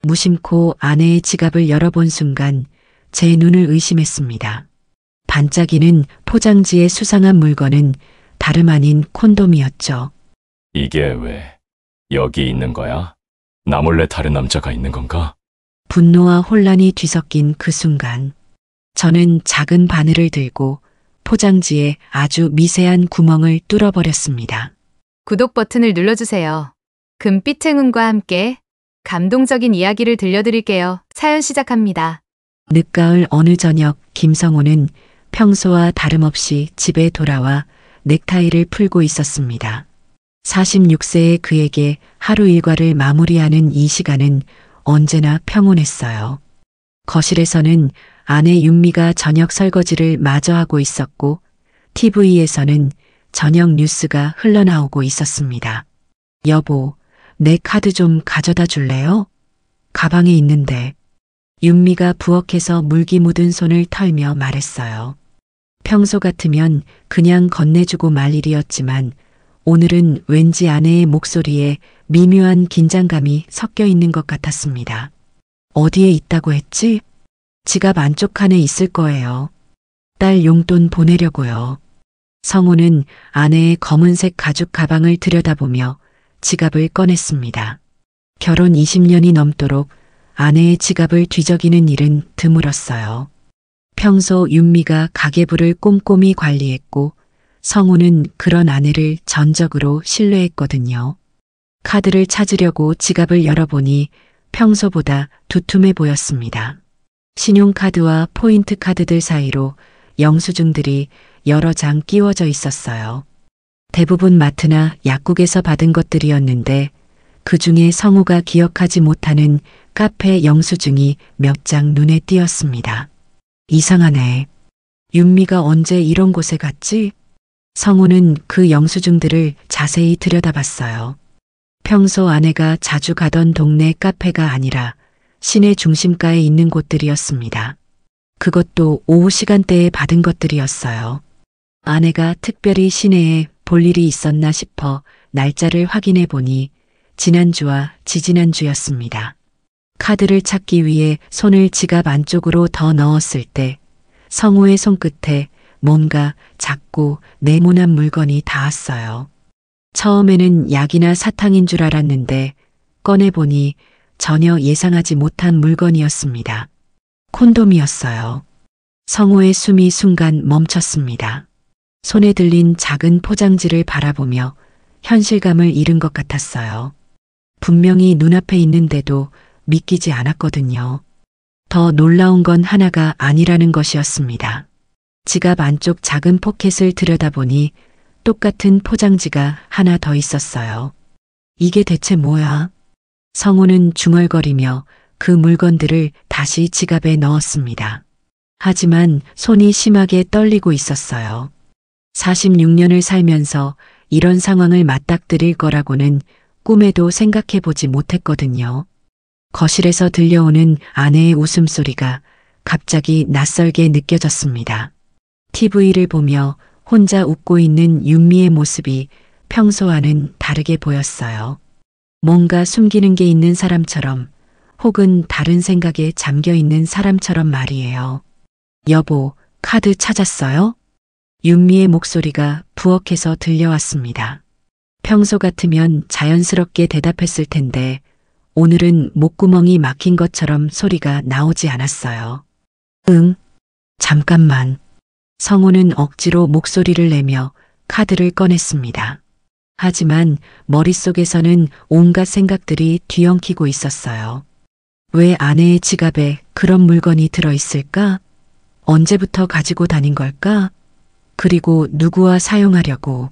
무심코 아내의 지갑을 열어본 순간 제 눈을 의심했습니다. 반짝이는 포장지에 수상한 물건은 다름 아닌 콘돔이었죠. 이게 왜 여기 있는 거야? 나 몰래 다른 남자가 있는 건가? 분노와 혼란이 뒤섞인 그 순간 저는 작은 바늘을 들고 포장지에 아주 미세한 구멍을 뚫어버렸습니다. 구독 버튼을 눌러주세요. 금빛 행운과 함께 감동적인 이야기를 들려드릴게요. 사연 시작합니다. 늦가을 어느 저녁 김성호는 평소와 다름없이 집에 돌아와 넥타이를 풀고 있었습니다. 46세의 그에게 하루 일과를 마무리하는 이 시간은 언제나 평온했어요. 거실에서는 아내 윤미가 저녁 설거지를 마저 하고 있었고 TV에서는 저녁 뉴스가 흘러나오고 있었습니다. 여보, 내 카드 좀 가져다 줄래요? 가방에 있는데. 윤미가 부엌에서 물기 묻은 손을 털며 말했어요. 평소 같으면 그냥 건네주고 말 일이었지만 오늘은 왠지 아내의 목소리에 미묘한 긴장감이 섞여 있는 것 같았습니다. 어디에 있다고 했지? 지갑 안쪽 칸에 있을 거예요. 딸 용돈 보내려고요. 성호는 아내의 검은색 가죽 가방을 들여다보며 지갑을 꺼냈습니다. 결혼 20년이 넘도록 아내의 지갑을 뒤적이는 일은 드물었어요. 평소 윤미가 가계부를 꼼꼼히 관리했고 성우는 그런 아내를 전적으로 신뢰했거든요. 카드를 찾으려고 지갑을 열어보니 평소보다 두툼해 보였습니다. 신용카드와 포인트 카드들 사이로 영수증들이 여러 장 끼워져 있었어요. 대부분 마트나 약국에서 받은 것들이었는데 그 중에 성우가 기억하지 못하는 카페 영수증이 몇 장 눈에 띄었습니다. 이상하네. 윤미가 언제 이런 곳에 갔지? 성우는 그 영수증들을 자세히 들여다봤어요. 평소 아내가 자주 가던 동네 카페가 아니라 시내 중심가에 있는 곳들이었습니다. 그것도 오후 시간대에 받은 것들이었어요. 아내가 특별히 시내에 볼 일이 있었나 싶어 날짜를 확인해 보니 지난주와 지지난주였습니다. 카드를 찾기 위해 손을 지갑 안쪽으로 더 넣었을 때 성우의 손끝에 뭔가 작고 네모난 물건이 닿았어요. 처음에는 약이나 사탕인 줄 알았는데 꺼내보니 전혀 예상하지 못한 물건이었습니다. 콘돔이었어요. 성우의 숨이 순간 멈췄습니다. 손에 들린 작은 포장지를 바라보며 현실감을 잃은 것 같았어요. 분명히 눈앞에 있는데도 믿기지 않았거든요. 더 놀라운 건 하나가 아니라는 것이었습니다. 지갑 안쪽 작은 포켓을 들여다보니 똑같은 포장지가 하나 더 있었어요. 이게 대체 뭐야? 성우는 중얼거리며 그 물건들을 다시 지갑에 넣었습니다. 하지만 손이 심하게 떨리고 있었어요. 46년을 살면서 이런 상황을 맞닥뜨릴 거라고는 꿈에도 생각해 보지 못했거든요. 거실에서 들려오는 아내의 웃음소리가 갑자기 낯설게 느껴졌습니다. TV를 보며 혼자 웃고 있는 윤미의 모습이 평소와는 다르게 보였어요. 뭔가 숨기는 게 있는 사람처럼 혹은 다른 생각에 잠겨 있는 사람처럼 말이에요. 여보, 카드 찾았어요? 윤미의 목소리가 부엌에서 들려왔습니다. 평소 같으면 자연스럽게 대답했을 텐데 오늘은 목구멍이 막힌 것처럼 소리가 나오지 않았어요. 응, 잠깐만. 성우는 억지로 목소리를 내며 카드를 꺼냈습니다. 하지만 머릿속에서는 온갖 생각들이 뒤엉키고 있었어요. 왜 아내의 지갑에 그런 물건이 들어있을까? 언제부터 가지고 다닌 걸까? 그리고 누구와 사용하려고?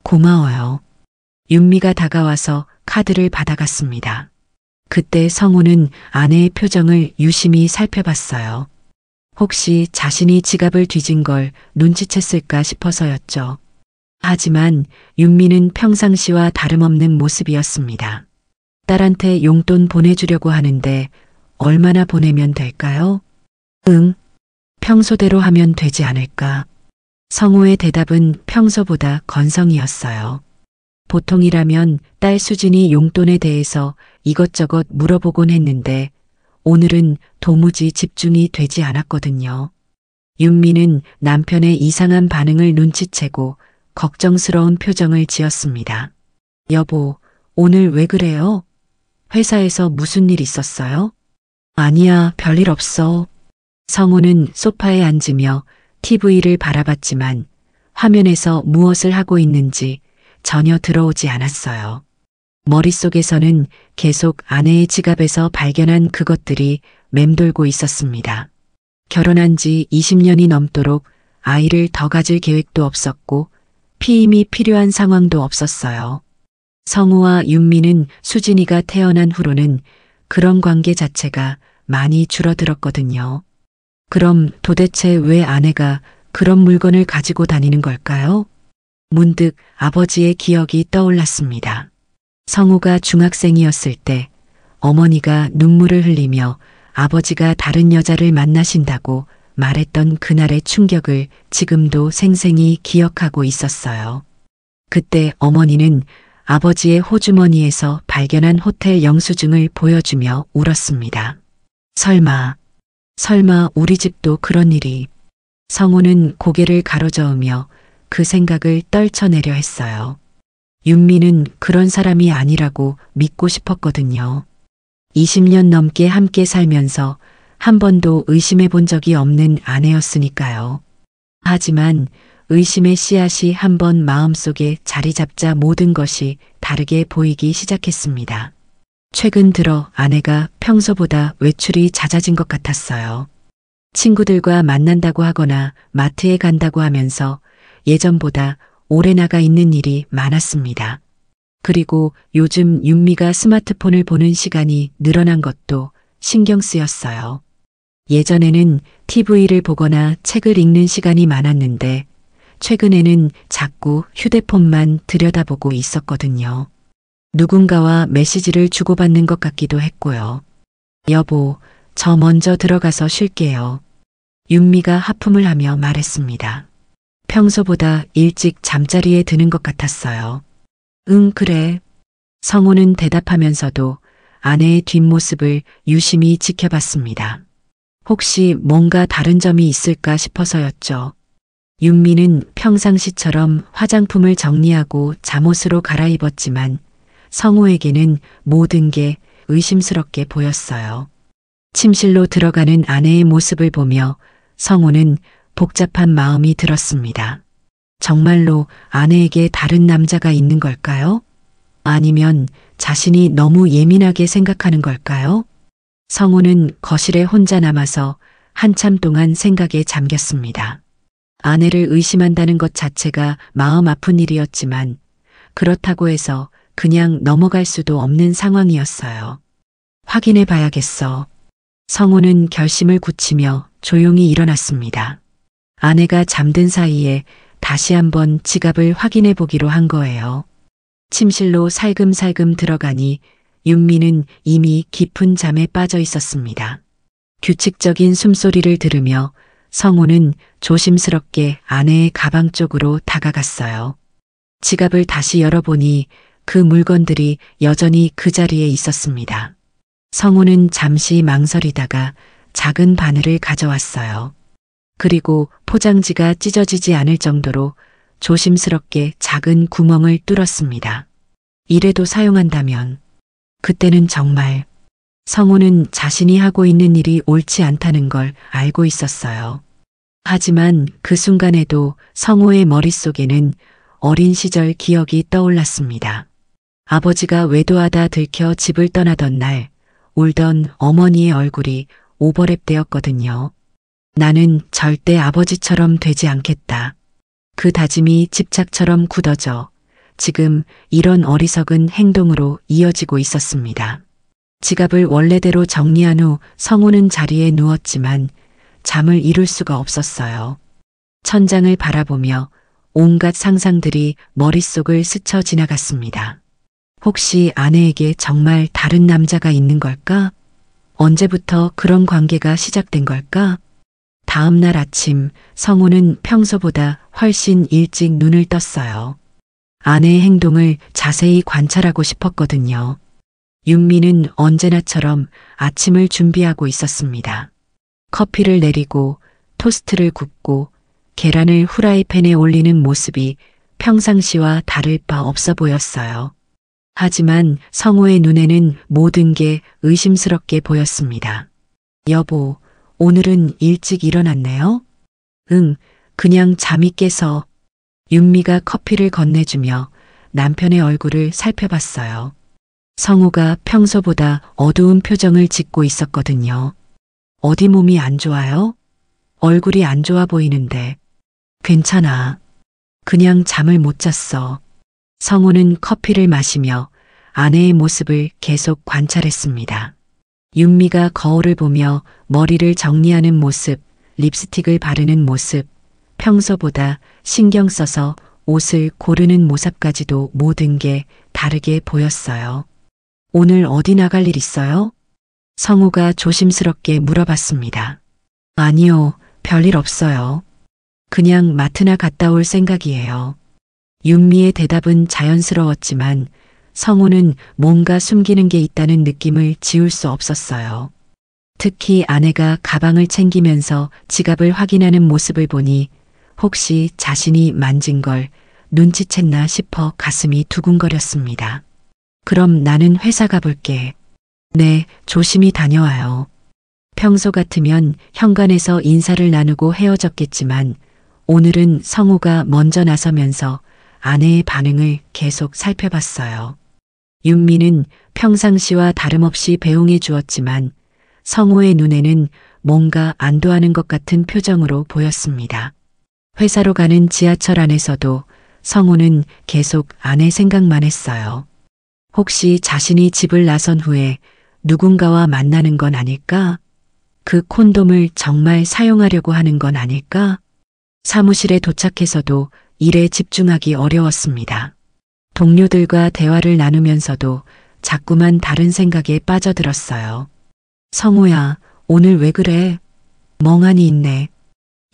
고마워요. 윤미가 다가와서 카드를 받아갔습니다. 그때 성우는 아내의 표정을 유심히 살펴봤어요. 혹시 자신이 지갑을 뒤진 걸 눈치챘을까 싶어서였죠. 하지만 윤미는 평상시와 다름없는 모습이었습니다. 딸한테 용돈 보내주려고 하는데 얼마나 보내면 될까요? 응, 평소대로 하면 되지 않을까. 성우의 대답은 평소보다 건성이었어요. 보통이라면 딸 수진이 용돈에 대해서 이것저것 물어보곤 했는데 오늘은 도무지 집중이 되지 않았거든요. 윤미는 남편의 이상한 반응을 눈치채고 걱정스러운 표정을 지었습니다. 여보, 오늘 왜 그래요? 회사에서 무슨 일 있었어요? 아니야, 별일 없어. 성우는 소파에 앉으며 TV를 바라봤지만 화면에서 무엇을 하고 있는지 전혀 들어오지 않았어요. 머릿속에서는 계속 아내의 지갑에서 발견한 그것들이 맴돌고 있었습니다. 결혼한 지 20년이 넘도록 아이를 더 가질 계획도 없었고 피임이 필요한 상황도 없었어요. 성우와 윤미는 수진이가 태어난 후로는 그런 관계 자체가 많이 줄어들었거든요. 그럼 도대체 왜 아내가 그런 물건을 가지고 다니는 걸까요? 문득 아버지의 기억이 떠올랐습니다. 성우가 중학생이었을 때 어머니가 눈물을 흘리며 아버지가 다른 여자를 만나신다고 말했던 그날의 충격을 지금도 생생히 기억하고 있었어요. 그때 어머니는 아버지의 호주머니에서 발견한 호텔 영수증을 보여주며 울었습니다. 설마 우리 집도 그런 일이. 성우는 고개를 가로저으며 그 생각을 떨쳐내려 했어요. 윤미는 그런 사람이 아니라고 믿고 싶었거든요. 20년 넘게 함께 살면서 한 번도 의심해 본 적이 없는 아내였으니까요. 하지만 의심의 씨앗이 한번 마음속에 자리 잡자 모든 것이 다르게 보이기 시작했습니다. 최근 들어 아내가 평소보다 외출이 잦아진 것 같았어요. 친구들과 만난다고 하거나 마트에 간다고 하면서 예전보다 오래 나가 있는 일이 많았습니다. 그리고 요즘 윤미가 스마트폰을 보는 시간이 늘어난 것도 신경 쓰였어요. 예전에는 TV를 보거나 책을 읽는 시간이 많았는데 최근에는 자꾸 휴대폰만 들여다보고 있었거든요. 누군가와 메시지를 주고받는 것 같기도 했고요. 여보, 저 먼저 들어가서 쉴게요. 윤미가 하품을 하며 말했습니다. 평소보다 일찍 잠자리에 드는 것 같았어요. 응, 그래. 성우는 대답하면서도 아내의 뒷모습을 유심히 지켜봤습니다. 혹시 뭔가 다른 점이 있을까 싶어서였죠. 윤미는 평상시처럼 화장품을 정리하고 잠옷으로 갈아입었지만 성우에게는 모든 게 의심스럽게 보였어요. 침실로 들어가는 아내의 모습을 보며 성우는 복잡한 마음이 들었습니다. 정말로 아내에게 다른 남자가 있는 걸까요? 아니면 자신이 너무 예민하게 생각하는 걸까요? 성우는 거실에 혼자 남아서 한참 동안 생각에 잠겼습니다. 아내를 의심한다는 것 자체가 마음 아픈 일이었지만 그렇다고 해서 그냥 넘어갈 수도 없는 상황이었어요. 확인해 봐야겠어. 성우는 결심을 굳히며 조용히 일어났습니다. 아내가 잠든 사이에 다시 한번 지갑을 확인해 보기로 한 거예요. 침실로 살금살금 들어가니 윤미는 이미 깊은 잠에 빠져 있었습니다. 규칙적인 숨소리를 들으며 성우는 조심스럽게 아내의 가방 쪽으로 다가갔어요. 지갑을 다시 열어보니 그 물건들이 여전히 그 자리에 있었습니다. 성우는 잠시 망설이다가 작은 바늘을 가져왔어요. 그리고 포장지가 찢어지지 않을 정도로 조심스럽게 작은 구멍을 뚫었습니다. 이래도 사용한다면 그때는 정말 성우는 자신이 하고 있는 일이 옳지 않다는 걸 알고 있었어요. 하지만 그 순간에도 성우의 머릿속에는 어린 시절 기억이 떠올랐습니다. 아버지가 외도하다 들켜 집을 떠나던 날 울던 어머니의 얼굴이 오버랩되었거든요. 나는 절대 아버지처럼 되지 않겠다. 그 다짐이 집착처럼 굳어져 지금 이런 어리석은 행동으로 이어지고 있었습니다. 지갑을 원래대로 정리한 후 성우는 자리에 누웠지만 잠을 이룰 수가 없었어요. 천장을 바라보며 온갖 상상들이 머릿속을 스쳐 지나갔습니다. 혹시 아내에게 정말 다른 남자가 있는 걸까? 언제부터 그런 관계가 시작된 걸까? 다음 날 아침 성우는 평소보다 훨씬 일찍 눈을 떴어요. 아내의 행동을 자세히 관찰하고 싶었거든요. 윤미는 언제나처럼 아침을 준비하고 있었습니다. 커피를 내리고 토스트를 굽고 계란을 후라이팬에 올리는 모습이 평상시와 다를 바 없어 보였어요. 하지만 성호의 눈에는 모든 게 의심스럽게 보였습니다. 여보, 오늘은 일찍 일어났네요? 응, 그냥 잠이 깨서. 윤미가 커피를 건네주며 남편의 얼굴을 살펴봤어요. 성호가 평소보다 어두운 표정을 짓고 있었거든요. 어디 몸이 안 좋아요? 얼굴이 안 좋아 보이는데. 괜찮아. 그냥 잠을 못 잤어. 성호는 커피를 마시며 아내의 모습을 계속 관찰했습니다. 윤미가 거울을 보며 머리를 정리하는 모습, 립스틱을 바르는 모습, 평소보다 신경 써서 옷을 고르는 모습까지도 모든 게 다르게 보였어요. 오늘 어디 나갈 일 있어요? 성우가 조심스럽게 물어봤습니다. 아니요, 별일 없어요. 그냥 마트나 갔다 올 생각이에요. 윤미의 대답은 자연스러웠지만 성우는 뭔가 숨기는 게 있다는 느낌을 지울 수 없었어요. 특히 아내가 가방을 챙기면서 지갑을 확인하는 모습을 보니 혹시 자신이 만진 걸 눈치챘나 싶어 가슴이 두근거렸습니다. 그럼 나는 회사 가볼게. 네, 조심히 다녀와요. 평소 같으면 현관에서 인사를 나누고 헤어졌겠지만 오늘은 성우가 먼저 나서면서 아내의 반응을 계속 살펴봤어요. 윤미는 평상시와 다름없이 배웅해 주었지만 성우의 눈에는 뭔가 안도하는 것 같은 표정으로 보였습니다. 회사로 가는 지하철 안에서도 성우는 계속 아내 생각만 했어요. 혹시 자신이 집을 나선 후에 누군가와 만나는 건 아닐까? 그 콘돔을 정말 사용하려고 하는 건 아닐까? 사무실에 도착해서도 일에 집중하기 어려웠습니다. 동료들과 대화를 나누면서도 자꾸만 다른 생각에 빠져들었어요. 성우야, 오늘 왜 그래? 멍하니 있네.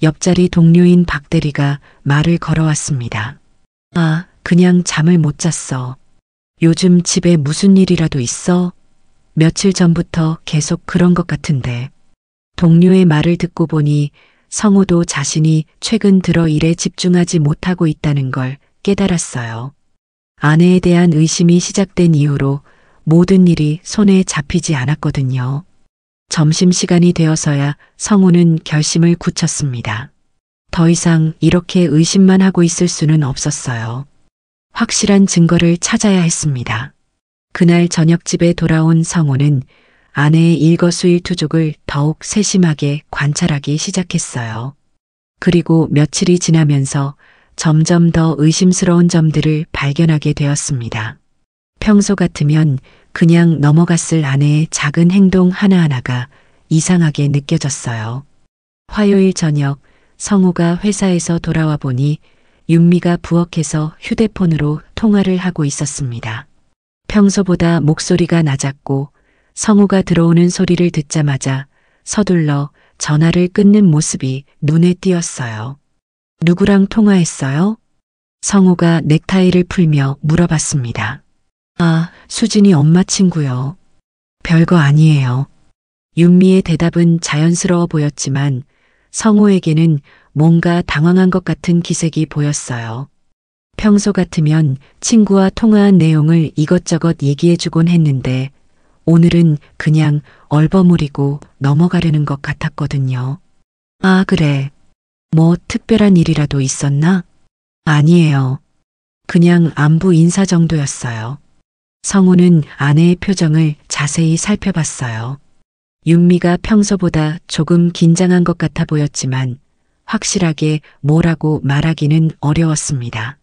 옆자리 동료인 박 대리가 말을 걸어왔습니다. 아, 그냥 잠을 못 잤어. 요즘 집에 무슨 일이라도 있어? 며칠 전부터 계속 그런 것 같은데. 동료의 말을 듣고 보니 성우도 자신이 최근 들어 일에 집중하지 못하고 있다는 걸 깨달았어요. 아내에 대한 의심이 시작된 이후로 모든 일이 손에 잡히지 않았거든요. 점심시간이 되어서야 성우는 결심을 굳혔습니다. 더 이상 이렇게 의심만 하고 있을 수는 없었어요. 확실한 증거를 찾아야 했습니다. 그날 저녁 집에 돌아온 성우는 아내의 일거수일투족을 더욱 세심하게 관찰하기 시작했어요. 그리고 며칠이 지나면서 점점 더 의심스러운 점들을 발견하게 되었습니다. 평소 같으면 그냥 넘어갔을 아내의 작은 행동 하나하나가 이상하게 느껴졌어요. 화요일 저녁 성우가 회사에서 돌아와 보니 윤미가 부엌에서 휴대폰으로 통화를 하고 있었습니다. 평소보다 목소리가 낮았고 성우가 들어오는 소리를 듣자마자 서둘러 전화를 끊는 모습이 눈에 띄었어요. 누구랑 통화했어요? 성우가 넥타이를 풀며 물어봤습니다. 아, 수진이 엄마 친구요. 별거 아니에요. 윤미의 대답은 자연스러워 보였지만 성우에게는 뭔가 당황한 것 같은 기색이 보였어요. 평소 같으면 친구와 통화한 내용을 이것저것 얘기해주곤 했는데 오늘은 그냥 얼버무리고 넘어가려는 것 같았거든요. 아, 그래. 뭐 특별한 일이라도 있었나? 아니에요. 그냥 안부 인사 정도였어요. 성우는 아내의 표정을 자세히 살펴봤어요. 윤미가 평소보다 조금 긴장한 것 같아 보였지만 확실하게 뭐라고 말하기는 어려웠습니다.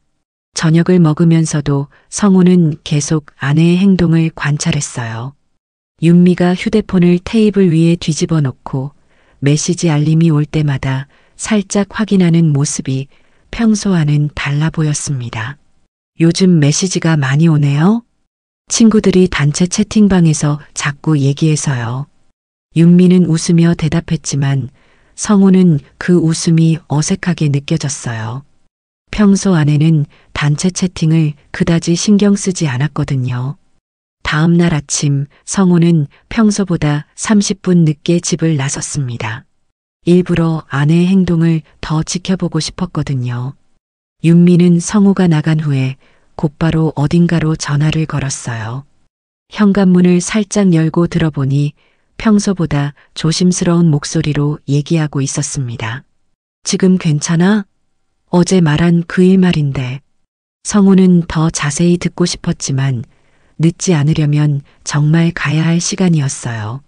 저녁을 먹으면서도 성우는 계속 아내의 행동을 관찰했어요. 윤미가 휴대폰을 테이블 위에 뒤집어 놓고 메시지 알림이 올 때마다 살짝 확인하는 모습이 평소와는 달라 보였습니다. 요즘 메시지가 많이 오네요. 친구들이 단체 채팅방에서 자꾸 얘기해서요. 윤미는 웃으며 대답했지만 성우는 그 웃음이 어색하게 느껴졌어요. 평소 아내는 단체 채팅을 그다지 신경 쓰지 않았거든요. 다음 날 아침 성우는 평소보다 30분 늦게 집을 나섰습니다. 일부러 아내의 행동을 더 지켜보고 싶었거든요. 윤미는 성우가 나간 후에 곧바로 어딘가로 전화를 걸었어요. 현관문을 살짝 열고 들어보니 평소보다 조심스러운 목소리로 얘기하고 있었습니다. 지금 괜찮아? 어제 말한 그 일 말인데. 성우는 더 자세히 듣고 싶었지만 늦지 않으려면 정말 가야 할 시간이었어요.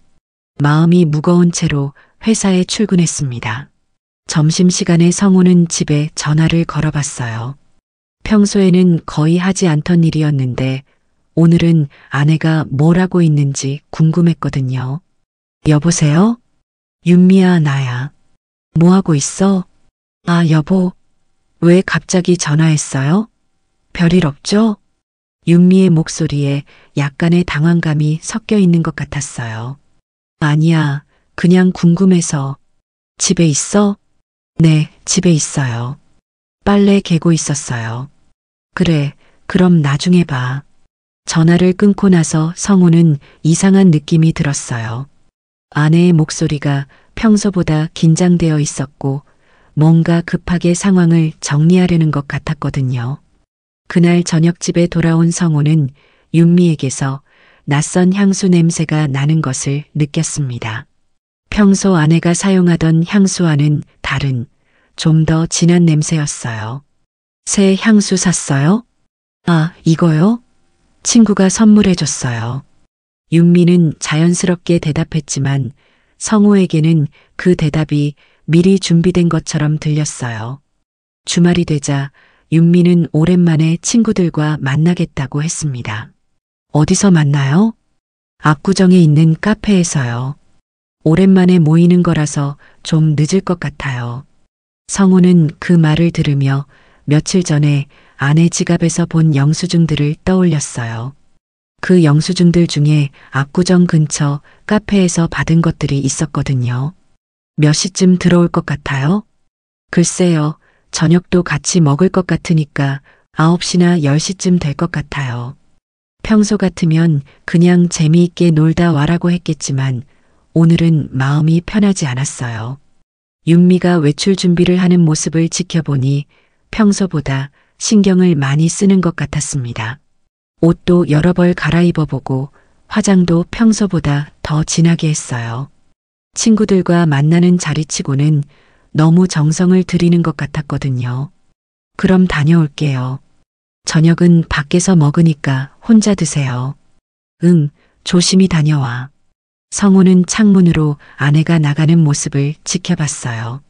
마음이 무거운 채로 회사에 출근했습니다. 점심시간에 성우는 집에 전화를 걸어봤어요. 평소에는 거의 하지 않던 일이었는데 오늘은 아내가 뭘 하고 있는지 궁금했거든요. 여보세요? 윤미야, 나야. 뭐 하고 있어? 아, 여보. 왜 갑자기 전화했어요? 별일 없죠? 윤미의 목소리에 약간의 당황감이 섞여 있는 것 같았어요. 아니야, 그냥 궁금해서. 집에 있어? 네, 집에 있어요. 빨래 개고 있었어요. 그래, 그럼 나중에 봐. 전화를 끊고 나서 성우는 이상한 느낌이 들었어요. 아내의 목소리가 평소보다 긴장되어 있었고 뭔가 급하게 상황을 정리하려는 것 같았거든요. 그날 저녁 집에 돌아온 성우는 윤미에게서 낯선 향수 냄새가 나는 것을 느꼈습니다. 평소 아내가 사용하던 향수와는 다른 좀 더 진한 냄새였어요. 새 향수 샀어요? 아, 이거요? 친구가 선물해줬어요. 윤미는 자연스럽게 대답했지만 성우에게는 그 대답이 미리 준비된 것처럼 들렸어요. 주말이 되자 윤미는 오랜만에 친구들과 만나겠다고 했습니다. 어디서 만나요? 압구정에 있는 카페에서요. 오랜만에 모이는 거라서 좀 늦을 것 같아요. 성우는 그 말을 들으며 며칠 전에 아내 지갑에서 본 영수증들을 떠올렸어요. 그 영수증들 중에 압구정 근처 카페에서 받은 것들이 있었거든요. 몇 시쯤 들어올 것 같아요? 글쎄요, 저녁도 같이 먹을 것 같으니까 9시나 10시쯤 될 것 같아요. 평소 같으면 그냥 재미있게 놀다 와라고 했겠지만 오늘은 마음이 편하지 않았어요. 윤미가 외출 준비를 하는 모습을 지켜보니 평소보다 신경을 많이 쓰는 것 같았습니다. 옷도 여러 벌 갈아입어보고 화장도 평소보다 더 진하게 했어요. 친구들과 만나는 자리치고는 너무 정성을 들이는 것 같았거든요. 그럼 다녀올게요. 저녁은 밖에서 먹으니까 혼자 드세요. 응, 조심히 다녀와. 성우는 창문으로 아내가 나가는 모습을 지켜봤어요.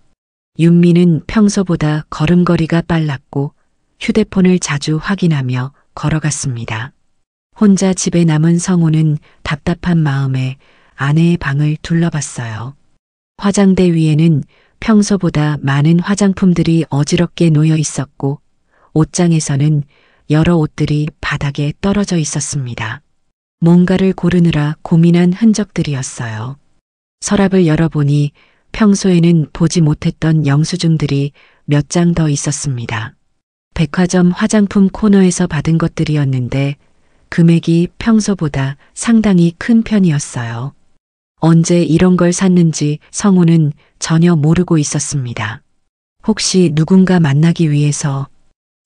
윤미는 평소보다 걸음걸이가 빨랐고 휴대폰을 자주 확인하며 걸어갔습니다. 혼자 집에 남은 성우는 답답한 마음에 아내의 방을 둘러봤어요. 화장대 위에는 평소보다 많은 화장품들이 어지럽게 놓여 있었고 옷장에서는 여러 옷들이 바닥에 떨어져 있었습니다. 뭔가를 고르느라 고민한 흔적들이었어요. 서랍을 열어보니 평소에는 보지 못했던 영수증들이 몇 장 더 있었습니다. 백화점 화장품 코너에서 받은 것들이었는데 금액이 평소보다 상당히 큰 편이었어요. 언제 이런 걸 샀는지 성우는 전혀 모르고 있었습니다. 혹시 누군가 만나기 위해서?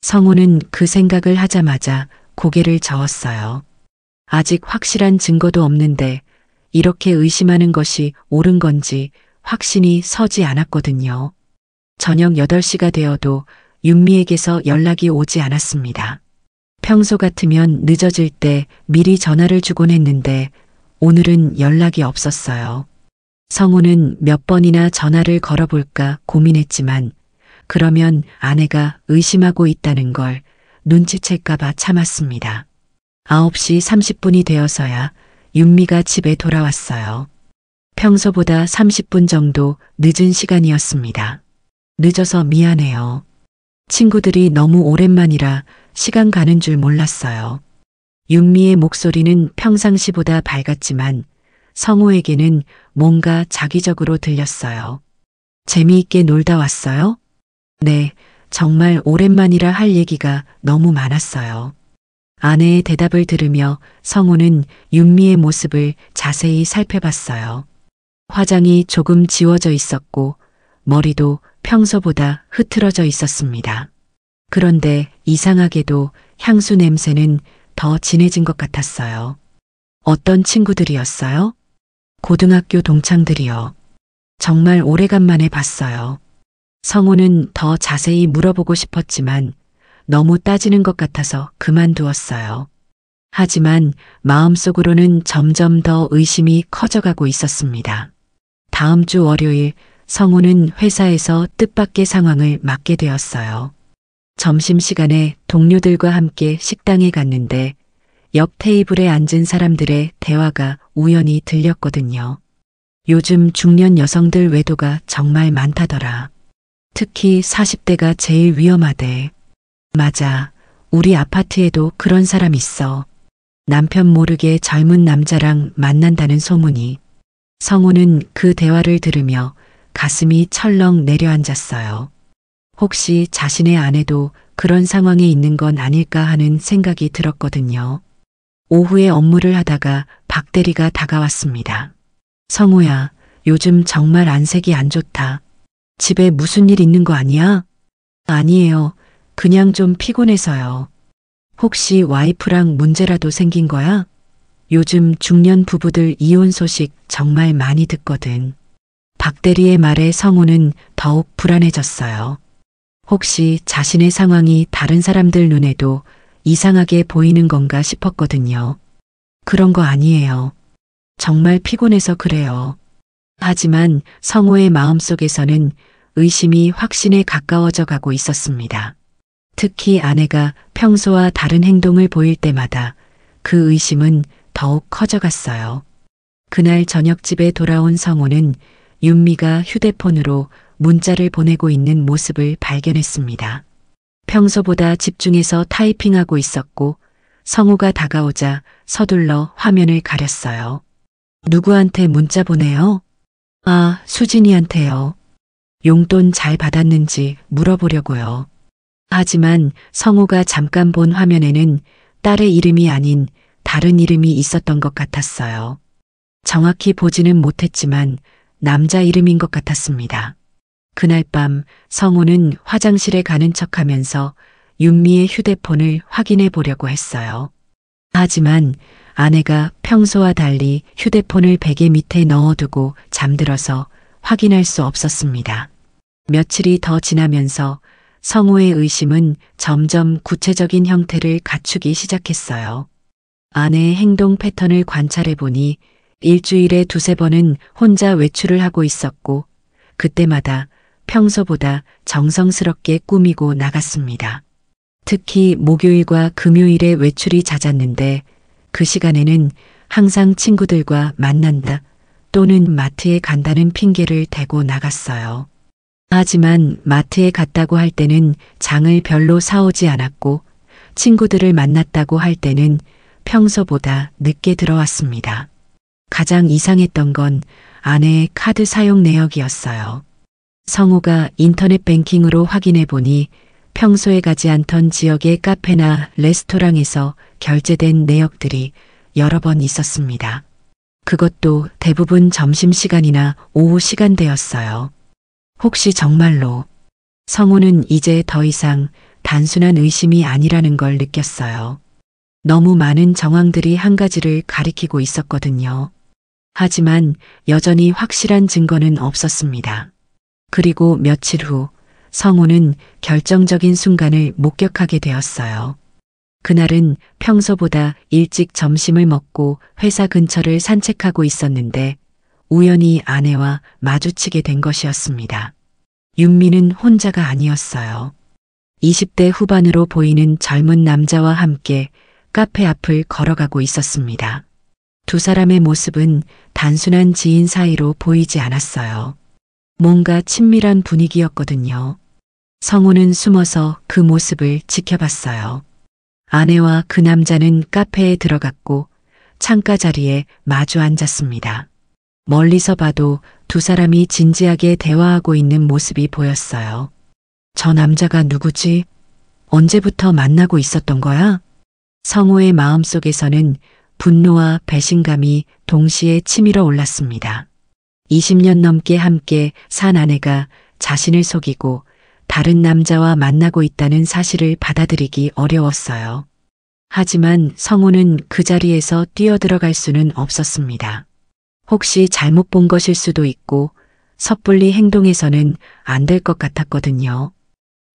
성우는 그 생각을 하자마자 고개를 저었어요. 아직 확실한 증거도 없는데 이렇게 의심하는 것이 옳은 건지 확신이 서지 않았거든요. 저녁 8시가 되어도 윤미에게서 연락이 오지 않았습니다. 평소 같으면 늦어질 때 미리 전화를 주곤 했는데 오늘은 연락이 없었어요. 성우는 몇 번이나 전화를 걸어볼까 고민했지만 그러면 아내가 의심하고 있다는 걸 눈치챌까봐 참았습니다. 9시 30분이 되어서야 윤미가 집에 돌아왔어요. 평소보다 30분 정도 늦은 시간이었습니다. 늦어서 미안해요. 친구들이 너무 오랜만이라 시간 가는 줄 몰랐어요. 윤미의 목소리는 평상시보다 밝았지만 성우에게는 뭔가 자기적으로 들렸어요. 재미있게 놀다 왔어요? 네, 정말 오랜만이라 할 얘기가 너무 많았어요. 아내의 대답을 들으며 성우는 윤미의 모습을 자세히 살펴봤어요. 화장이 조금 지워져 있었고 머리도 평소보다 흐트러져 있었습니다. 그런데 이상하게도 향수 냄새는 더 진해진 것 같았어요. 어떤 친구들이었어요? 고등학교 동창들이요. 정말 오래간만에 봤어요. 성우는 더 자세히 물어보고 싶었지만 너무 따지는 것 같아서 그만두었어요. 하지만 마음속으로는 점점 더 의심이 커져가고 있었습니다. 다음 주 월요일 성우는 회사에서 뜻밖의 상황을 맞게 되었어요. 점심시간에 동료들과 함께 식당에 갔는데 옆 테이블에 앉은 사람들의 대화가 우연히 들렸거든요. 요즘 중년 여성들 외도가 정말 많다더라. 특히 40대가 제일 위험하대. 맞아. 우리 아파트에도 그런 사람 있어. 남편 모르게 젊은 남자랑 만난다는 소문이. 성우는 그 대화를 들으며 가슴이 철렁 내려앉았어요. 혹시 자신의 아내도 그런 상황에 있는 건 아닐까 하는 생각이 들었거든요. 오후에 업무를 하다가 박 대리가 다가왔습니다. 성우야, 요즘 정말 안색이 안 좋다. 집에 무슨 일 있는 거 아니야? 아니에요. 그냥 좀 피곤해서요. 혹시 와이프랑 문제라도 생긴 거야? 요즘 중년 부부들 이혼 소식 정말 많이 듣거든. 박 대리의 말에 성우는 더욱 불안해졌어요. 혹시 자신의 상황이 다른 사람들 눈에도 이상하게 보이는 건가 싶었거든요. 그런 거 아니에요. 정말 피곤해서 그래요. 하지만 성우의 마음속에서는 의심이 확신에 가까워져 가고 있었습니다. 특히 아내가 평소와 다른 행동을 보일 때마다 그 의심은 더욱 커져갔어요. 그날 저녁 집에 돌아온 성우는 윤미가 휴대폰으로 문자를 보내고 있는 모습을 발견했습니다. 평소보다 집중해서 타이핑하고 있었고 성우가 다가오자 서둘러 화면을 가렸어요. 누구한테 문자 보내요? 아, 수진이한테요. 용돈 잘 받았는지 물어보려고요. 하지만 성우가 잠깐 본 화면에는 딸의 이름이 아닌 다른 이름이 있었던 것 같았어요. 정확히 보지는 못했지만 남자 이름인 것 같았습니다. 그날 밤 성우는 화장실에 가는 척하면서 윤미의 휴대폰을 확인해 보려고 했어요. 하지만 아내가 평소와 달리 휴대폰을 베개 밑에 넣어두고 잠들어서 확인할 수 없었습니다. 며칠이 더 지나면서 성우의 의심은 점점 구체적인 형태를 갖추기 시작했어요. 아내의 행동 패턴을 관찰해 보니 일주일에 두세 번은 혼자 외출을 하고 있었고 그때마다 평소보다 정성스럽게 꾸미고 나갔습니다. 특히 목요일과 금요일에 외출이 잦았는데 그 시간에는 항상 친구들과 만난다 또는 마트에 간다는 핑계를 대고 나갔어요. 하지만 마트에 갔다고 할 때는 장을 별로 사오지 않았고 친구들을 만났다고 할 때는 평소보다 늦게 들어왔습니다. 가장 이상했던 건 아내의 카드 사용 내역이었어요. 성우가 인터넷 뱅킹으로 확인해 보니 평소에 가지 않던 지역의 카페나 레스토랑에서 결제된 내역들이 여러 번 있었습니다. 그것도 대부분 점심시간이나 오후 시간대였어요. 혹시 정말로 성우는 이제 더 이상 단순한 의심이 아니라는 걸 느꼈어요. 너무 많은 정황들이 한 가지를 가리키고 있었거든요. 하지만 여전히 확실한 증거는 없었습니다. 그리고 며칠 후 성우는 결정적인 순간을 목격하게 되었어요. 그날은 평소보다 일찍 점심을 먹고 회사 근처를 산책하고 있었는데 우연히 아내와 마주치게 된 것이었습니다. 윤미는 혼자가 아니었어요. 20대 후반으로 보이는 젊은 남자와 함께 카페 앞을 걸어가고 있었습니다. 두 사람의 모습은 단순한 지인 사이로 보이지 않았어요. 뭔가 친밀한 분위기였거든요. 성우는 숨어서 그 모습을 지켜봤어요. 아내와 그 남자는 카페에 들어갔고 창가 자리에 마주 앉았습니다. 멀리서 봐도 두 사람이 진지하게 대화하고 있는 모습이 보였어요. 저 남자가 누구지? 언제부터 만나고 있었던 거야? 성우의 마음속에서는 분노와 배신감이 동시에 치밀어 올랐습니다. 20년 넘게 함께 산 아내가 자신을 속이고 다른 남자와 만나고 있다는 사실을 받아들이기 어려웠어요. 하지만 성우는 그 자리에서 뛰어들어갈 수는 없었습니다. 혹시 잘못 본 것일 수도 있고 섣불리 행동해서는 안 될 것 같았거든요.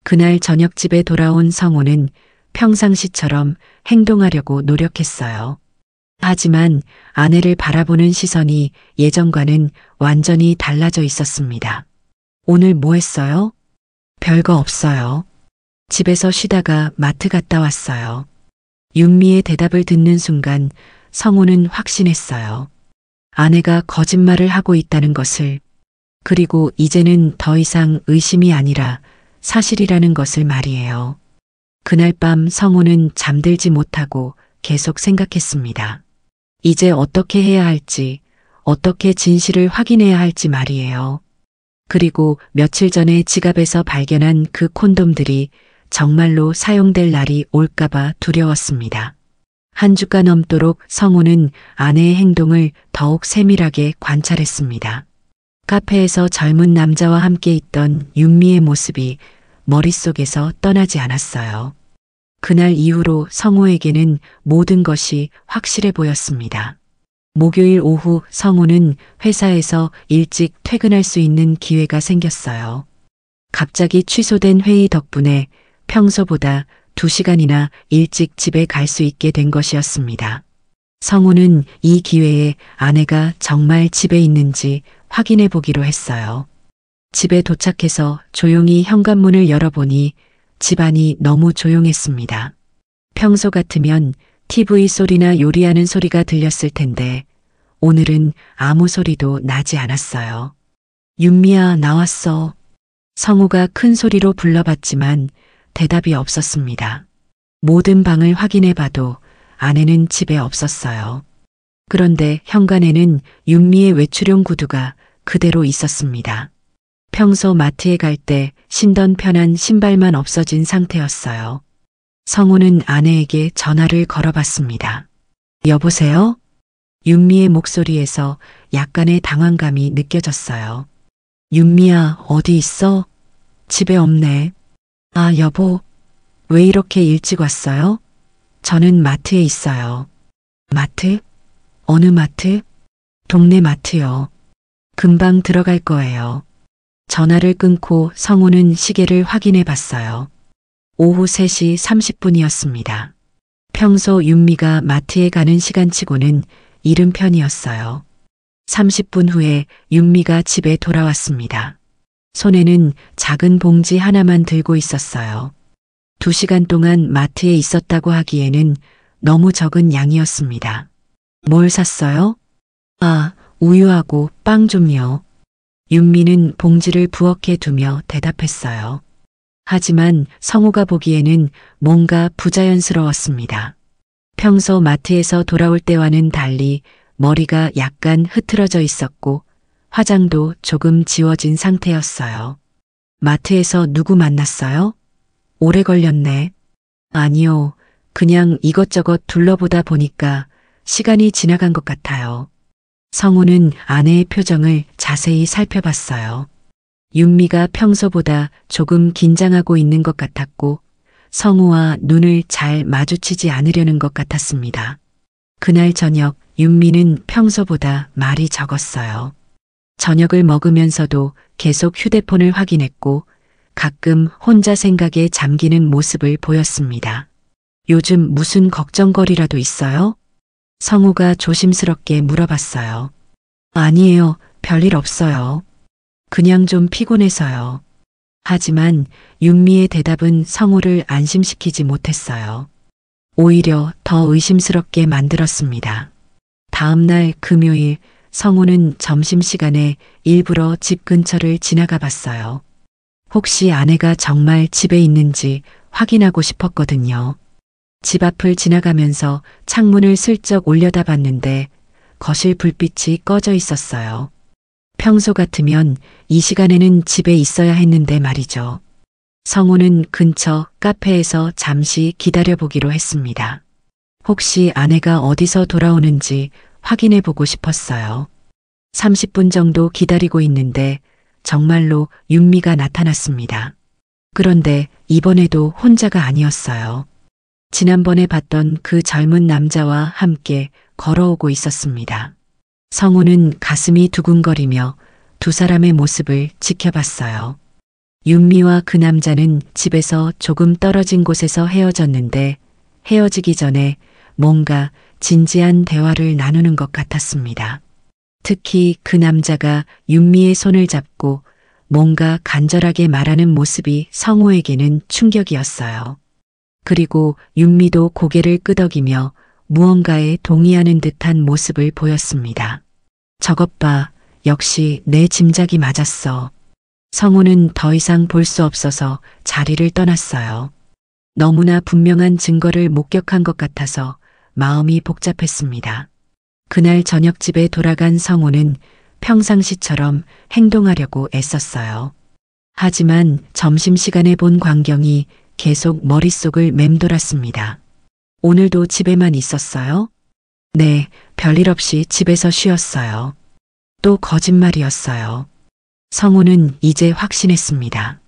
그날 저녁 집에 돌아온 성우는 평상시처럼 행동하려고 노력했어요. 하지만 아내를 바라보는 시선이 예전과는 완전히 달라져 있었습니다. 오늘 뭐 했어요? 별거 없어요. 집에서 쉬다가 마트 갔다 왔어요. 윤미의 대답을 듣는 순간 성우는 확신했어요. 아내가 거짓말을 하고 있다는 것을, 그리고 이제는 더 이상 의심이 아니라 사실이라는 것을 말이에요. 그날 밤 성우는 잠들지 못하고 계속 생각했습니다. 이제 어떻게 해야 할지, 어떻게 진실을 확인해야 할지 말이에요. 그리고 며칠 전에 지갑에서 발견한 그 콘돔들이 정말로 사용될 날이 올까봐 두려웠습니다. 한 주가 넘도록 성우는 아내의 행동을 더욱 세밀하게 관찰했습니다. 카페에서 젊은 남자와 함께 있던 윤미의 모습이 머릿속에서 떠나지 않았어요. 그날 이후로 성우에게는 모든 것이 확실해 보였습니다. 목요일 오후 성우는 회사에서 일찍 퇴근할 수 있는 기회가 생겼어요. 갑자기 취소된 회의 덕분에 평소보다 2시간이나 일찍 집에 갈 수 있게 된 것이었습니다. 성우는 이 기회에 아내가 정말 집에 있는지 확인해 보기로 했어요. 집에 도착해서 조용히 현관문을 열어보니 집안이 너무 조용했습니다. 평소 같으면 TV 소리나 요리하는 소리가 들렸을 텐데 오늘은 아무 소리도 나지 않았어요. 윤미야, 나왔어. 성우가 큰 소리로 불러봤지만 대답이 없었습니다. 모든 방을 확인해봐도 아내는 집에 없었어요. 그런데 현관에는 윤미의 외출용 구두가 그대로 있었습니다. 평소 마트에 갈 때 신던 편한 신발만 없어진 상태였어요. 성우는 아내에게 전화를 걸어봤습니다. 여보세요? 윤미의 목소리에서 약간의 당황감이 느껴졌어요. 윤미야, 어디 있어? 집에 없네. 아, 여보, 왜 이렇게 일찍 왔어요? 저는 마트에 있어요. 마트? 어느 마트? 동네 마트요. 금방 들어갈 거예요. 전화를 끊고 성우는 시계를 확인해 봤어요. 오후 3시 30분이었습니다. 평소 윤미가 마트에 가는 시간치고는 이른 편이었어요. 30분 후에 윤미가 집에 돌아왔습니다. 손에는 작은 봉지 하나만 들고 있었어요. 2시간 동안 마트에 있었다고 하기에는 너무 적은 양이었습니다. 뭘 샀어요? 아, 우유하고 빵 좀요. 윤미는 봉지를 부엌에 두며 대답했어요. 하지만 성우가 보기에는 뭔가 부자연스러웠습니다. 평소 마트에서 돌아올 때와는 달리 머리가 약간 흐트러져 있었고 화장도 조금 지워진 상태였어요. 마트에서 누구 만났어요? 오래 걸렸네. 아니요. 그냥 이것저것 둘러보다 보니까 시간이 지나간 것 같아요. 성우는 아내의 표정을 자세히 살펴봤어요. 윤미가 평소보다 조금 긴장하고 있는 것 같았고 성우와 눈을 잘 마주치지 않으려는 것 같았습니다. 그날 저녁 윤미는 평소보다 말이 적었어요. 저녁을 먹으면서도 계속 휴대폰을 확인했고 가끔 혼자 생각에 잠기는 모습을 보였습니다. 요즘 무슨 걱정거리라도 있어요? 성우가 조심스럽게 물어봤어요. 아니에요. 별일 없어요. 그냥 좀 피곤해서요. 하지만 윤미의 대답은 성우를 안심시키지 못했어요. 오히려 더 의심스럽게 만들었습니다. 다음 날 금요일 성우는 점심시간에 일부러 집 근처를 지나가 봤어요. 혹시 아내가 정말 집에 있는지 확인하고 싶었거든요. 집 앞을 지나가면서 창문을 슬쩍 올려다봤는데 거실 불빛이 꺼져 있었어요. 평소 같으면 이 시간에는 집에 있어야 했는데 말이죠. 성우는 근처 카페에서 잠시 기다려보기로 했습니다. 혹시 아내가 어디서 돌아오는지 확인해 보고 싶었어요. 30분 정도 기다리고 있는데 정말로 윤미가 나타났습니다. 그런데 이번에도 혼자가 아니었어요. 지난번에 봤던 그 젊은 남자와 함께 걸어오고 있었습니다. 성우는 가슴이 두근거리며 두 사람의 모습을 지켜봤어요. 윤미와 그 남자는 집에서 조금 떨어진 곳에서 헤어졌는데 헤어지기 전에 뭔가 진지한 대화를 나누는 것 같았습니다. 특히 그 남자가 윤미의 손을 잡고 뭔가 간절하게 말하는 모습이 성우에게는 충격이었어요. 그리고 윤미도 고개를 끄덕이며 무언가에 동의하는 듯한 모습을 보였습니다. 저것 봐, 역시 내 짐작이 맞았어. 성우는 더 이상 볼 수 없어서 자리를 떠났어요. 너무나 분명한 증거를 목격한 것 같아서 마음이 복잡했습니다. 그날 저녁 집에 돌아간 성우는 평상시처럼 행동하려고 애썼어요. 하지만 점심시간에 본 광경이 계속 머릿속을 맴돌았습니다. 오늘도 집에만 있었어요? 네, 별일 없이 집에서 쉬었어요. 또 거짓말이었어요. 성우는 이제 확신했습니다.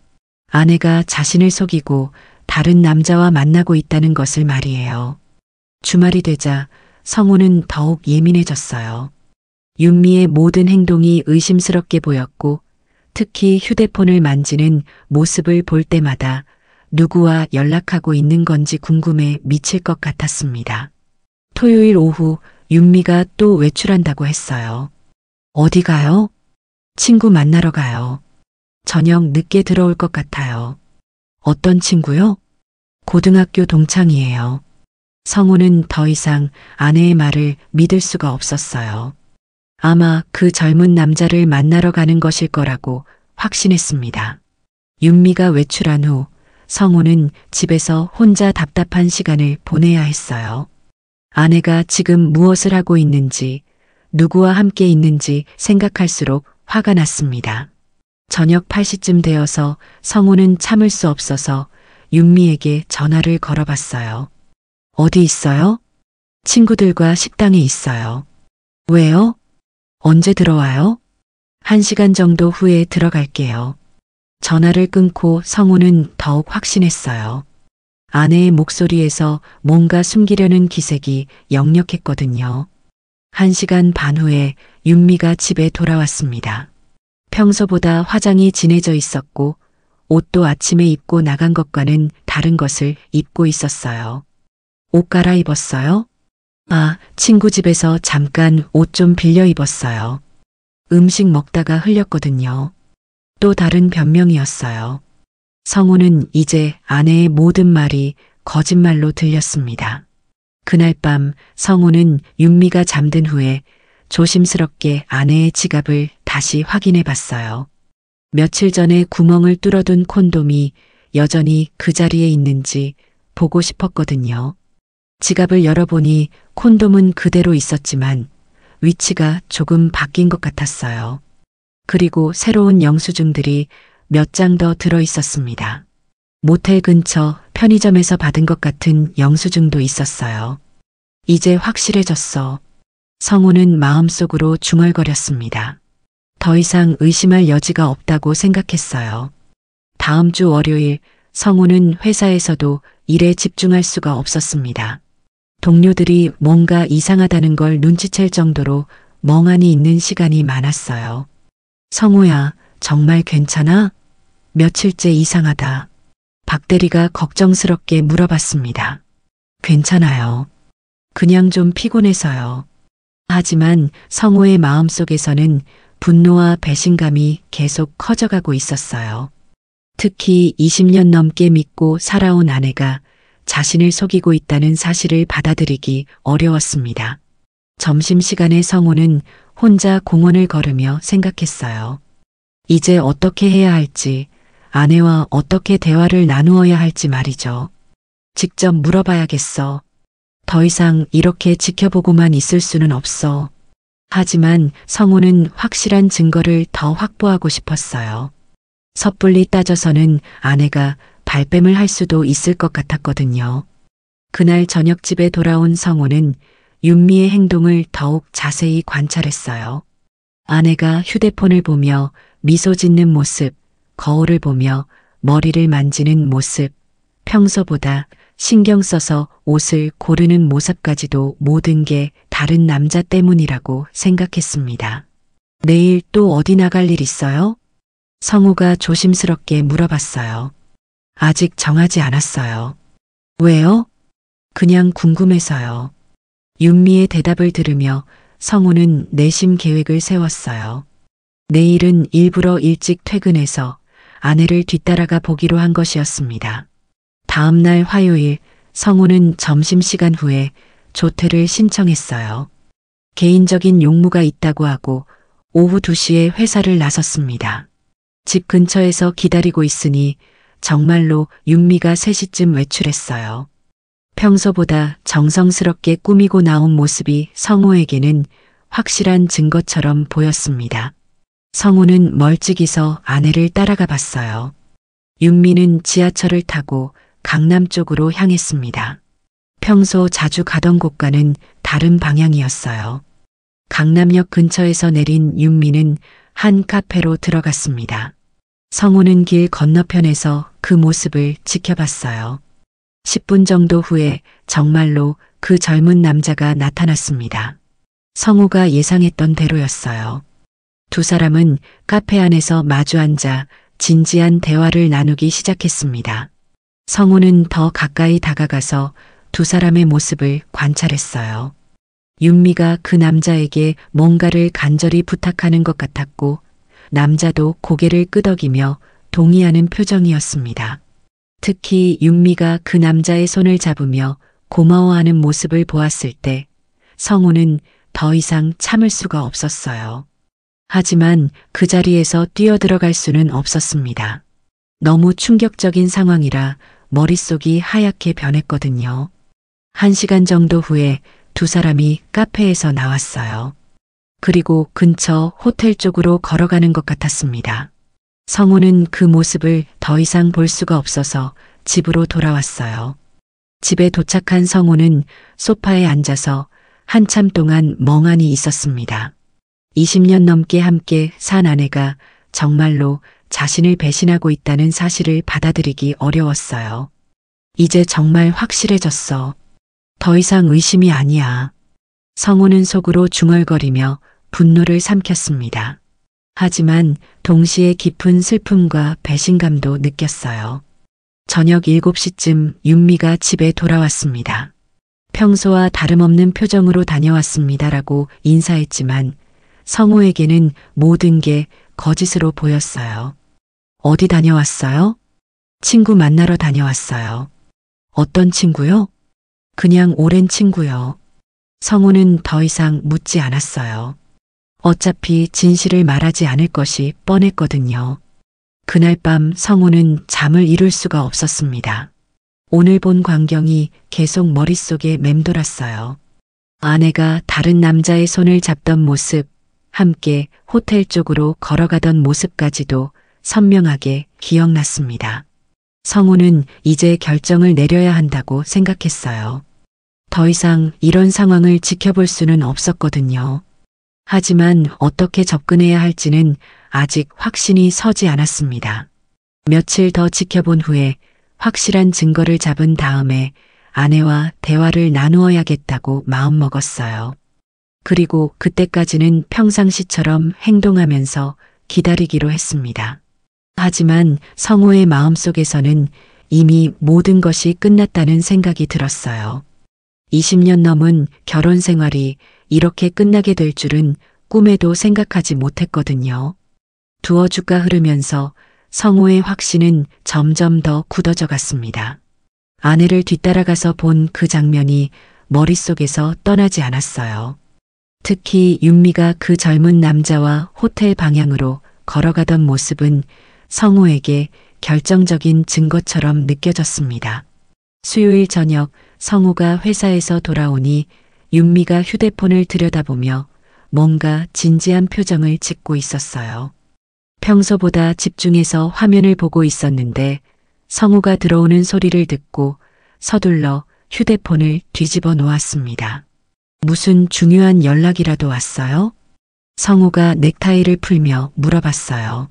아내가 자신을 속이고 다른 남자와 만나고 있다는 것을 말이에요. 주말이 되자 성우는 더욱 예민해졌어요. 윤미의 모든 행동이 의심스럽게 보였고 특히 휴대폰을 만지는 모습을 볼 때마다 누구와 연락하고 있는 건지 궁금해 미칠 것 같았습니다. 토요일 오후 윤미가 또 외출한다고 했어요. 어디 가요? 친구 만나러 가요. 저녁 늦게 들어올 것 같아요. 어떤 친구요? 고등학교 동창이에요. 성우는 더 이상 아내의 말을 믿을 수가 없었어요. 아마 그 젊은 남자를 만나러 가는 것일 거라고 확신했습니다. 윤미가 외출한 후 성우는 집에서 혼자 답답한 시간을 보내야 했어요. 아내가 지금 무엇을 하고 있는지, 누구와 함께 있는지 생각할수록 화가 났습니다. 저녁 8시쯤 되어서 성우는 참을 수 없어서 윤미에게 전화를 걸어봤어요. 어디 있어요? 친구들과 식당에 있어요. 왜요? 언제 들어와요? 1시간 정도 후에 들어갈게요. 전화를 끊고 성우는 더욱 확신했어요. 아내의 목소리에서 뭔가 숨기려는 기색이 역력했거든요. 1시간 반 후에 윤미가 집에 돌아왔습니다. 평소보다 화장이 진해져 있었고 옷도 아침에 입고 나간 것과는 다른 것을 입고 있었어요. 옷 갈아입었어요? 아, 친구 집에서 잠깐 옷 좀 빌려 입었어요. 음식 먹다가 흘렸거든요. 또 다른 변명이었어요. 성우는 이제 아내의 모든 말이 거짓말로 들렸습니다. 그날 밤 성우는 윤미가 잠든 후에 조심스럽게 아내의 지갑을 다시 확인해 봤어요. 며칠 전에 구멍을 뚫어둔 콘돔이 여전히 그 자리에 있는지 보고 싶었거든요. 지갑을 열어보니 콘돔은 그대로 있었지만 위치가 조금 바뀐 것 같았어요. 그리고 새로운 영수증들이 몇 장 더 들어 있었습니다. 모텔 근처 편의점에서 받은 것 같은 영수증도 있었어요. 이제 확실해졌어. 성우는 마음속으로 중얼거렸습니다. 더 이상 의심할 여지가 없다고 생각했어요. 다음 주 월요일 성우는 회사에서도 일에 집중할 수가 없었습니다. 동료들이 뭔가 이상하다는 걸 눈치챌 정도로 멍하니 있는 시간이 많았어요. 성우야, 정말 괜찮아? 며칠째 이상하다. 박 대리가 걱정스럽게 물어봤습니다. 괜찮아요. 그냥 좀 피곤해서요. 하지만 성우의 마음속에서는 분노와 배신감이 계속 커져가고 있었어요. 특히 20년 넘게 믿고 살아온 아내가 자신을 속이고 있다는 사실을 받아들이기 어려웠습니다. 점심시간에 성우는 혼자 공원을 걸으며 생각했어요. 이제 어떻게 해야 할지, 아내와 어떻게 대화를 나누어야 할지 말이죠. 직접 물어봐야겠어. 더 이상 이렇게 지켜보고만 있을 수는 없어. 하지만 성우는 확실한 증거를 더 확보하고 싶었어요. 섣불리 따져서는 아내가 발뺌을 할 수도 있을 것 같았거든요. 그날 저녁 집에 돌아온 성우는 윤미의 행동을 더욱 자세히 관찰했어요. 아내가 휴대폰을 보며 미소 짓는 모습, 거울을 보며 머리를 만지는 모습, 평소보다 신경 써서 옷을 고르는 모습까지도 모든 게 다른 남자 때문이라고 생각했습니다. 내일 또 어디 나갈 일 있어요? 성우가 조심스럽게 물어봤어요. 아직 정하지 않았어요. 왜요? 그냥 궁금해서요. 윤미의 대답을 들으며 성우는 내심 계획을 세웠어요. 내일은 일부러 일찍 퇴근해서 아내를 뒤따라가 보기로 한 것이었습니다. 다음 날 화요일 성우는 점심시간 후에 조퇴를 신청했어요. 개인적인 용무가 있다고 하고 오후 2시에 회사를 나섰습니다. 집 근처에서 기다리고 있으니 정말로 윤미가 3시쯤 외출했어요. 평소보다 정성스럽게 꾸미고 나온 모습이 성우에게는 확실한 증거처럼 보였습니다. 성우는 멀찍이서 아내를 따라가 봤어요. 윤미는 지하철을 타고 강남 쪽으로 향했습니다. 평소 자주 가던 곳과는 다른 방향이었어요. 강남역 근처에서 내린 윤미는 한 카페로 들어갔습니다. 성우는 길 건너편에서 그 모습을 지켜봤어요. 10분 정도 후에 정말로 그 젊은 남자가 나타났습니다. 성우가 예상했던 대로였어요. 두 사람은 카페 안에서 마주 앉아 진지한 대화를 나누기 시작했습니다. 성우는 더 가까이 다가가서 두 사람의 모습을 관찰했어요. 윤미가 그 남자에게 뭔가를 간절히 부탁하는 것 같았고 남자도 고개를 끄덕이며 동의하는 표정이었습니다. 특히 윤미가 그 남자의 손을 잡으며 고마워하는 모습을 보았을 때 성우는 더 이상 참을 수가 없었어요. 하지만 그 자리에서 뛰어들어갈 수는 없었습니다. 너무 충격적인 상황이라 머릿속이 하얗게 변했거든요. 1시간 정도 후에 두 사람이 카페에서 나왔어요. 그리고 근처 호텔 쪽으로 걸어가는 것 같았습니다. 성우는 그 모습을 더 이상 볼 수가 없어서 집으로 돌아왔어요. 집에 도착한 성우는 소파에 앉아서 한참 동안 멍하니 있었습니다. 20년 넘게 함께 산 아내가 정말로 자신을 배신하고 있다는 사실을 받아들이기 어려웠어요. 이제 정말 확실해졌어. 더 이상 의심이 아니야. 성우는 속으로 중얼거리며 분노를 삼켰습니다. 하지만 동시에 깊은 슬픔과 배신감도 느꼈어요. 저녁 7시쯤 윤미가 집에 돌아왔습니다. 평소와 다름없는 표정으로 다녀왔습니다라고 인사했지만 성우에게는 모든 게 거짓으로 보였어요. 어디 다녀왔어요? 친구 만나러 다녀왔어요. 어떤 친구요? 그냥 오랜 친구요. 성우는 더 이상 묻지 않았어요. 어차피 진실을 말하지 않을 것이 뻔했거든요. 그날 밤 성우는 잠을 이룰 수가 없었습니다. 오늘 본 광경이 계속 머릿속에 맴돌았어요. 아내가 다른 남자의 손을 잡던 모습, 함께 호텔 쪽으로 걸어가던 모습까지도 선명하게 기억났습니다. 성우는 이제 결정을 내려야 한다고 생각했어요. 더 이상 이런 상황을 지켜볼 수는 없었거든요. 하지만 어떻게 접근해야 할지는 아직 확신이 서지 않았습니다. 며칠 더 지켜본 후에 확실한 증거를 잡은 다음에 아내와 대화를 나누어야겠다고 마음먹었어요. 그리고 그때까지는 평상시처럼 행동하면서 기다리기로 했습니다. 하지만 성우의 마음속에서는 이미 모든 것이 끝났다는 생각이 들었어요. 20년 넘은 결혼 생활이 이렇게 끝나게 될 줄은 꿈에도 생각하지 못했거든요. 두어 주가 흐르면서 성우의 확신은 점점 더 굳어져 갔습니다. 아내를 뒤따라가서 본 그 장면이 머릿속에서 떠나지 않았어요. 특히 윤미가 그 젊은 남자와 호텔 방향으로 걸어가던 모습은 성우에게 결정적인 증거처럼 느껴졌습니다. 수요일 저녁 성우가 회사에서 돌아오니 윤미가 휴대폰을 들여다보며 뭔가 진지한 표정을 짓고 있었어요. 평소보다 집중해서 화면을 보고 있었는데 성우가 들어오는 소리를 듣고 서둘러 휴대폰을 뒤집어 놓았습니다. 무슨 중요한 연락이라도 왔어요? 성우가 넥타이를 풀며 물어봤어요.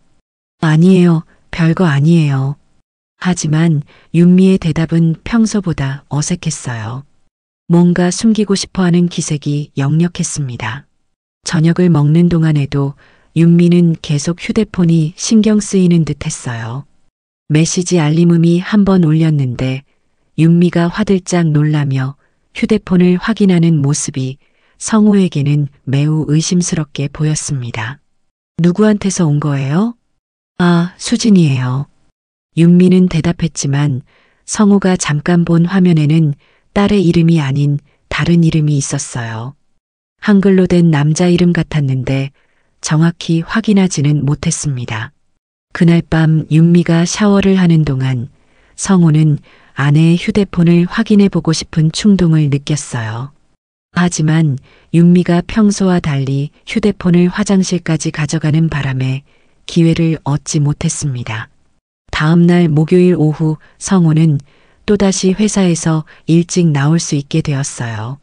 아니에요. 별거 아니에요. 하지만 윤미의 대답은 평소보다 어색했어요. 뭔가 숨기고 싶어 하는 기색이 역력했습니다. 저녁을 먹는 동안에도 윤미는 계속 휴대폰이 신경 쓰이는 듯 했어요. 메시지 알림음이 한 번 울렸는데 윤미가 화들짝 놀라며 휴대폰을 확인하는 모습이 성우에게는 매우 의심스럽게 보였습니다. 누구한테서 온 거예요? 아, 수진이에요. 윤미는 대답했지만 성우가 잠깐 본 화면에는 딸의 이름이 아닌 다른 이름이 있었어요. 한글로 된 남자 이름 같았는데 정확히 확인하지는 못했습니다. 그날 밤 윤미가 샤워를 하는 동안 성우는 아내의 휴대폰을 확인해 보고 싶은 충동을 느꼈어요. 하지만 윤미가 평소와 달리 휴대폰을 화장실까지 가져가는 바람에 기회를 얻지 못했습니다. 다음 날 목요일 오후 성우는 또다시 회사에서 일찍 나올 수 있게 되었어요.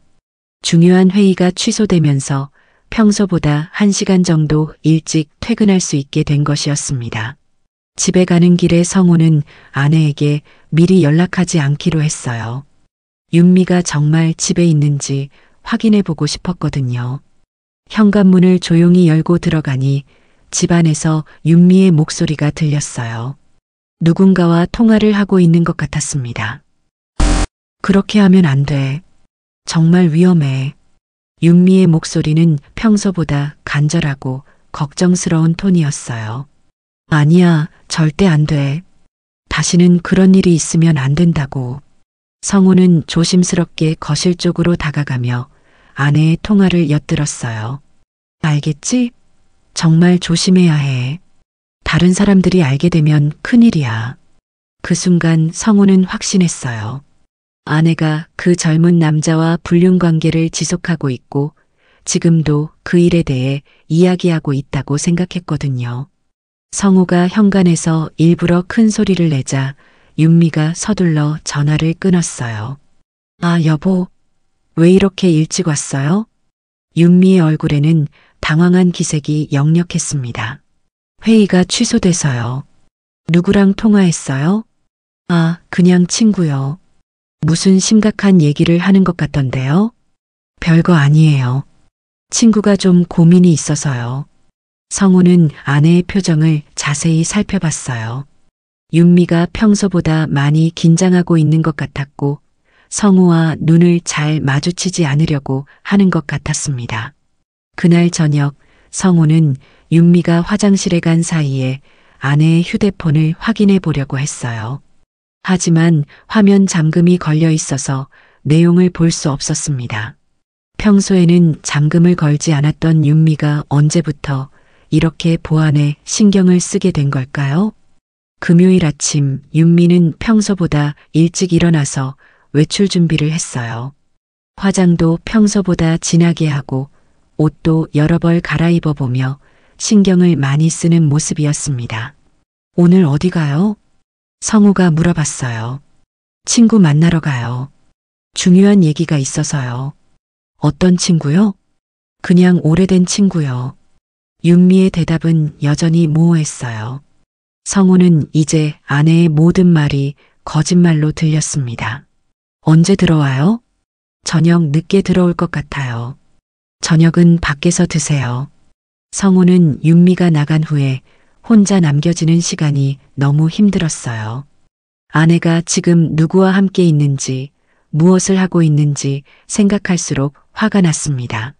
중요한 회의가 취소되면서 평소보다 1시간 정도 일찍 퇴근할 수 있게 된 것이었습니다. 집에 가는 길에 성우는 아내에게 미리 연락하지 않기로 했어요. 윤미가 정말 집에 있는지 확인해 보고 싶었거든요. 현관문을 조용히 열고 들어가니 집안에서 윤미의 목소리가 들렸어요. 누군가와 통화를 하고 있는 것 같았습니다. 그렇게 하면 안 돼. 정말 위험해. 윤미의 목소리는 평소보다 간절하고 걱정스러운 톤이었어요. 아니야, 절대 안 돼. 다시는 그런 일이 있으면 안 된다고. 성우는 조심스럽게 거실 쪽으로 다가가며 아내의 통화를 엿들었어요. 알겠지? 정말 조심해야 해. 다른 사람들이 알게 되면 큰일이야. 그 순간 성우는 확신했어요. 아내가 그 젊은 남자와 불륜 관계를 지속하고 있고 지금도 그 일에 대해 이야기하고 있다고 생각했거든요. 성우가 현관에서 일부러 큰 소리를 내자 윤미가 서둘러 전화를 끊었어요. 아, 여보, 왜 이렇게 일찍 왔어요? 윤미의 얼굴에는 당황한 기색이 역력했습니다. 회의가 취소돼서요. 누구랑 통화했어요? 아, 그냥 친구요. 무슨 심각한 얘기를 하는 것 같던데요? 별거 아니에요. 친구가 좀 고민이 있어서요. 성우는 아내의 표정을 자세히 살펴봤어요. 윤미가 평소보다 많이 긴장하고 있는 것 같았고 성우와 눈을 잘 마주치지 않으려고 하는 것 같았습니다. 그날 저녁 성우는 윤미가 화장실에 간 사이에 아내의 휴대폰을 확인해 보려고 했어요. 하지만 화면 잠금이 걸려 있어서 내용을 볼 수 없었습니다. 평소에는 잠금을 걸지 않았던 윤미가 언제부터 이렇게 보안에 신경을 쓰게 된 걸까요? 금요일 아침 윤미는 평소보다 일찍 일어나서 외출 준비를 했어요. 화장도 평소보다 진하게 하고 옷도 여러 벌 갈아입어 보며 신경을 많이 쓰는 모습이었습니다. 오늘 어디 가요? 성우가 물어봤어요. 친구 만나러 가요. 중요한 얘기가 있어서요. 어떤 친구요? 그냥 오래된 친구요. 윤미의 대답은 여전히 모호했어요. 성우는 이제 아내의 모든 말이 거짓말로 들렸습니다. 언제 들어와요? 저녁 늦게 들어올 것 같아요. 저녁은 밖에서 드세요. 성우는 윤미가 나간 후에 혼자 남겨지는 시간이 너무 힘들었어요. 아내가 지금 누구와 함께 있는지, 무엇을 하고 있는지 생각할수록 화가 났습니다.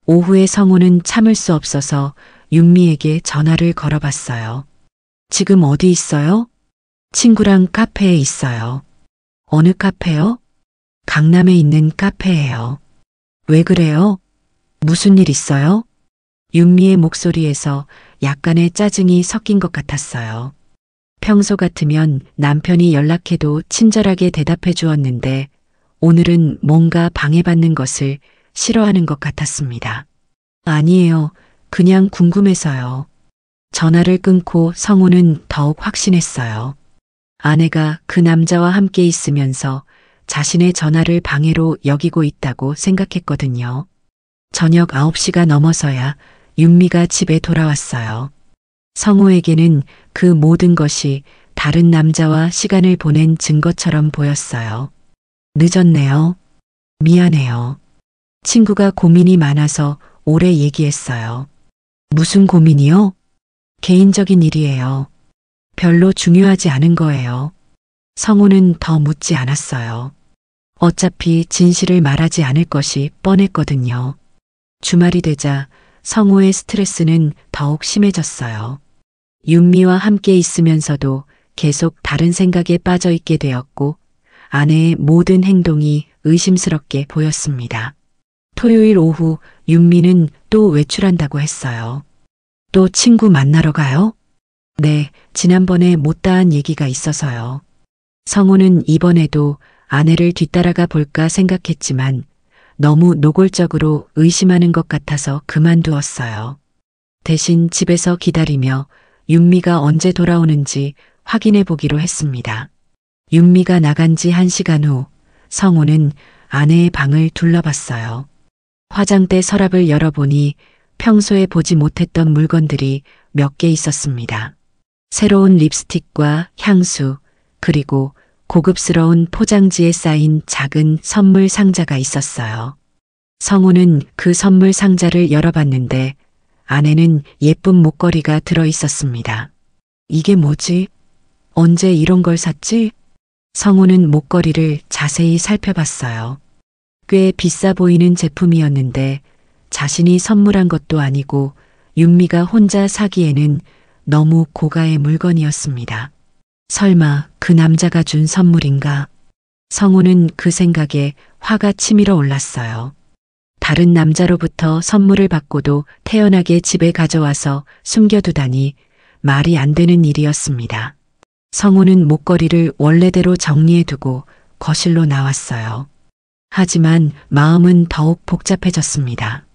오후에 성우는 참을 수 없어서 윤미에게 전화를 걸어봤어요. 지금 어디 있어요? 친구랑 카페에 있어요. 어느 카페요? 강남에 있는 카페예요. 왜 그래요? 무슨 일 있어요? 윤미의 목소리에서 약간의 짜증이 섞인 것 같았어요. 평소 같으면 남편이 연락해도 친절하게 대답해 주었는데 오늘은 뭔가 방해받는 것을 싫어하는 것 같았습니다. 아니에요. 그냥 궁금해서요. 전화를 끊고 성우는 더욱 확신했어요. 아내가 그 남자와 함께 있으면서 자신의 전화를 방해로 여기고 있다고 생각했거든요. 저녁 9시가 넘어서야 윤미가 집에 돌아왔어요. 성우에게는 그 모든 것이 다른 남자와 시간을 보낸 증거처럼 보였어요. 늦었네요. 미안해요. 친구가 고민이 많아서 오래 얘기했어요. 무슨 고민이요? 개인적인 일이에요. 별로 중요하지 않은 거예요. 성우는 더 묻지 않았어요. 어차피 진실을 말하지 않을 것이 뻔했거든요. 주말이 되자 성우의 스트레스는 더욱 심해졌어요. 윤미와 함께 있으면서도 계속 다른 생각에 빠져 있게 되었고 아내의 모든 행동이 의심스럽게 보였습니다. 토요일 오후 윤미는 또 외출한다고 했어요. 또 친구 만나러 가요? 네, 지난번에 못다한 얘기가 있어서요. 성우는 이번에도 아내를 뒤따라가 볼까 생각했지만 너무 노골적으로 의심하는 것 같아서 그만두었어요. 대신 집에서 기다리며 윤미가 언제 돌아오는지 확인해 보기로 했습니다. 윤미가 나간 지 1시간 후 성우는 아내의 방을 둘러봤어요. 화장대 서랍을 열어보니 평소에 보지 못했던 물건들이 몇 개 있었습니다. 새로운 립스틱과 향수, 그리고 고급스러운 포장지에 쌓인 작은 선물 상자가 있었어요. 성우는 그 선물 상자를 열어봤는데 안에는 예쁜 목걸이가 들어 있었습니다. 이게 뭐지? 언제 이런 걸 샀지? 성우는 목걸이를 자세히 살펴봤어요. 꽤 비싸 보이는 제품이었는데 자신이 선물한 것도 아니고 윤미가 혼자 사기에는 너무 고가의 물건이었습니다. 설마 그 남자가 준 선물인가? 성우는 그 생각에 화가 치밀어 올랐어요. 다른 남자로부터 선물을 받고도 태연하게 집에 가져와서 숨겨두다니 말이 안 되는 일이었습니다. 성우는 목걸이를 원래대로 정리해두고 거실로 나왔어요. 하지만 마음은 더욱 복잡해졌습니다.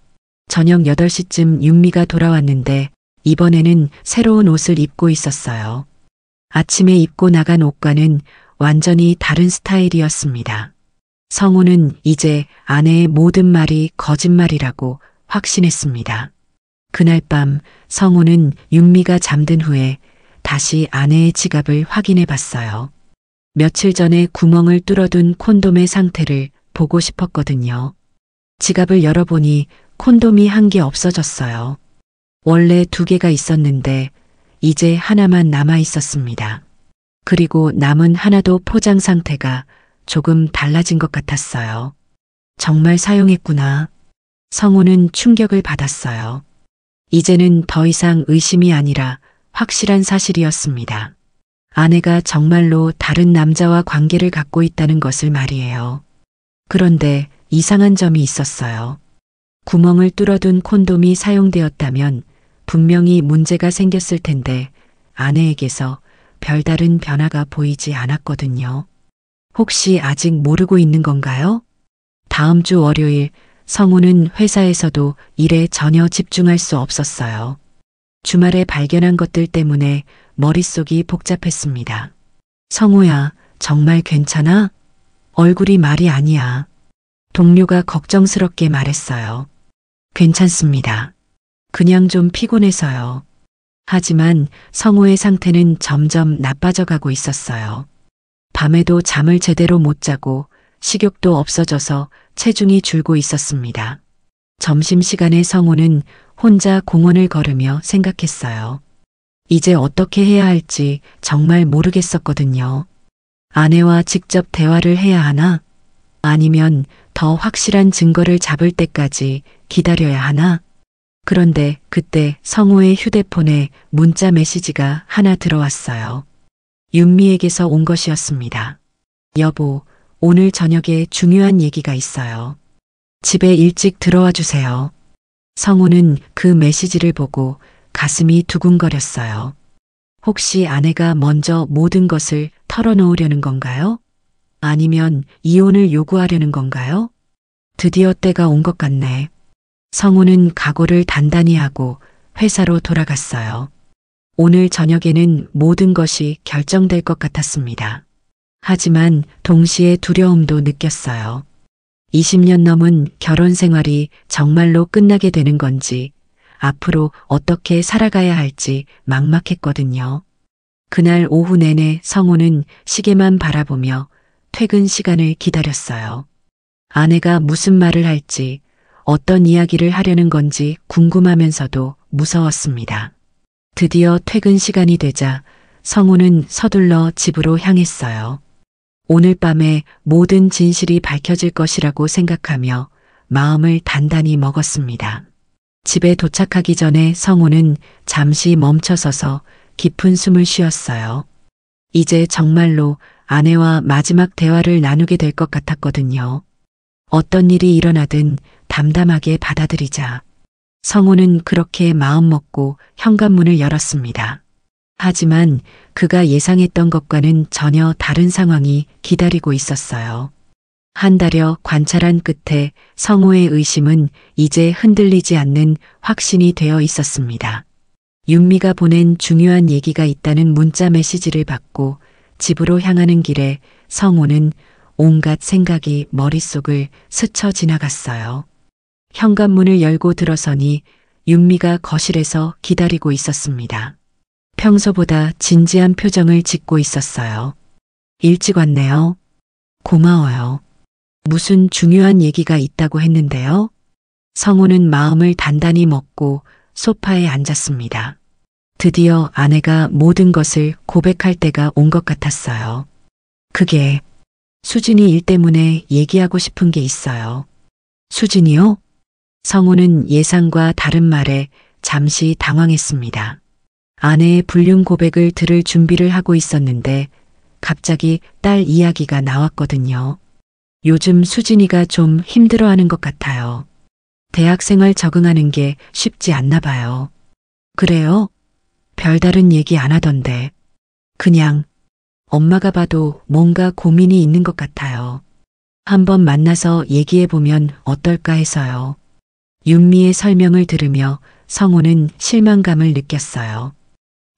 저녁 8시쯤 윤미가 돌아왔는데 이번에는 새로운 옷을 입고 있었어요. 아침에 입고 나간 옷과는 완전히 다른 스타일이었습니다. 성우는 이제 아내의 모든 말이 거짓말이라고 확신했습니다. 그날 밤 성우는 윤미가 잠든 후에 다시 아내의 지갑을 확인해 봤어요. 며칠 전에 구멍을 뚫어둔 콘돔의 상태를 보고 싶었거든요. 지갑을 열어보니 콘돔이 1개 없어졌어요. 원래 2개가 있었는데 이제 하나만 남아 있었습니다. 그리고 남은 하나도 포장 상태가 조금 달라진 것 같았어요. 정말 사용했구나. 성우는 충격을 받았어요. 이제는 더 이상 의심이 아니라 확실한 사실이었습니다. 아내가 정말로 다른 남자와 관계를 갖고 있다는 것을 말이에요. 그런데 이상한 점이 있었어요. 구멍을 뚫어둔 콘돔이 사용되었다면 분명히 문제가 생겼을 텐데 아내에게서 별다른 변화가 보이지 않았거든요. 혹시 아직 모르고 있는 건가요? 다음 주 월요일 성우는 회사에서도 일에 전혀 집중할 수 없었어요. 주말에 발견한 것들 때문에 머릿속이 복잡했습니다. 성우야, 정말 괜찮아? 얼굴이 말이 아니야. 동료가 걱정스럽게 말했어요. 괜찮습니다. 그냥 좀 피곤해서요. 하지만 성우의 상태는 점점 나빠져 가고 있었어요. 밤에도 잠을 제대로 못 자고 식욕도 없어져서 체중이 줄고 있었습니다. 점심시간에 성우는 혼자 공원을 걸으며 생각했어요. 이제 어떻게 해야 할지 정말 모르겠었거든요. 아내와 직접 대화를 해야 하나? 아니면 더 확실한 증거를 잡을 때까지 기다려야 하나? 그런데 그때 성우의 휴대폰에 문자 메시지가 하나 들어왔어요. 윤미에게서 온 것이었습니다. 여보, 오늘 저녁에 중요한 얘기가 있어요. 집에 일찍 들어와 주세요. 성우는 그 메시지를 보고 가슴이 두근거렸어요. 혹시 아내가 먼저 모든 것을 털어놓으려는 건가요? 아니면 이혼을 요구하려는 건가요? 드디어 때가 온 것 같네. 성우는 각오를 단단히 하고 회사로 돌아갔어요. 오늘 저녁에는 모든 것이 결정될 것 같았습니다. 하지만 동시에 두려움도 느꼈어요. 20년 넘은 결혼 생활이 정말로 끝나게 되는 건지, 앞으로 어떻게 살아가야 할지 막막했거든요. 그날 오후 내내 성우는 시계만 바라보며 퇴근 시간을 기다렸어요. 아내가 무슨 말을 할지, 어떤 이야기를 하려는 건지 궁금하면서도 무서웠습니다. 드디어 퇴근 시간이 되자 성우는 서둘러 집으로 향했어요. 오늘 밤에 모든 진실이 밝혀질 것이라고 생각하며 마음을 단단히 먹었습니다. 집에 도착하기 전에 성우는 잠시 멈춰서서 깊은 숨을 쉬었어요. 이제 정말로 아내와 마지막 대화를 나누게 될 것 같았거든요. 어떤 일이 일어나든 담담하게 받아들이자. 성우는 그렇게 마음먹고 현관문을 열었습니다. 하지만 그가 예상했던 것과는 전혀 다른 상황이 기다리고 있었어요. 한 달여 관찰한 끝에 성우의 의심은 이제 흔들리지 않는 확신이 되어 있었습니다. 윤미가 보낸 중요한 얘기가 있다는 문자 메시지를 받고 집으로 향하는 길에 성우는 온갖 생각이 머릿속을 스쳐 지나갔어요. 현관문을 열고 들어서니 윤미가 거실에서 기다리고 있었습니다. 평소보다 진지한 표정을 짓고 있었어요. 일찍 왔네요. 고마워요. 무슨 중요한 얘기가 있다고 했는데요. 성우는 마음을 단단히 먹고 소파에 앉았습니다. 드디어 아내가 모든 것을 고백할 때가 온 것 같았어요. 그게 수진이 일 때문에 얘기하고 싶은 게 있어요. 수진이요? 성우는 예상과 다른 말에 잠시 당황했습니다. 아내의 불륜 고백을 들을 준비를 하고 있었는데 갑자기 딸 이야기가 나왔거든요. 요즘 수진이가 좀 힘들어하는 것 같아요. 대학생활 적응하는 게 쉽지 않나 봐요. 그래요? 별다른 얘기 안 하던데. 그냥 엄마가 봐도 뭔가 고민이 있는 것 같아요. 한번 만나서 얘기해보면 어떨까 해서요. 윤미의 설명을 들으며 성우는 실망감을 느꼈어요.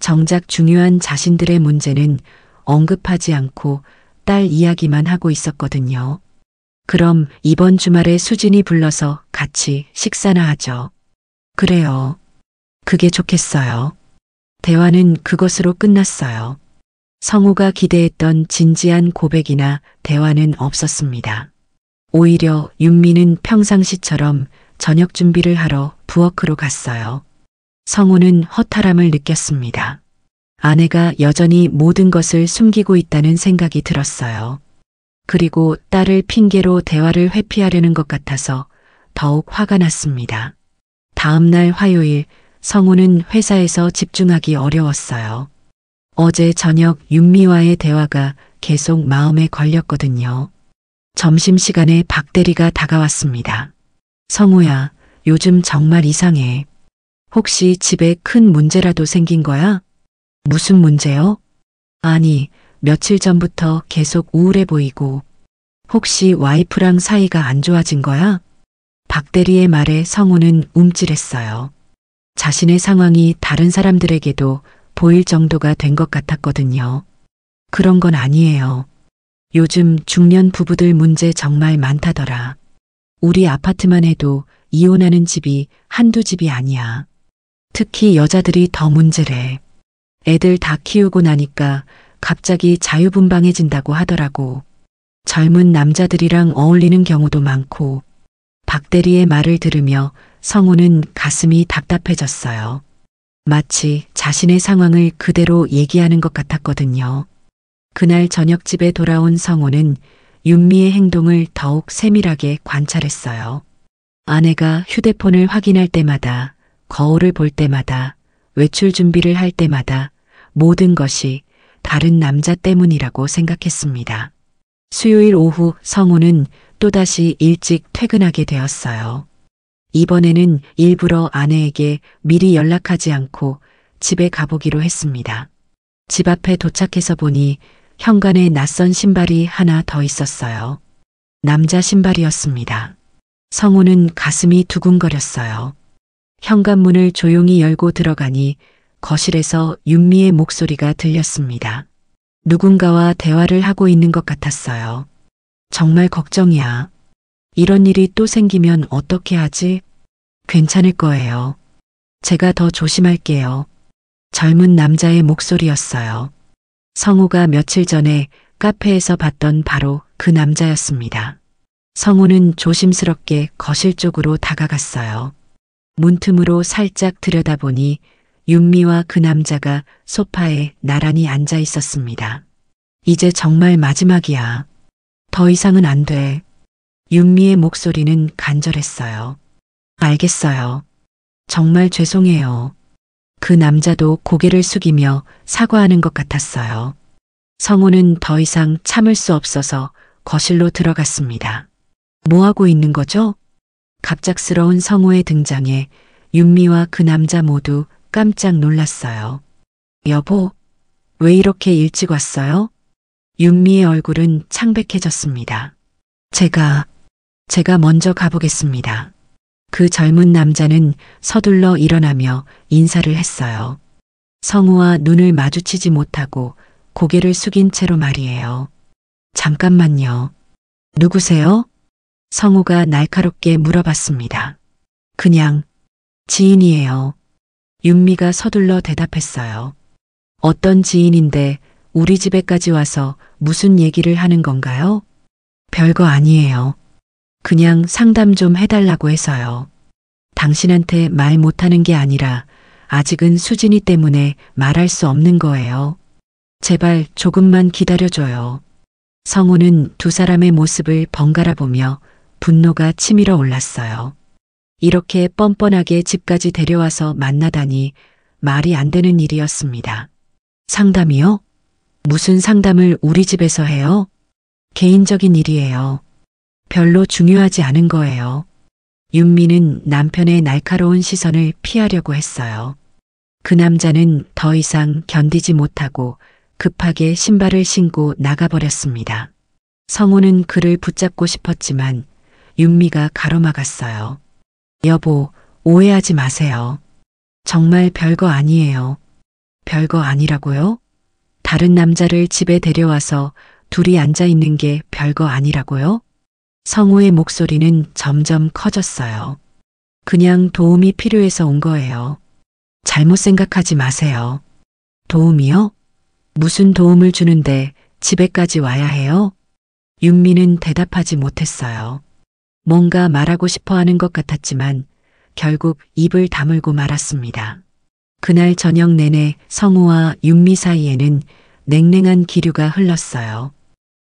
정작 중요한 자신들의 문제는 언급하지 않고 딸 이야기만 하고 있었거든요. 그럼 이번 주말에 수진이 불러서 같이 식사나 하죠. 그래요. 그게 좋겠어요. 대화는 그것으로 끝났어요. 성우가 기대했던 진지한 고백이나 대화는 없었습니다. 오히려 윤미는 평상시처럼 저녁 준비를 하러 부엌으로 갔어요. 성우는 허탈함을 느꼈습니다. 아내가 여전히 모든 것을 숨기고 있다는 생각이 들었어요. 그리고 딸을 핑계로 대화를 회피하려는 것 같아서 더욱 화가 났습니다. 다음 날 화요일, 성우는 회사에서 집중하기 어려웠어요. 어제 저녁 윤미와의 대화가 계속 마음에 걸렸거든요. 점심시간에 박 대리가 다가왔습니다. 성우야, 요즘 정말 이상해. 혹시 집에 큰 문제라도 생긴 거야? 무슨 문제요? 아니, 며칠 전부터 계속 우울해 보이고. 혹시 와이프랑 사이가 안 좋아진 거야? 박 대리의 말에 성우는 움찔했어요. 자신의 상황이 다른 사람들에게도 보일 정도가 된 것 같았거든요. 그런 건 아니에요. 요즘 중년 부부들 문제 정말 많다더라. 우리 아파트만 해도 이혼하는 집이 한두 집이 아니야. 특히 여자들이 더 문제래. 애들 다 키우고 나니까 갑자기 자유분방해진다고 하더라고. 젊은 남자들이랑 어울리는 경우도 많고. 박 대리의 말을 들으며 성우는 가슴이 답답해졌어요. 마치 자신의 상황을 그대로 얘기하는 것 같았거든요. 그날 저녁 집에 돌아온 성우는 윤미의 행동을 더욱 세밀하게 관찰했어요. 아내가 휴대폰을 확인할 때마다, 거울을 볼 때마다, 외출 준비를 할 때마다 모든 것이 다른 남자 때문이라고 생각했습니다. 수요일 오후 성우는 또다시 일찍 퇴근하게 되었어요. 이번에는 일부러 아내에게 미리 연락하지 않고 집에 가보기로 했습니다. 집 앞에 도착해서 보니 현관에 낯선 신발이 하나 더 있었어요. 남자 신발이었습니다. 성우는 가슴이 두근거렸어요. 현관문을 조용히 열고 들어가니 거실에서 윤미의 목소리가 들렸습니다. 누군가와 대화를 하고 있는 것 같았어요. 정말 걱정이야. 이런 일이 또 생기면 어떻게 하지? 괜찮을 거예요. 제가 더 조심할게요. 젊은 남자의 목소리였어요. 성우가 며칠 전에 카페에서 봤던 바로 그 남자였습니다. 성우는 조심스럽게 거실 쪽으로 다가갔어요. 문틈으로 살짝 들여다보니 윤미와 그 남자가 소파에 나란히 앉아 있었습니다. 이제 정말 마지막이야. 더 이상은 안 돼. 윤미의 목소리는 간절했어요. 알겠어요. 정말 죄송해요. 그 남자도 고개를 숙이며 사과하는 것 같았어요. 성우는 더 이상 참을 수 없어서 거실로 들어갔습니다. 뭐 하고 있는 거죠? 갑작스러운 성우의 등장에 윤미와 그 남자 모두 깜짝 놀랐어요. 여보, 왜 이렇게 일찍 왔어요? 윤미의 얼굴은 창백해졌습니다. 제가 먼저 가보겠습니다. 그 젊은 남자는 서둘러 일어나며 인사를 했어요. 성우와 눈을 마주치지 못하고 고개를 숙인 채로 말이에요. 잠깐만요. 누구세요? 성우가 날카롭게 물어봤습니다. 그냥 지인이에요. 윤미가 서둘러 대답했어요. 어떤 지인인데 우리 집에까지 와서 무슨 얘기를 하는 건가요? 별거 아니에요. 그냥 상담 좀 해달라고 해서요. 당신한테 말 못하는 게 아니라 아직은 수진이 때문에 말할 수 없는 거예요. 제발 조금만 기다려줘요. 성우는 두 사람의 모습을 번갈아 보며 분노가 치밀어 올랐어요. 이렇게 뻔뻔하게 집까지 데려와서 만나다니 말이 안 되는 일이었습니다. 상담이요? 무슨 상담을 우리 집에서 해요? 개인적인 일이에요. 별로 중요하지 않은 거예요. 윤미는 남편의 날카로운 시선을 피하려고 했어요. 그 남자는 더 이상 견디지 못하고 급하게 신발을 신고 나가버렸습니다. 성우는 그를 붙잡고 싶었지만 윤미가 가로막았어요. 여보, 오해하지 마세요. 정말 별거 아니에요. 별거 아니라고요? 다른 남자를 집에 데려와서 둘이 앉아 있는 게 별거 아니라고요? 성우의 목소리는 점점 커졌어요. 그냥 도움이 필요해서 온 거예요. 잘못 생각하지 마세요. 도움이요? 무슨 도움을 주는데 집에까지 와야 해요? 윤미는 대답하지 못했어요. 뭔가 말하고 싶어 하는 것 같았지만 결국 입을 다물고 말았습니다. 그날 저녁 내내 성우와 윤미 사이에는 냉랭한 기류가 흘렀어요.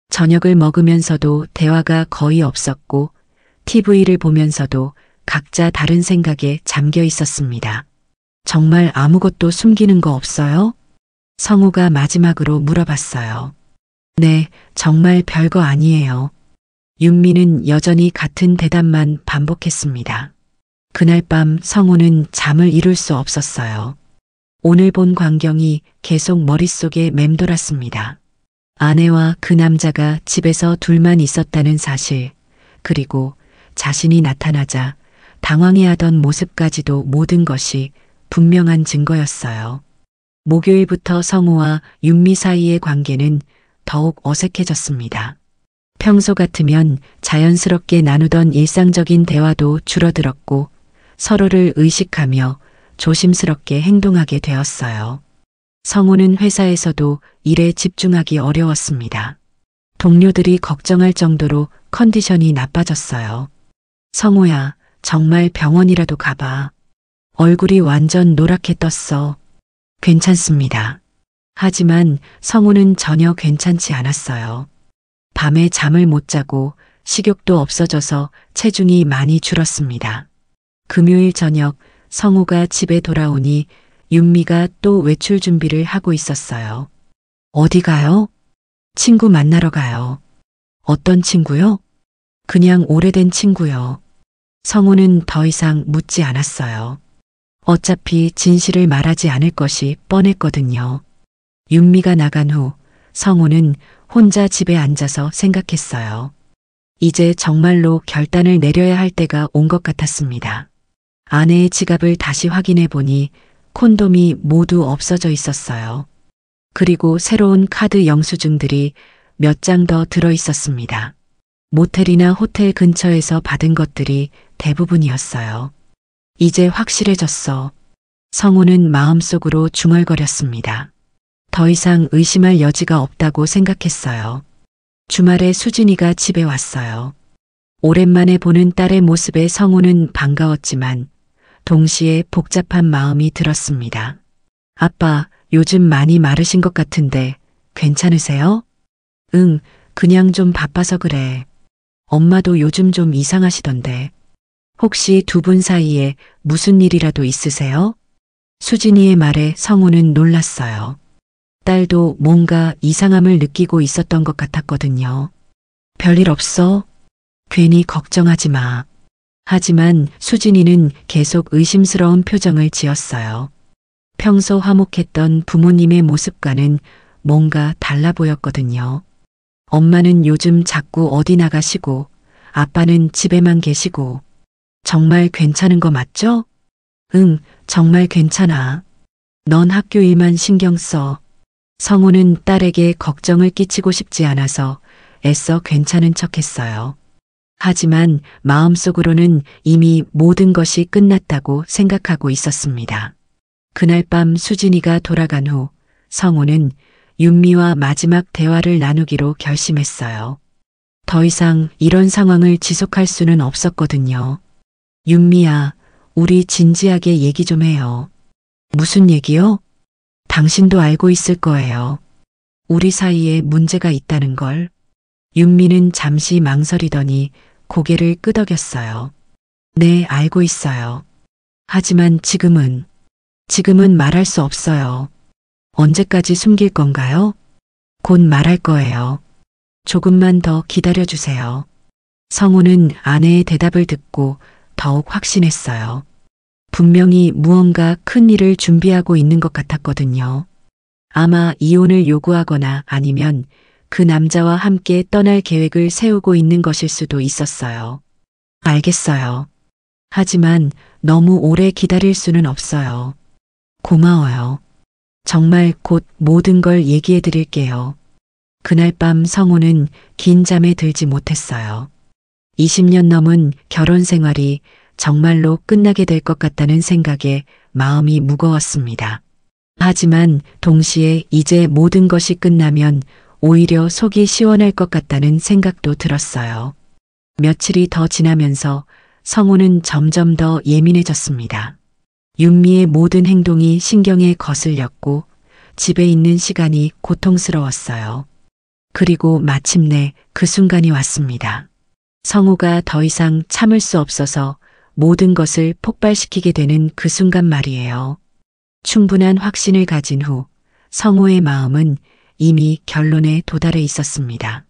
저녁을 먹으면서도 대화가 거의 없었고 TV를 보면서도 각자 다른 생각에 잠겨 있었습니다. 정말 아무것도 숨기는 거 없어요? 성우가 마지막으로 물어봤어요. 네, 정말 별거 아니에요. 윤미는 여전히 같은 대답만 반복했습니다. 그날 밤 성우는 잠을 이룰 수 없었어요. 오늘 본 광경이 계속 머릿속에 맴돌았습니다. 아내와 그 남자가 집에서 둘만 있었다는 사실, 그리고 자신이 나타나자 당황해하던 모습까지도 모든 것이 분명한 증거였어요. 목요일부터 성우와 윤미 사이의 관계는 더욱 어색해졌습니다. 평소 같으면 자연스럽게 나누던 일상적인 대화도 줄어들었고 서로를 의식하며 조심스럽게 행동하게 되었어요. 성우는 회사에서도 일에 집중하기 어려웠습니다. 동료들이 걱정할 정도로 컨디션이 나빠졌어요. 성우야, 정말 병원이라도 가봐. 얼굴이 완전 노랗게 떴어. 괜찮습니다. 하지만 성우는 전혀 괜찮지 않았어요. 밤에 잠을 못 자고 식욕도 없어져서 체중이 많이 줄었습니다. 금요일 저녁 성우가 집에 돌아오니 윤미가 또 외출 준비를 하고 있었어요. 어디 가요? 친구 만나러 가요. 어떤 친구요? 그냥 오래된 친구요. 성우는 더 이상 묻지 않았어요. 어차피 진실을 말하지 않을 것이 뻔했거든요. 윤미가 나간 후 성우는 혼자 집에 앉아서 생각했어요. 이제 정말로 결단을 내려야 할 때가 온 것 같았습니다. 아내의 지갑을 다시 확인해 보니 콘돔이 모두 없어져 있었어요. 그리고 새로운 카드 영수증들이 몇 장 더 들어 있었습니다. 모텔이나 호텔 근처에서 받은 것들이 대부분이었어요. 이제 확실해졌어. 성우는 마음속으로 중얼거렸습니다. 더 이상 의심할 여지가 없다고 생각했어요. 주말에 수진이가 집에 왔어요. 오랜만에 보는 딸의 모습에 성우는 반가웠지만 동시에 복잡한 마음이 들었습니다. 아빠, 요즘 많이 마르신 것 같은데 괜찮으세요? 응, 그냥 좀 바빠서 그래. 엄마도 요즘 좀 이상하시던데. 혹시 두 분 사이에 무슨 일이라도 있으세요? 수진이의 말에 성우는 놀랐어요. 딸도 뭔가 이상함을 느끼고 있었던 것 같았거든요. 별일 없어. 괜히 걱정하지 마. 하지만 수진이는 계속 의심스러운 표정을 지었어요. 평소 화목했던 부모님의 모습과는 뭔가 달라 보였거든요. 엄마는 요즘 자꾸 어디 나가시고 아빠는 집에만 계시고 정말 괜찮은 거 맞죠? 응, 정말 괜찮아. 넌 학교 일만 신경 써. 성우는 딸에게 걱정을 끼치고 싶지 않아서 애써 괜찮은 척했어요. 하지만 마음속으로는 이미 모든 것이 끝났다고 생각하고 있었습니다. 그날 밤 수진이가 돌아간 후 성우는 윤미와 마지막 대화를 나누기로 결심했어요. 더 이상 이런 상황을 지속할 수는 없었거든요. 윤미야, 우리 진지하게 얘기 좀 해요. 무슨 얘기요? 당신도 알고 있을 거예요. 우리 사이에 문제가 있다는 걸. 윤미는 잠시 망설이더니 고개를 끄덕였어요. 네, 알고 있어요. 하지만 지금은 말할 수 없어요. 언제까지 숨길 건가요? 곧 말할 거예요. 조금만 더 기다려주세요. 성우는 아내의 대답을 듣고 더욱 확신했어요. 분명히 무언가 큰 일을 준비하고 있는 것 같았거든요. 아마 이혼을 요구하거나 아니면 그 남자와 함께 떠날 계획을 세우고 있는 것일 수도 있었어요. 알겠어요. 하지만 너무 오래 기다릴 수는 없어요. 고마워요. 정말 곧 모든 걸 얘기해 드릴게요. 그날 밤 성우는 긴 잠에 들지 못했어요. 20년 넘은 결혼 생활이 정말로 끝나게 될 것 같다는 생각에 마음이 무거웠습니다. 하지만 동시에 이제 모든 것이 끝나면 오히려 속이 시원할 것 같다는 생각도 들었어요. 며칠이 더 지나면서 성우는 점점 더 예민해졌습니다. 윤미의 모든 행동이 신경에 거슬렸고 집에 있는 시간이 고통스러웠어요. 그리고 마침내 그 순간이 왔습니다. 성우가 더 이상 참을 수 없어서 모든 것을 폭발시키게 되는 그 순간 말이에요. 충분한 확신을 가진 후 성우의 마음은 이미 결론에 도달해 있었습니다.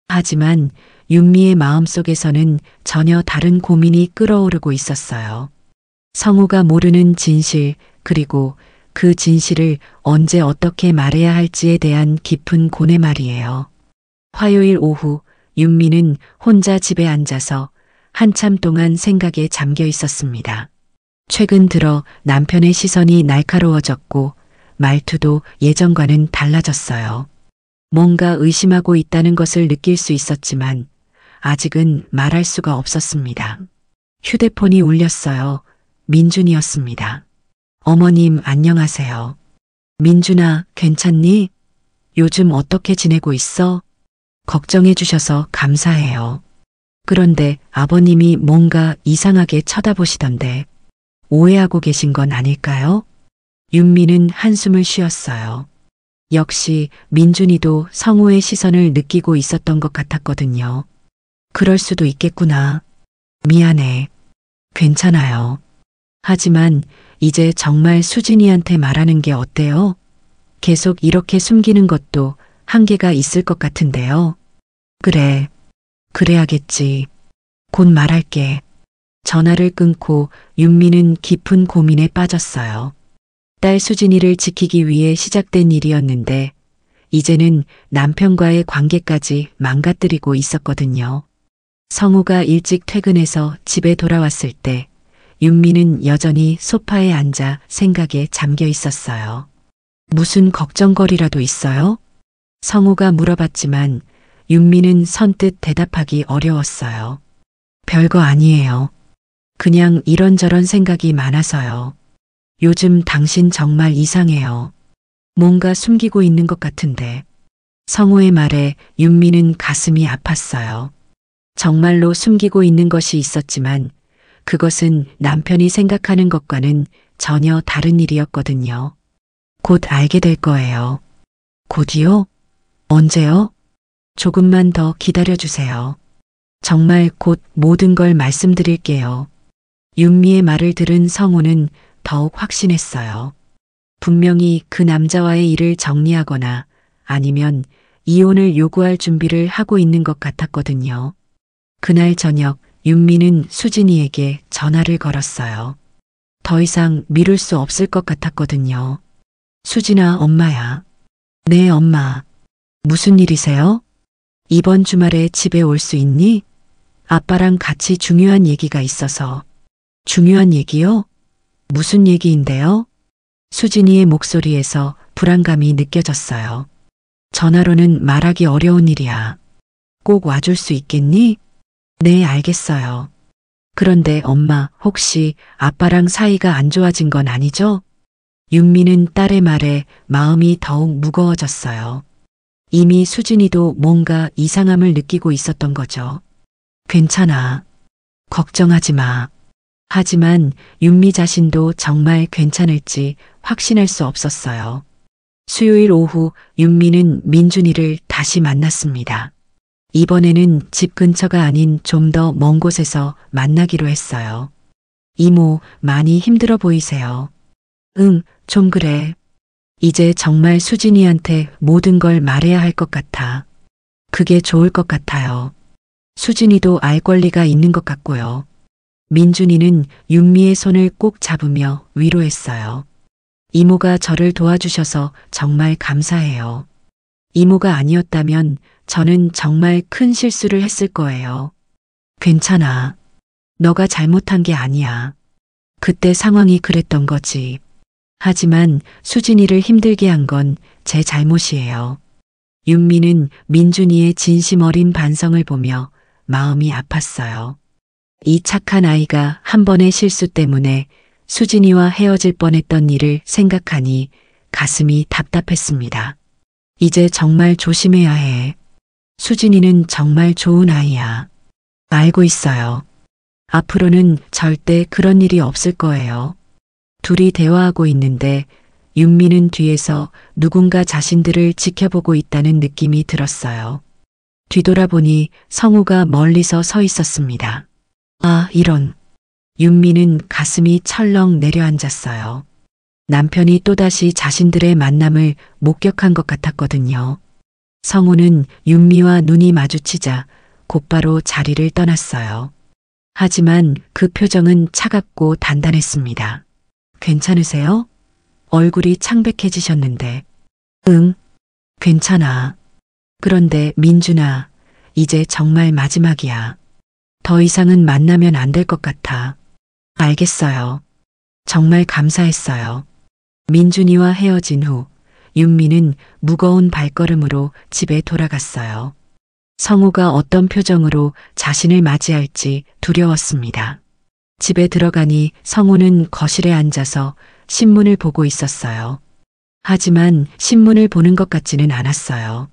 하지만 윤미의 마음속에서는 전혀 다른 고민이 끓어오르고 있었어요. 성우가 모르는 진실, 그리고 그 진실을 언제 어떻게 말해야 할지에 대한 깊은 고뇌 말이에요. 화요일 오후 윤미는 혼자 집에 앉아서 한참 동안 생각에 잠겨 있었습니다. 최근 들어 남편의 시선이 날카로워졌고 말투도 예전과는 달라졌어요. 뭔가 의심하고 있다는 것을 느낄 수 있었지만 아직은 말할 수가 없었습니다. 휴대폰이 울렸어요. 민준이었습니다. 어머님 안녕하세요. 민준아, 괜찮니? 요즘 어떻게 지내고 있어? 걱정해 주셔서 감사해요. 그런데 아버님이 뭔가 이상하게 쳐다보시던데 오해하고 계신 건 아닐까요? 윤미는 한숨을 쉬었어요. 역시 민준이도 성우의 시선을 느끼고 있었던 것 같았거든요. 그럴 수도 있겠구나. 미안해. 괜찮아요. 하지만 이제 정말 수진이한테 말하는 게 어때요? 계속 이렇게 숨기는 것도 한계가 있을 것 같은데요. 그래. 그래야겠지. 곧 말할게. 전화를 끊고 윤미는 깊은 고민에 빠졌어요. 딸 수진이를 지키기 위해 시작된 일이었는데 이제는 남편과의 관계까지 망가뜨리고 있었거든요. 성우가 일찍 퇴근해서 집에 돌아왔을 때 윤미는 여전히 소파에 앉아 생각에 잠겨 있었어요. 무슨 걱정거리라도 있어요? 성우가 물어봤지만 윤미는 선뜻 대답하기 어려웠어요. 별거 아니에요. 그냥 이런저런 생각이 많아서요. 요즘 당신 정말 이상해요. 뭔가 숨기고 있는 것 같은데. 성우의 말에 윤미는 가슴이 아팠어요. 정말로 숨기고 있는 것이 있었지만 그것은 남편이 생각하는 것과는 전혀 다른 일이었거든요. 곧 알게 될 거예요. 곧이요? 언제요? 조금만 더 기다려주세요. 정말 곧 모든 걸 말씀드릴게요. 윤미의 말을 들은 성우는 더욱 확신했어요. 분명히 그 남자와의 일을 정리하거나 아니면 이혼을 요구할 준비를 하고 있는 것 같았거든요. 그날 저녁 윤미는 수진이에게 전화를 걸었어요. 더 이상 미룰 수 없을 것 같았거든요. 수진아, 엄마야. 네, 엄마. 무슨 일이세요? 이번 주말에 집에 올 수 있니? 아빠랑 같이 중요한 얘기가 있어서. 중요한 얘기요? 무슨 얘기인데요? 수진이의 목소리에서 불안감이 느껴졌어요. 전화로는 말하기 어려운 일이야. 꼭 와줄 수 있겠니? 네, 알겠어요. 그런데 엄마, 혹시 아빠랑 사이가 안 좋아진 건 아니죠? 윤미는 딸의 말에 마음이 더욱 무거워졌어요. 이미 수진이도 뭔가 이상함을 느끼고 있었던 거죠. 괜찮아. 걱정하지 마. 하지만 윤미 자신도 정말 괜찮을지 확신할 수 없었어요. 수요일 오후 윤미는 민준이를 다시 만났습니다. 이번에는 집 근처가 아닌 좀 더 먼 곳에서 만나기로 했어요. 이모, 많이 힘들어 보이세요. 응, 좀 그래. 이제 정말 수진이한테 모든 걸 말해야 할 것 같아. 그게 좋을 것 같아요. 수진이도 알 권리가 있는 것 같고요. 민준이는 윤미의 손을 꼭 잡으며 위로했어요. 이모가 저를 도와주셔서 정말 감사해요. 이모가 아니었다면 저는 정말 큰 실수를 했을 거예요. 괜찮아. 너가 잘못한 게 아니야. 그때 상황이 그랬던 거지. 하지만 수진이를 힘들게 한 건 제 잘못이에요. 윤미는 민준이의 진심 어린 반성을 보며 마음이 아팠어요. 이 착한 아이가 한 번의 실수 때문에 수진이와 헤어질 뻔했던 일을 생각하니 가슴이 답답했습니다. 이제 정말 조심해야 해. 수진이는 정말 좋은 아이야. 알고 있어요. 앞으로는 절대 그런 일이 없을 거예요. 둘이 대화하고 있는데 윤미는 뒤에서 누군가 자신들을 지켜보고 있다는 느낌이 들었어요. 뒤돌아보니 성우가 멀리서 서 있었습니다. 아, 이런. 윤미는 가슴이 철렁 내려앉았어요. 남편이 또다시 자신들의 만남을 목격한 것 같았거든요. 성우는 윤미와 눈이 마주치자 곧바로 자리를 떠났어요. 하지만 그 표정은 차갑고 단단했습니다. 괜찮으세요? 얼굴이 창백해지셨는데. 응, 괜찮아. 그런데 민준아, 이제 정말 마지막이야. 더 이상은 만나면 안 될 것 같아. 알겠어요. 정말 감사했어요. 민준이와 헤어진 후 윤미는 무거운 발걸음으로 집에 돌아갔어요. 성우가 어떤 표정으로 자신을 맞이할지 두려웠습니다. 집에 들어가니 성우는 거실에 앉아서 신문을 보고 있었어요. 하지만 신문을 보는 것 같지는 않았어요.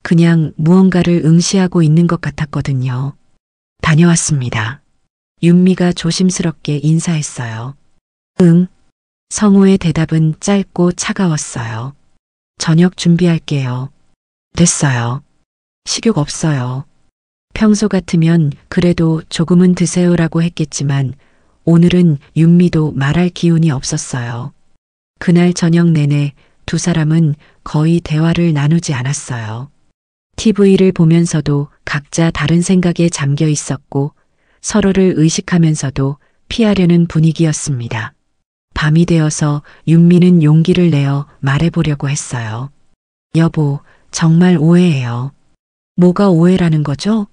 그냥 무언가를 응시하고 있는 것 같았거든요. 다녀왔습니다. 윤미가 조심스럽게 인사했어요. 응. 성우의 대답은 짧고 차가웠어요. 저녁 준비할게요. 됐어요. 식욕 없어요. 평소 같으면 그래도 조금은 드세요라고 했겠지만 오늘은 윤미도 말할 기운이 없었어요. 그날 저녁 내내 두 사람은 거의 대화를 나누지 않았어요. TV를 보면서도 각자 다른 생각에 잠겨 있었고 서로를 의식하면서도 피하려는 분위기였습니다. 밤이 되어서 윤미는 용기를 내어 말해보려고 했어요. 여보, 정말 오해해요. 뭐가 오해라는 거죠?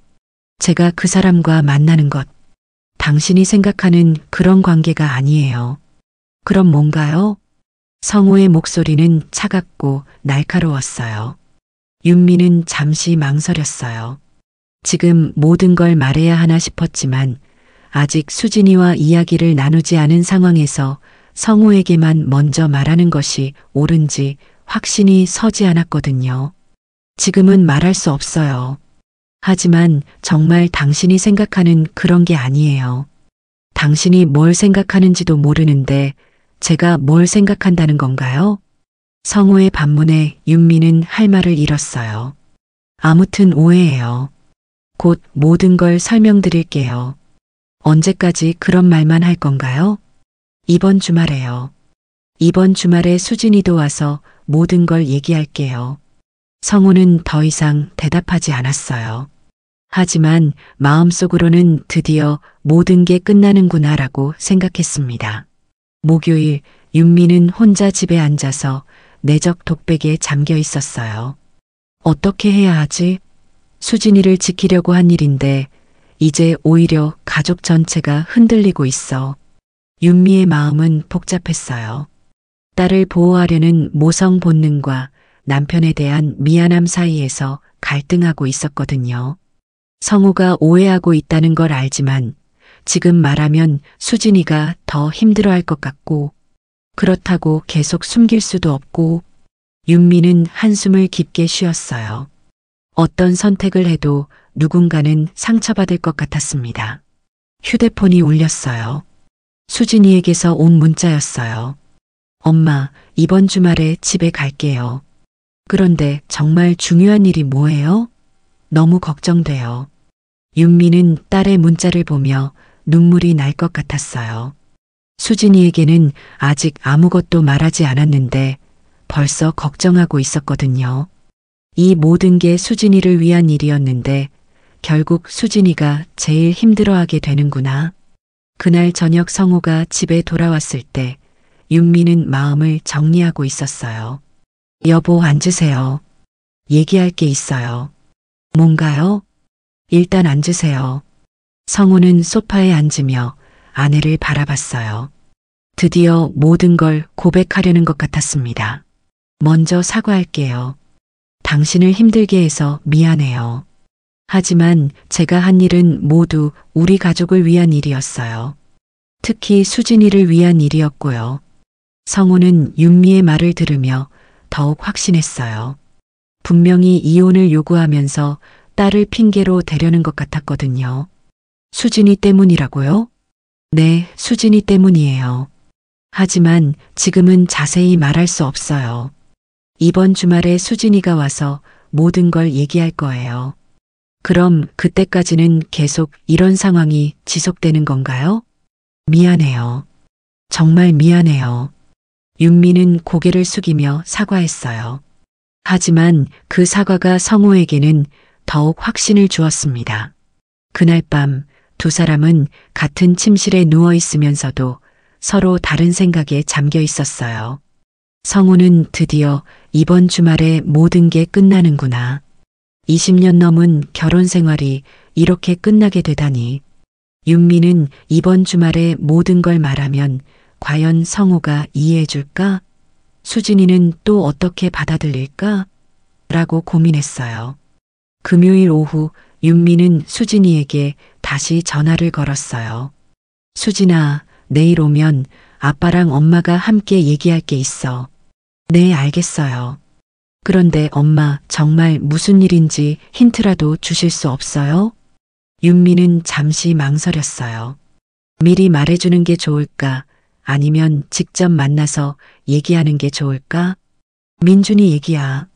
제가 그 사람과 만나는 것, 당신이 생각하는 그런 관계가 아니에요. 그럼 뭔가요? 성우의 목소리는 차갑고 날카로웠어요. 윤미는 잠시 망설였어요. 지금 모든 걸 말해야 하나 싶었지만 아직 수진이와 이야기를 나누지 않은 상황에서 성우에게만 먼저 말하는 것이 옳은지 확신이 서지 않았거든요. 지금은 말할 수 없어요. 하지만 정말 당신이 생각하는 그런 게 아니에요. 당신이 뭘 생각하는지도 모르는데 제가 뭘 생각한다는 건가요? 성우의 반문에 윤미는 할 말을 잃었어요. 아무튼 오해예요. 곧 모든 걸 설명드릴게요. 언제까지 그런 말만 할 건가요? 이번 주말에요. 이번 주말에 수진이도 와서 모든 걸 얘기할게요. 성우는 더 이상 대답하지 않았어요. 하지만 마음속으로는 드디어 모든 게 끝나는구나라고 생각했습니다. 목요일 윤미는 혼자 집에 앉아서 내적 독백에 잠겨 있었어요. 어떻게 해야 하지? 수진이를 지키려고 한 일인데 이제 오히려 가족 전체가 흔들리고 있어. 윤미의 마음은 복잡했어요. 딸을 보호하려는 모성 본능과 남편에 대한 미안함 사이에서 갈등하고 있었거든요. 성우가 오해하고 있다는 걸 알지만 지금 말하면 수진이가 더 힘들어할 것 같고 그렇다고 계속 숨길 수도 없고 윤미는 한숨을 깊게 쉬었어요. 어떤 선택을 해도 누군가는 상처받을 것 같았습니다. 휴대폰이 울렸어요. 수진이에게서 온 문자였어요. 엄마, 이번 주말에 집에 갈게요. 그런데 정말 중요한 일이 뭐예요? 너무 걱정돼요. 윤미는 딸의 문자를 보며 눈물이 날 것 같았어요. 수진이에게는 아직 아무것도 말하지 않았는데 벌써 걱정하고 있었거든요. 이 모든 게 수진이를 위한 일이었는데 결국 수진이가 제일 힘들어하게 되는구나. 그날 저녁 성우가 집에 돌아왔을 때 윤미는 마음을 정리하고 있었어요. 여보, 앉으세요. 얘기할 게 있어요. 뭔가요? 일단 앉으세요. 성우는 소파에 앉으며 아내를 바라봤어요. 드디어 모든 걸 고백하려는 것 같았습니다. 먼저 사과할게요. 당신을 힘들게 해서 미안해요. 하지만 제가 한 일은 모두 우리 가족을 위한 일이었어요. 특히 수진이를 위한 일이었고요. 성우는 윤미의 말을 들으며 더욱 확신했어요. 분명히 이혼을 요구하면서 딸을 핑계로 대려는 것 같았거든요. 수진이 때문이라고요? 네, 수진이 때문이에요. 하지만 지금은 자세히 말할 수 없어요. 이번 주말에 수진이가 와서 모든 걸 얘기할 거예요. 그럼 그때까지는 계속 이런 상황이 지속되는 건가요? 미안해요. 정말 미안해요. 윤미는 고개를 숙이며 사과했어요. 하지만 그 사과가 성우에게는 더욱 확신을 주었습니다. 그날 밤 두 사람은 같은 침실에 누워 있으면서도 서로 다른 생각에 잠겨 있었어요. 성우는 드디어 이번 주말에 모든 게 끝나는구나. 20년 넘은 결혼 생활이 이렇게 끝나게 되다니. 윤미는 이번 주말에 모든 걸 말하면 과연 성우가 이해해 줄까? 수진이는 또 어떻게 받아들일까? 라고 고민했어요. 금요일 오후 윤미는 수진이에게 다시 전화를 걸었어요. 수진아, 내일 오면 아빠랑 엄마가 함께 얘기할 게 있어. 네, 알겠어요. 그런데 엄마, 정말 무슨 일인지 힌트라도 주실 수 없어요? 윤미는 잠시 망설였어요. 미리 말해주는 게 좋을까? 아니면 직접 만나서 얘기하는 게 좋을까? 민준이 얘기야.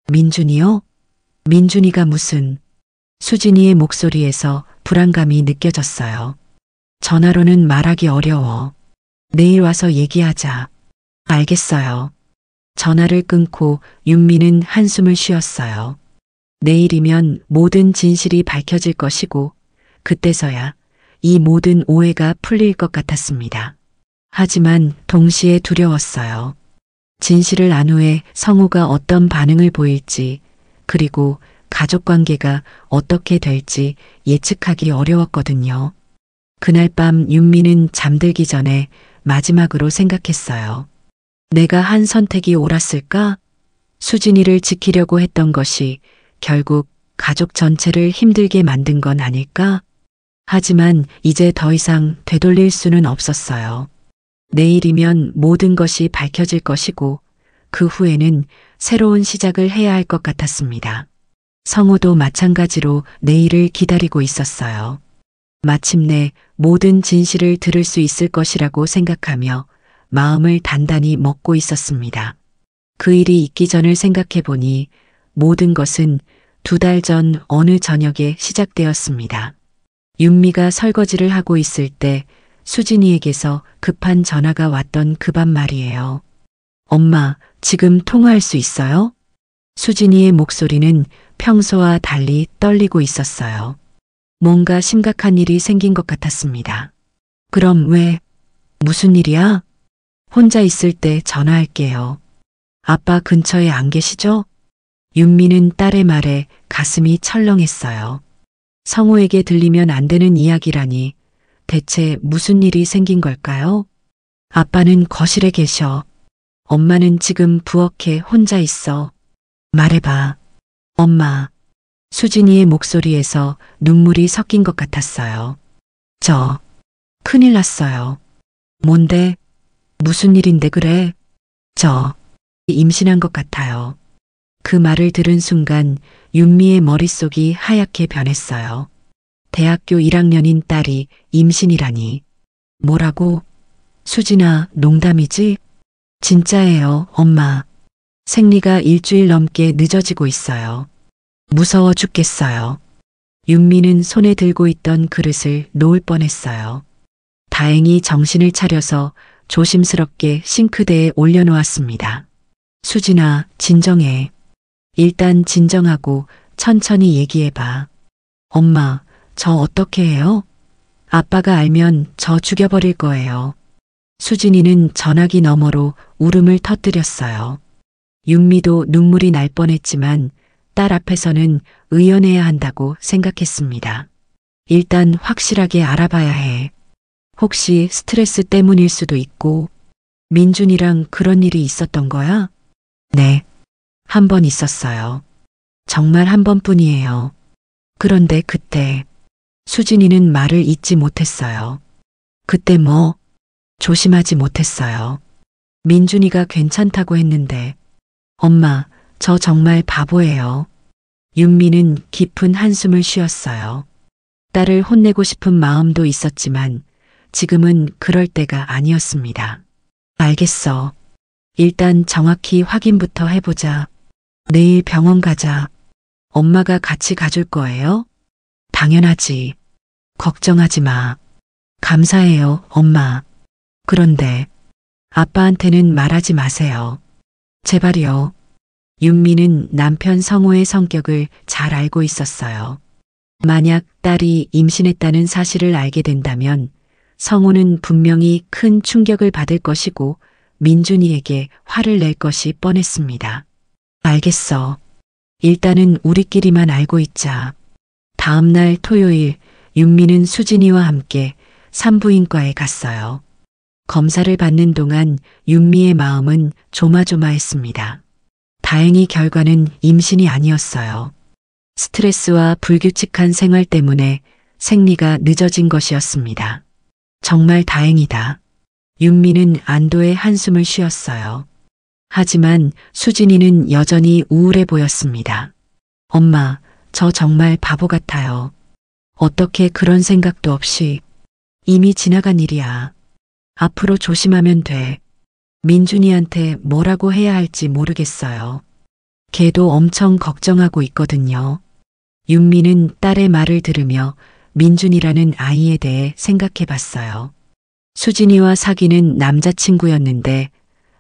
민준이요? 민준이가 무슨? 수진이의 목소리에서 불안감이 느껴졌어요. 전화로는 말하기 어려워. 내일 와서 얘기하자. 알겠어요. 전화를 끊고 윤미는 한숨을 쉬었어요. 내일이면 모든 진실이 밝혀질 것이고 그때서야 이 모든 오해가 풀릴 것 같았습니다. 하지만 동시에 두려웠어요. 진실을 안 후에 성우가 어떤 반응을 보일지 그리고 가족관계가 어떻게 될지 예측하기 어려웠거든요. 그날 밤 윤미는 잠들기 전에 마지막으로 생각했어요. 내가 한 선택이 옳았을까? 수진이를 지키려고 했던 것이 결국 가족 전체를 힘들게 만든 건 아닐까? 하지만 이제 더 이상 되돌릴 수는 없었어요. 내일이면 모든 것이 밝혀질 것이고 그 후에는 새로운 시작을 해야 할 것 같았습니다. 성우도 마찬가지로 내일을 기다리고 있었어요. 마침내 모든 진실을 들을 수 있을 것이라고 생각하며 마음을 단단히 먹고 있었습니다. 그 일이 있기 전을 생각해 보니 모든 것은 2달 전 어느 저녁에 시작되었습니다. 윤미가 설거지를 하고 있을 때 수진이에게서 급한 전화가 왔던 그 밤 말이에요. 엄마, 지금 통화할 수 있어요? 수진이의 목소리는 평소와 달리 떨리고 있었어요. 뭔가 심각한 일이 생긴 것 같았습니다. 그럼 왜? 무슨 일이야? 혼자 있을 때 전화할게요. 아빠 근처에 안 계시죠? 윤미는 딸의 말에 가슴이 철렁했어요. 성우에게 들리면 안 되는 이야기라니 대체 무슨 일이 생긴 걸까요? 아빠는 거실에 계셔. 엄마는 지금 부엌에 혼자 있어. 말해봐. 엄마. 수진이의 목소리에서 눈물이 섞인 것 같았어요. 큰일 났어요. 뭔데? 무슨 일인데 그래? 임신한 것 같아요. 그 말을 들은 순간 윤미의 머릿속이 하얗게 변했어요. 대학교 1학년인 딸이 임신이라니. 뭐라고? 수진아, 농담이지? 진짜예요, 엄마. 생리가 일주일 넘게 늦어지고 있어요. 무서워 죽겠어요. 윤미는 손에 들고 있던 그릇을 놓을 뻔했어요. 다행히 정신을 차려서 조심스럽게 싱크대에 올려놓았습니다. 수진아, 진정해. 일단 진정하고 천천히 얘기해봐. 엄마, 저 어떻게 해요? 아빠가 알면 저 죽여버릴 거예요. 수진이는 전화기 너머로 울음을 터뜨렸어요. 윤미도 눈물이 날 뻔했지만 딸 앞에서는 의연해야 한다고 생각했습니다. 일단 확실하게 알아봐야 해. 혹시 스트레스 때문일 수도 있고. 민준이랑 그런 일이 있었던 거야? 네. 한 번 있었어요. 정말 한 번뿐이에요. 그런데 그때 수진이는 말을 잇지 못했어요. 그때 뭐? 조심하지 못했어요. 민준이가 괜찮다고 했는데. 엄마, 저 정말 바보예요. 윤미는 깊은 한숨을 쉬었어요. 딸을 혼내고 싶은 마음도 있었지만 지금은 그럴 때가 아니었습니다. 알겠어. 일단 정확히 확인부터 해보자. 내일 병원 가자. 엄마가 같이 가줄 거예요? 당연하지. 걱정하지 마. 감사해요, 엄마. 그런데 아빠한테는 말하지 마세요. 제발요. 윤미는 남편 성우의 성격을 잘 알고 있었어요. 만약 딸이 임신했다는 사실을 알게 된다면 성우는 분명히 큰 충격을 받을 것이고 민준이에게 화를 낼 것이 뻔했습니다. 알겠어. 일단은 우리끼리만 알고 있자. 다음 날 토요일 윤미는 수진이와 함께 산부인과에 갔어요. 검사를 받는 동안 윤미의 마음은 조마조마했습니다. 다행히 결과는 임신이 아니었어요. 스트레스와 불규칙한 생활 때문에 생리가 늦어진 것이었습니다. 정말 다행이다. 윤미는 안도의 한숨을 쉬었어요. 하지만 수진이는 여전히 우울해 보였습니다. 엄마, 저 정말 바보 같아요. 어떻게 그런 생각도 없이. 이미 지나간 일이야. 앞으로 조심하면 돼. 민준이한테 뭐라고 해야 할지 모르겠어요. 걔도 엄청 걱정하고 있거든요. 윤미는 딸의 말을 들으며 민준이라는 아이에 대해 생각해 봤어요. 수진이와 사귀는 남자친구였는데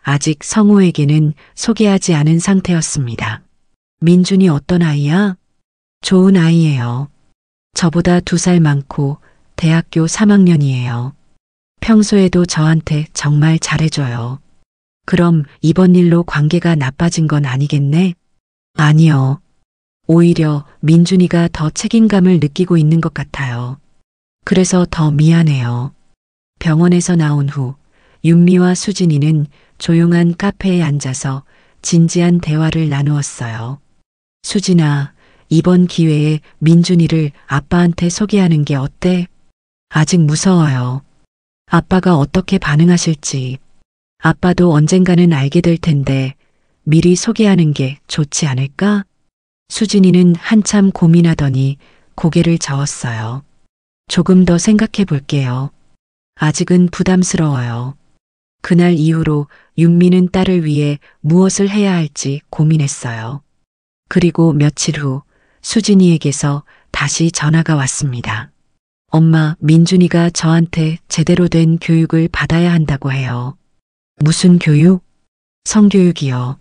아직 성우에게는 소개하지 않은 상태였습니다. 민준이 어떤 아이야? 좋은 아이예요. 저보다 2살 많고 대학교 3학년이에요. 평소에도 저한테 정말 잘해줘요. 그럼 이번 일로 관계가 나빠진 건 아니겠네? 아니요. 오히려 민준이가 더 책임감을 느끼고 있는 것 같아요. 그래서 더 미안해요. 병원에서 나온 후 윤미와 수진이는 조용한 카페에 앉아서 진지한 대화를 나누었어요. 수진아, 이번 기회에 민준이를 아빠한테 소개하는 게 어때? 아직 무서워요. 아빠가 어떻게 반응하실지. 아빠도 언젠가는 알게 될 텐데 미리 소개하는 게 좋지 않을까? 수진이는 한참 고민하더니 고개를 저었어요. 조금 더 생각해 볼게요. 아직은 부담스러워요. 그날 이후로 윤미는 딸을 위해 무엇을 해야 할지 고민했어요. 그리고 며칠 후 수진이에게서 다시 전화가 왔습니다. 엄마, 민준이가 저한테 제대로 된 교육을 받아야 한다고 해요. 무슨 교육? 성교육이요.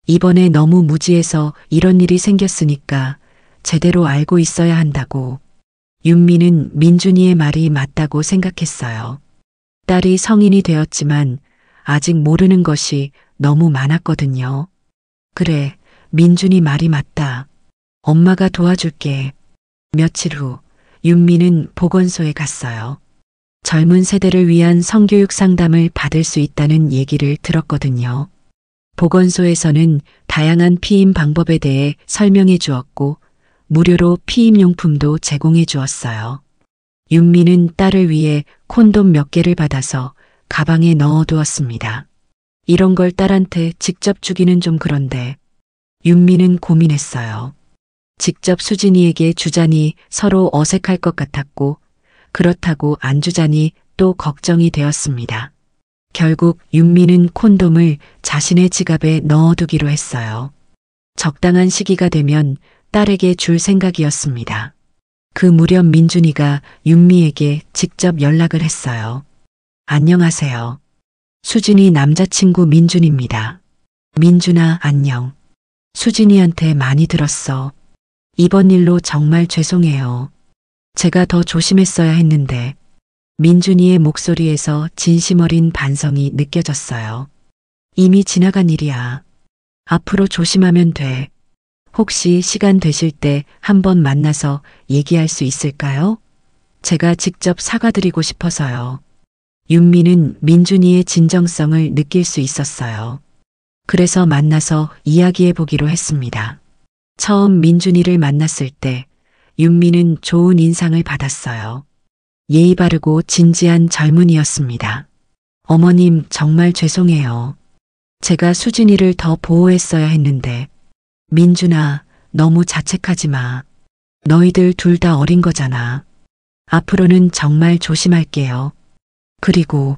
이번에 너무 무지해서 이런 일이 생겼으니까 제대로 알고 있어야 한다고. 윤미는 민준이의 말이 맞다고 생각했어요. 딸이 성인이 되었지만 아직 모르는 것이 너무 많았거든요. 그래, 민준이 말이 맞다. 엄마가 도와줄게. 며칠 후 윤미는 보건소에 갔어요. 젊은 세대를 위한 성교육 상담을 받을 수 있다는 얘기를 들었거든요. 보건소에서는 다양한 피임 방법에 대해 설명해 주었고 무료로 피임용품도 제공해 주었어요. 윤미는 딸을 위해 콘돔 몇 개를 받아서 가방에 넣어두었습니다. 이런 걸 딸한테 직접 주기는 좀 그런데 윤미는 고민했어요. 직접 수진이에게 주자니 서로 어색할 것 같았고 그렇다고 안 주자니 또 걱정이 되었습니다. 결국 윤미는 콘돔을 자신의 지갑에 넣어두기로 했어요. 적당한 시기가 되면 딸에게 줄 생각이었습니다. 그 무렵 민준이가 윤미에게 직접 연락을 했어요. 안녕하세요. 수진이 남자친구 민준입니다. 민준아, 안녕. 수진이한테 많이 들었어. 이번 일로 정말 죄송해요. 제가 더 조심했어야 했는데. 민준이의 목소리에서 진심 어린 반성이 느껴졌어요. 이미 지나간 일이야. 앞으로 조심하면 돼. 혹시 시간 되실 때 한번 만나서 얘기할 수 있을까요? 제가 직접 사과드리고 싶어서요. 윤미는 민준이의 진정성을 느낄 수 있었어요. 그래서 만나서 이야기해 보기로 했습니다. 처음 민준이를 만났을 때 윤미는 좋은 인상을 받았어요. 예의 바르고 진지한 젊은이였습니다. 어머님, 정말 죄송해요. 제가 수진이를 더 보호했어야 했는데. 민준아, 너무 자책하지 마. 너희들 둘 다 어린 거잖아. 앞으로는 정말 조심할게요. 그리고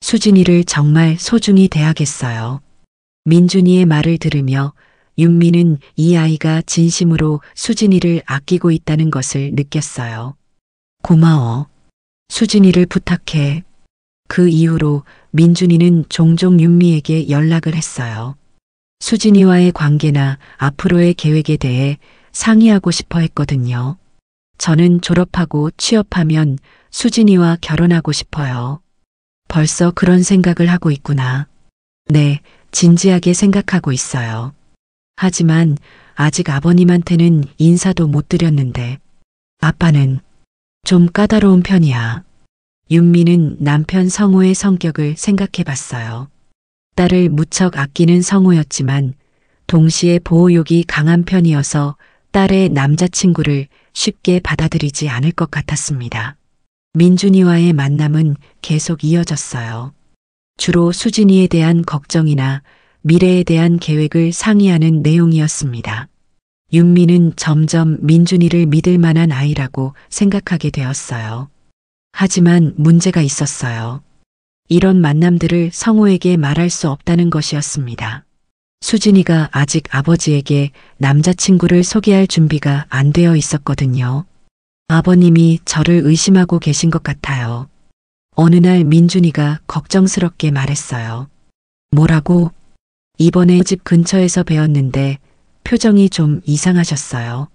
수진이를 정말 소중히 대하겠어요. 민준이의 말을 들으며 윤미는 이 아이가 진심으로 수진이를 아끼고 있다는 것을 느꼈어요. 고마워. 수진이를 부탁해. 그 이후로 민준이는 종종 윤미에게 연락을 했어요. 수진이와의 관계나 앞으로의 계획에 대해 상의하고 싶어 했거든요. 저는 졸업하고 취업하면 수진이와 결혼하고 싶어요. 벌써 그런 생각을 하고 있구나. 네, 진지하게 생각하고 있어요. 하지만 아직 아버님한테는 인사도 못 드렸는데 아빠는 좀 까다로운 편이야. 윤미는 남편 성우의 성격을 생각해 봤어요. 딸을 무척 아끼는 성우였지만 동시에 보호욕이 강한 편이어서 딸의 남자친구를 쉽게 받아들이지 않을 것 같았습니다. 민준이와의 만남은 계속 이어졌어요. 주로 수진이에 대한 걱정이나 미래에 대한 계획을 상의하는 내용이었습니다. 윤미는 점점 민준이를 믿을 만한 아이라고 생각하게 되었어요. 하지만 문제가 있었어요. 이런 만남들을 성우에게 말할 수 없다는 것이었습니다. 수진이가 아직 아버지에게 남자친구를 소개할 준비가 안 되어 있었거든요. 아버님이 저를 의심하고 계신 것 같아요. 어느 날 민준이가 걱정스럽게 말했어요. 뭐라고? 이번에 집 근처에서 뵈었는데 표정이 좀 이상하셨어요.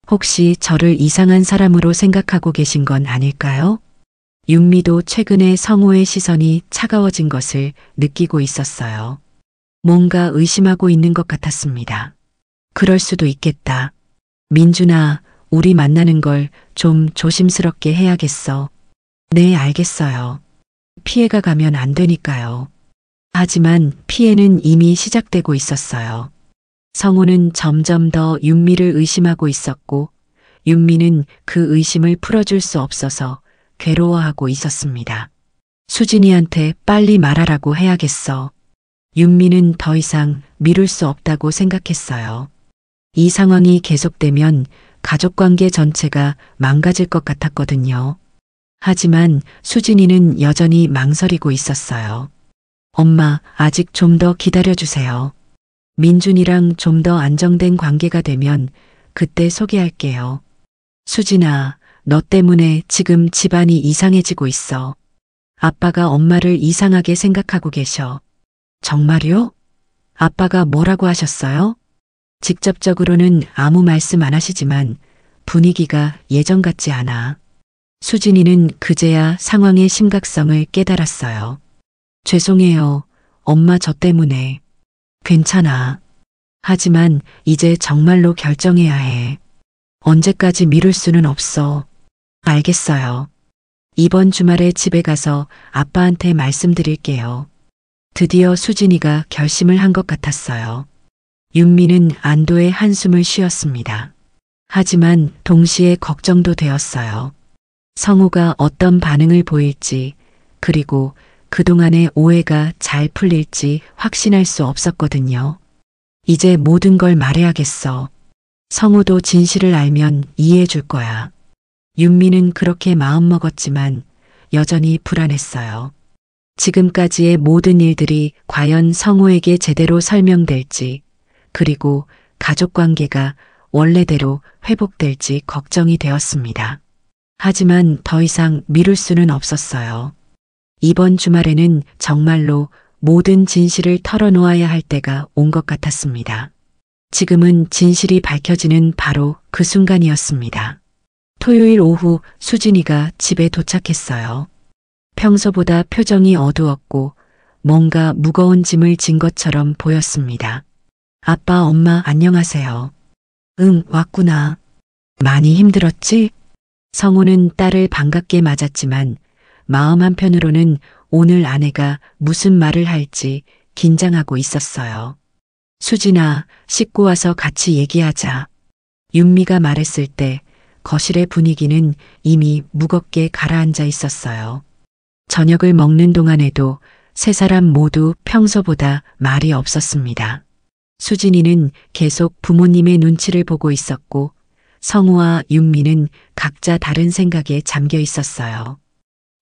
혹시 저를 이상한 사람으로 생각하고 계신 건 아닐까요? 윤미도 최근에 성우의 시선이 차가워진 것을 느끼고 있었어요. 뭔가 의심하고 있는 것 같았습니다. 그럴 수도 있겠다. 민준아, 우리 만나는 걸 좀 조심스럽게 해야겠어. 네, 알겠어요. 피해가 가면 안 되니까요. 하지만 피해는 이미 시작되고 있었어요. 성우는 점점 더 윤미를 의심하고 있었고 윤미는 그 의심을 풀어줄 수 없어서 괴로워하고 있었습니다. 수진이한테 빨리 말하라고 해야겠어. 윤미는 더 이상 미룰 수 없다고 생각했어요. 이 상황이 계속되면 가족관계 전체가 망가질 것 같았거든요. 하지만 수진이는 여전히 망설이고 있었어요. 엄마, 아직 좀 더 기다려주세요. 민준이랑 좀 더 안정된 관계가 되면 그때 소개할게요. 수진아, 너 때문에 지금 집안이 이상해지고 있어. 아빠가 엄마를 이상하게 생각하고 계셔. 정말요? 아빠가 뭐라고 하셨어요? 직접적으로는 아무 말씀 안 하시지만 분위기가 예전 같지 않아. 수진이는 그제야 상황의 심각성을 깨달았어요. 죄송해요. 엄마 저 때문에. 괜찮아. 하지만 이제 정말로 결정해야 해. 언제까지 미룰 수는 없어. 알겠어요. 이번 주말에 집에 가서 아빠한테 말씀드릴게요. 드디어 수진이가 결심을 한 것 같았어요. 윤미는 안도의 한숨을 쉬었습니다. 하지만 동시에 걱정도 되었어요. 성우가 어떤 반응을 보일지, 그리고 그동안의 오해가 잘 풀릴지 확신할 수 없었거든요. 이제 모든 걸 말해야겠어. 성우도 진실을 알면 이해해 줄 거야. 윤미는 그렇게 마음먹었지만 여전히 불안했어요. 지금까지의 모든 일들이 과연 성우에게 제대로 설명될지, 그리고 가족관계가 원래대로 회복될지 걱정이 되었습니다. 하지만 더 이상 미룰 수는 없었어요. 이번 주말에는 정말로 모든 진실을 털어놓아야 할 때가 온 것 같았습니다. 지금은 진실이 밝혀지는 바로 그 순간이었습니다. 토요일 오후 수진이가 집에 도착했어요. 평소보다 표정이 어두웠고 뭔가 무거운 짐을 진 것처럼 보였습니다. 아빠, 엄마 안녕하세요. 응, 왔구나. 많이 힘들었지? 성우는 딸을 반갑게 맞았지만 마음 한편으로는 오늘 아내가 무슨 말을 할지 긴장하고 있었어요. 수진아, 씻고 와서 같이 얘기하자. 윤미가 말했을 때 거실의 분위기는 이미 무겁게 가라앉아 있었어요. 저녁을 먹는 동안에도 세 사람 모두 평소보다 말이 없었습니다. 수진이는 계속 부모님의 눈치를 보고 있었고 성우와 윤미는 각자 다른 생각에 잠겨 있었어요.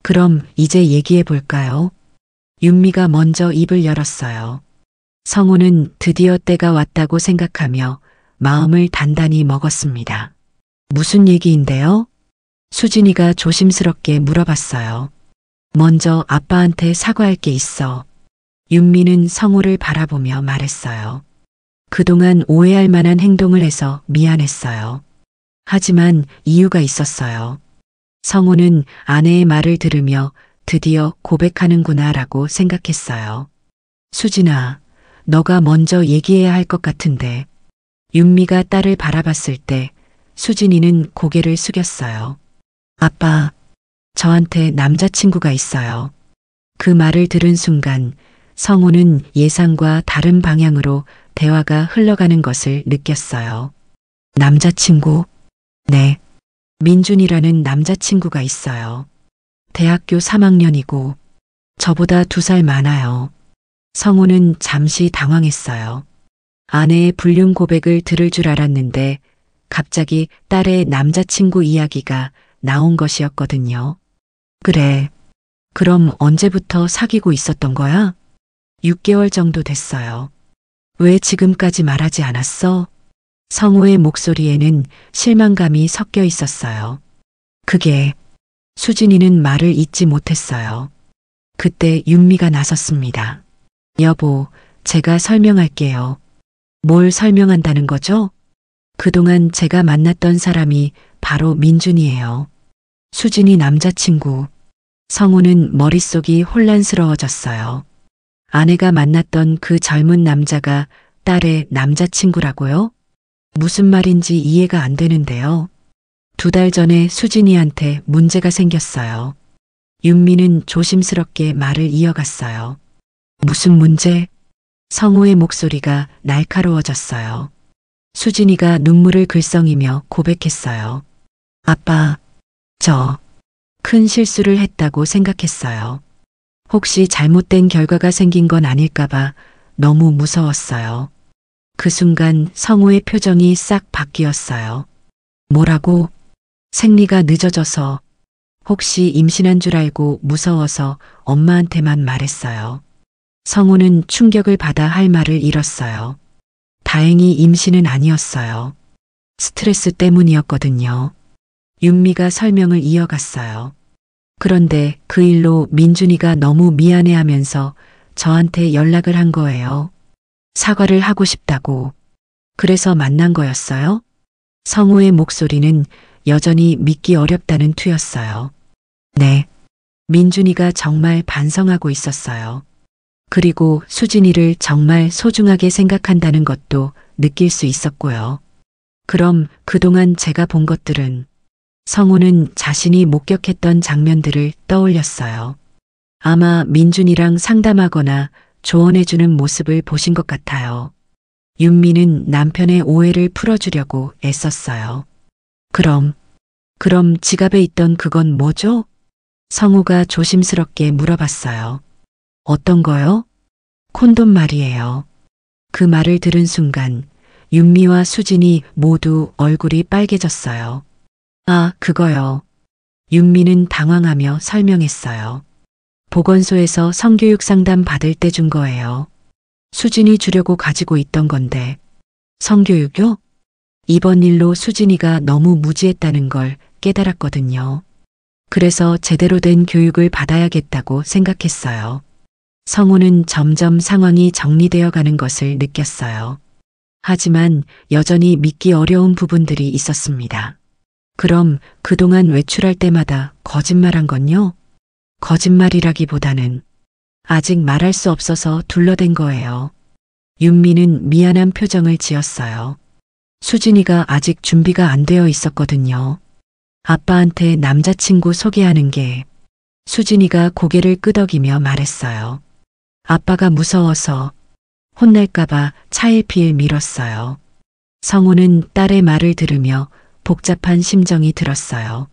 그럼 이제 얘기해 볼까요? 윤미가 먼저 입을 열었어요. 성우는 드디어 때가 왔다고 생각하며 마음을 단단히 먹었습니다. 무슨 얘기인데요? 수진이가 조심스럽게 물어봤어요. 먼저 아빠한테 사과할 게 있어. 윤미는 성우를 바라보며 말했어요. 그동안 오해할 만한 행동을 해서 미안했어요. 하지만 이유가 있었어요. 성우는 아내의 말을 들으며 드디어 고백하는구나 라고 생각했어요. 수진아, 너가 먼저 얘기해야 할 것 같은데. 윤미가 딸을 바라봤을 때 수진이는 고개를 숙였어요. 아빠, 저한테 남자친구가 있어요. 그 말을 들은 순간 성우는 예상과 다른 방향으로 대화가 흘러가는 것을 느꼈어요. 남자친구? 네. 민준이라는 남자친구가 있어요. 대학교 3학년이고 저보다 2살 많아요. 성우는 잠시 당황했어요. 아내의 불륜 고백을 들을 줄 알았는데 갑자기 딸의 남자친구 이야기가 나온 것이었거든요. 그래. 그럼 언제부터 사귀고 있었던 거야? 6개월 정도 됐어요. 왜 지금까지 말하지 않았어? 성우의 목소리에는 실망감이 섞여 있었어요. 그게 수진이는 말을 잇지 못했어요. 그때 윤미가 나섰습니다. 여보, 제가 설명할게요. 뭘 설명한다는 거죠? 그동안 제가 만났던 사람이 바로 민준이에요. 수진이 남자친구. 성우는 머릿속이 혼란스러워졌어요. 아내가 만났던 그 젊은 남자가 딸의 남자친구라고요? 무슨 말인지 이해가 안 되는데요. 2달 전에 수진이한테 문제가 생겼어요. 윤미는 조심스럽게 말을 이어갔어요. 무슨 문제? 성우의 목소리가 날카로워졌어요. 수진이가 눈물을 글썽이며 고백했어요. 아빠, 저 큰 실수를 했다고 생각했어요. 혹시 잘못된 결과가 생긴 건 아닐까봐 너무 무서웠어요. 그 순간 성우의 표정이 싹 바뀌었어요. 뭐라고? 생리가 늦어져서 혹시 임신한 줄 알고 무서워서 엄마한테만 말했어요. 성우는 충격을 받아 할 말을 잃었어요. 다행히 임신은 아니었어요. 스트레스 때문이었거든요. 윤미가 설명을 이어갔어요. 그런데 그 일로 민준이가 너무 미안해하면서 저한테 연락을 한 거예요. 사과를 하고 싶다고. 그래서 만난 거였어요? 성우의 목소리는 여전히 믿기 어렵다는 투였어요. 네. 민준이가 정말 반성하고 있었어요. 그리고 수진이를 정말 소중하게 생각한다는 것도 느낄 수 있었고요. 그럼 그동안 제가 본 것들은 성우는 자신이 목격했던 장면들을 떠올렸어요. 아마 민준이랑 상담하거나 조언해주는 모습을 보신 것 같아요. 윤미는 남편의 오해를 풀어주려고 애썼어요. 그럼 지갑에 있던 그건 뭐죠? 성우가 조심스럽게 물어봤어요. 어떤 거요? 콘돔 말이에요. 그 말을 들은 순간 윤미와 수진이 모두 얼굴이 빨개졌어요. 아, 그거요. 윤미는 당황하며 설명했어요. 보건소에서 성교육 상담 받을 때 준 거예요. 수진이 주려고 가지고 있던 건데. 성교육요? 이번 일로 수진이가 너무 무지했다는 걸 깨달았거든요. 그래서 제대로 된 교육을 받아야겠다고 생각했어요. 성우는 점점 상황이 정리되어 가는 것을 느꼈어요. 하지만 여전히 믿기 어려운 부분들이 있었습니다. 그럼 그동안 외출할 때마다 거짓말한 건요? 거짓말이라기보다는 아직 말할 수 없어서 둘러댄 거예요. 윤미는 미안한 표정을 지었어요. 수진이가 아직 준비가 안 되어 있었거든요. 아빠한테 남자친구 소개하는 게. 수진이가 고개를 끄덕이며 말했어요. 아빠가 무서워서 혼날까봐 차일피일 미뤘어요. 성우는 딸의 말을 들으며 복잡한 심정이 들었어요.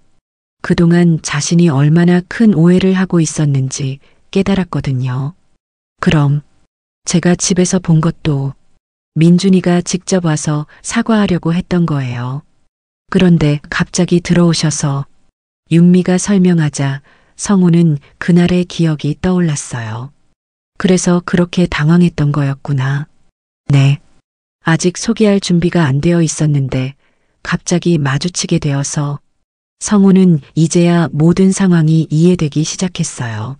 그동안 자신이 얼마나 큰 오해를 하고 있었는지 깨달았거든요. 그럼 제가 집에서 본 것도 민준이가 직접 와서 사과하려고 했던 거예요. 그런데 갑자기 들어오셔서 윤미가 설명하자 성우는 그날의 기억이 떠올랐어요. 그래서 그렇게 당황했던 거였구나. 네. 아직 소개할 준비가 안 되어 있었는데 갑자기 마주치게 되어서 성우는 이제야 모든 상황이 이해되기 시작했어요.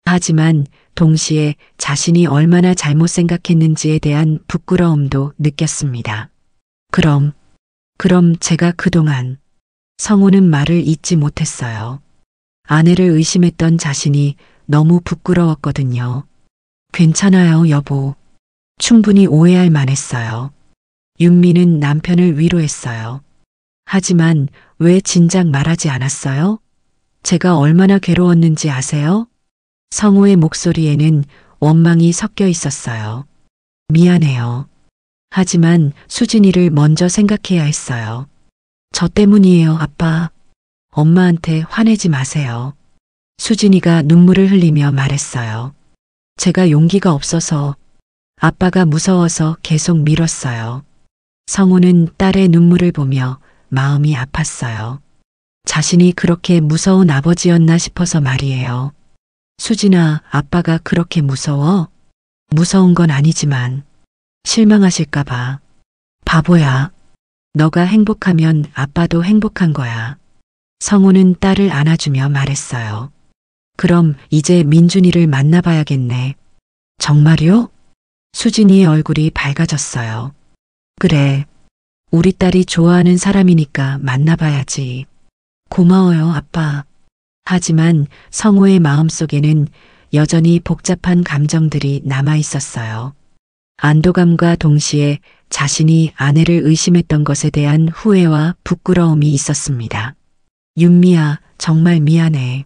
하지만 동시에 자신이 얼마나 잘못 생각했는지에 대한 부끄러움도 느꼈습니다. 그럼 제가 그동안 성우는 말을 잇지 못했어요. 아내를 의심했던 자신이 너무 부끄러웠거든요. 괜찮아요, 여보. 충분히 오해할 만했어요. 윤미는 남편을 위로했어요. 하지만 왜 진작 말하지 않았어요? 제가 얼마나 괴로웠는지 아세요? 성우의 목소리에는 원망이 섞여 있었어요. 미안해요. 하지만 수진이를 먼저 생각해야 했어요. 저 때문이에요, 아빠. 엄마한테 화내지 마세요. 수진이가 눈물을 흘리며 말했어요. 제가 용기가 없어서 아빠가 무서워서 계속 미뤘어요. 성우는 딸의 눈물을 보며 마음이 아팠어요. 자신이 그렇게 무서운 아버지였나 싶어서 말이에요. 수진아, 아빠가 그렇게 무서워? 무서운 건 아니지만 실망하실까봐. 바보야. 너가 행복하면 아빠도 행복한 거야. 성우는 딸을 안아주며 말했어요. 그럼 이제 민준이를 만나봐야겠네. 정말요? 수진이의 얼굴이 밝아졌어요. 그래. 우리 딸이 좋아하는 사람이니까 만나봐야지. 고마워요, 아빠. 하지만 성우의 마음속에는 여전히 복잡한 감정들이 남아 있었어요. 안도감과 동시에 자신이 아내를 의심했던 것에 대한 후회와 부끄러움이 있었습니다. 윤미야, 정말 미안해.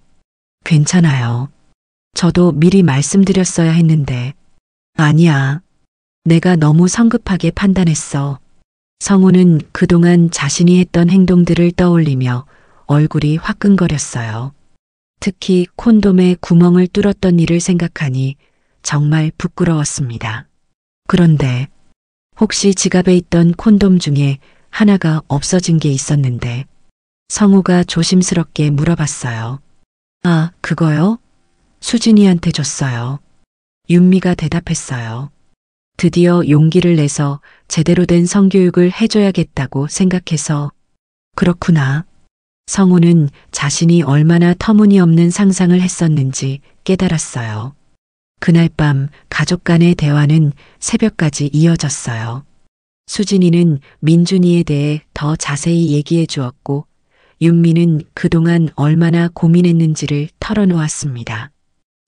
괜찮아요. 저도 미리 말씀드렸어야 했는데. 아니야. 내가 너무 성급하게 판단했어. 성우는 그동안 자신이 했던 행동들을 떠올리며 얼굴이 화끈거렸어요. 특히 콘돔에 구멍을 뚫었던 일을 생각하니 정말 부끄러웠습니다. 그런데 혹시 지갑에 있던 콘돔 중에 하나가 없어진 게 있었는데 성우가 조심스럽게 물어봤어요. 아, 그거요? 수진이한테 줬어요. 윤미가 대답했어요. 드디어 용기를 내서 제대로 된 성교육을 해줘야겠다고 생각해서. 그렇구나. 성우는 자신이 얼마나 터무니없는 상상을 했었는지 깨달았어요. 그날 밤 가족 간의 대화는 새벽까지 이어졌어요. 수진이는 민준이에 대해 더 자세히 얘기해 주었고 윤미는 그동안 얼마나 고민했는지를 털어놓았습니다.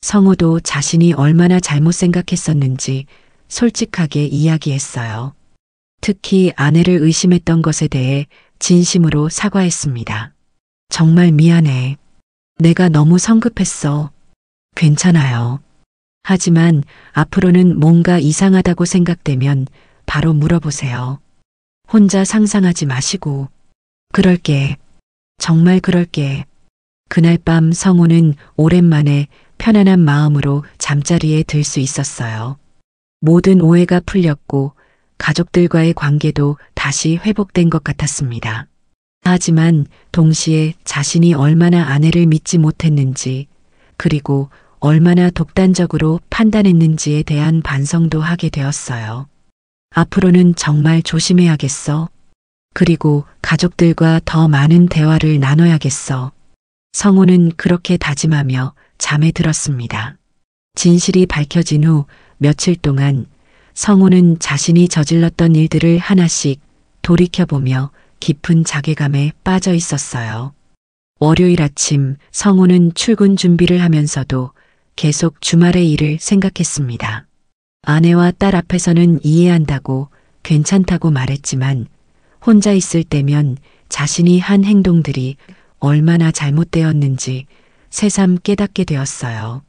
성우도 자신이 얼마나 잘못 생각했었는지 솔직하게 이야기했어요. 특히 아내를 의심했던 것에 대해 진심으로 사과했습니다. 정말 미안해. 내가 너무 성급했어. 괜찮아요. 하지만 앞으로는 뭔가 이상하다고 생각되면 바로 물어보세요. 혼자 상상하지 마시고. 그럴게. 정말 그럴게. 그날 밤 성우는 오랜만에 편안한 마음으로 잠자리에 들 수 있었어요. 모든 오해가 풀렸고 가족들과의 관계도 다시 회복된 것 같았습니다. 하지만 동시에 자신이 얼마나 아내를 믿지 못했는지 그리고 얼마나 독단적으로 판단했는지에 대한 반성도 하게 되었어요. 앞으로는 정말 조심해야겠어. 그리고 가족들과 더 많은 대화를 나눠야겠어. 성우는 그렇게 다짐하며 잠에 들었습니다. 진실이 밝혀진 후 며칠 동안 성우는 자신이 저질렀던 일들을 하나씩 돌이켜보며 깊은 자괴감에 빠져 있었어요. 월요일 아침 성우는 출근 준비를 하면서도 계속 주말의 일을 생각했습니다. 아내와 딸 앞에서는 이해한다고 괜찮다고 말했지만 혼자 있을 때면 자신이 한 행동들이 얼마나 잘못되었는지 새삼 깨닫게 되었어요.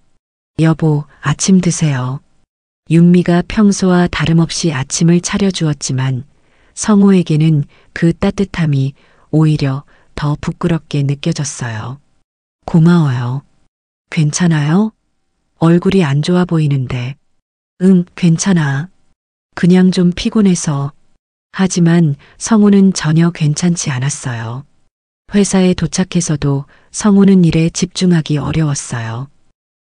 여보, 아침 드세요. 윤미가 평소와 다름없이 아침을 차려주었지만 성우에게는 그 따뜻함이 오히려 더 부끄럽게 느껴졌어요. 고마워요. 괜찮아요? 얼굴이 안 좋아 보이는데. 응, 괜찮아. 그냥 좀 피곤해서. 하지만 성우는 전혀 괜찮지 않았어요. 회사에 도착해서도 성우는 일에 집중하기 어려웠어요.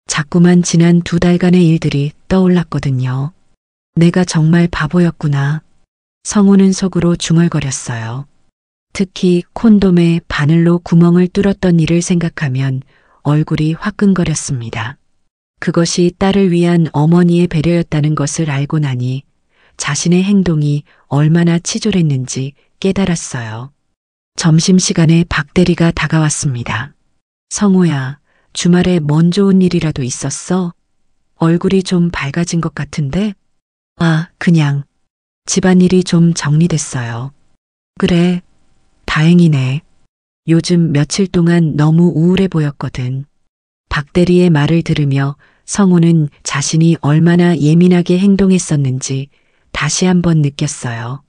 자꾸만 지난 2달간의 일들이 떠올랐거든요. 내가 정말 바보였구나. 성우는 속으로 중얼거렸어요. 특히 콘돔에 바늘로 구멍을 뚫었던 일을 생각하면 얼굴이 화끈거렸습니다. 그것이 딸을 위한 어머니의 배려였다는 것을 알고 나니 자신의 행동이 얼마나 치졸했는지 깨달았어요. 점심시간에 박 대리가 다가왔습니다. 성우야, 주말에 뭔 좋은 일이라도 있었어? 얼굴이 좀 밝아진 것 같은데? 아, 그냥 집안일이 좀 정리됐어요. 그래, 다행이네. 요즘 며칠 동안 너무 우울해 보였거든. 박 대리의 말을 들으며 성우는 자신이 얼마나 예민하게 행동했었는지 다시 한번 느꼈어요.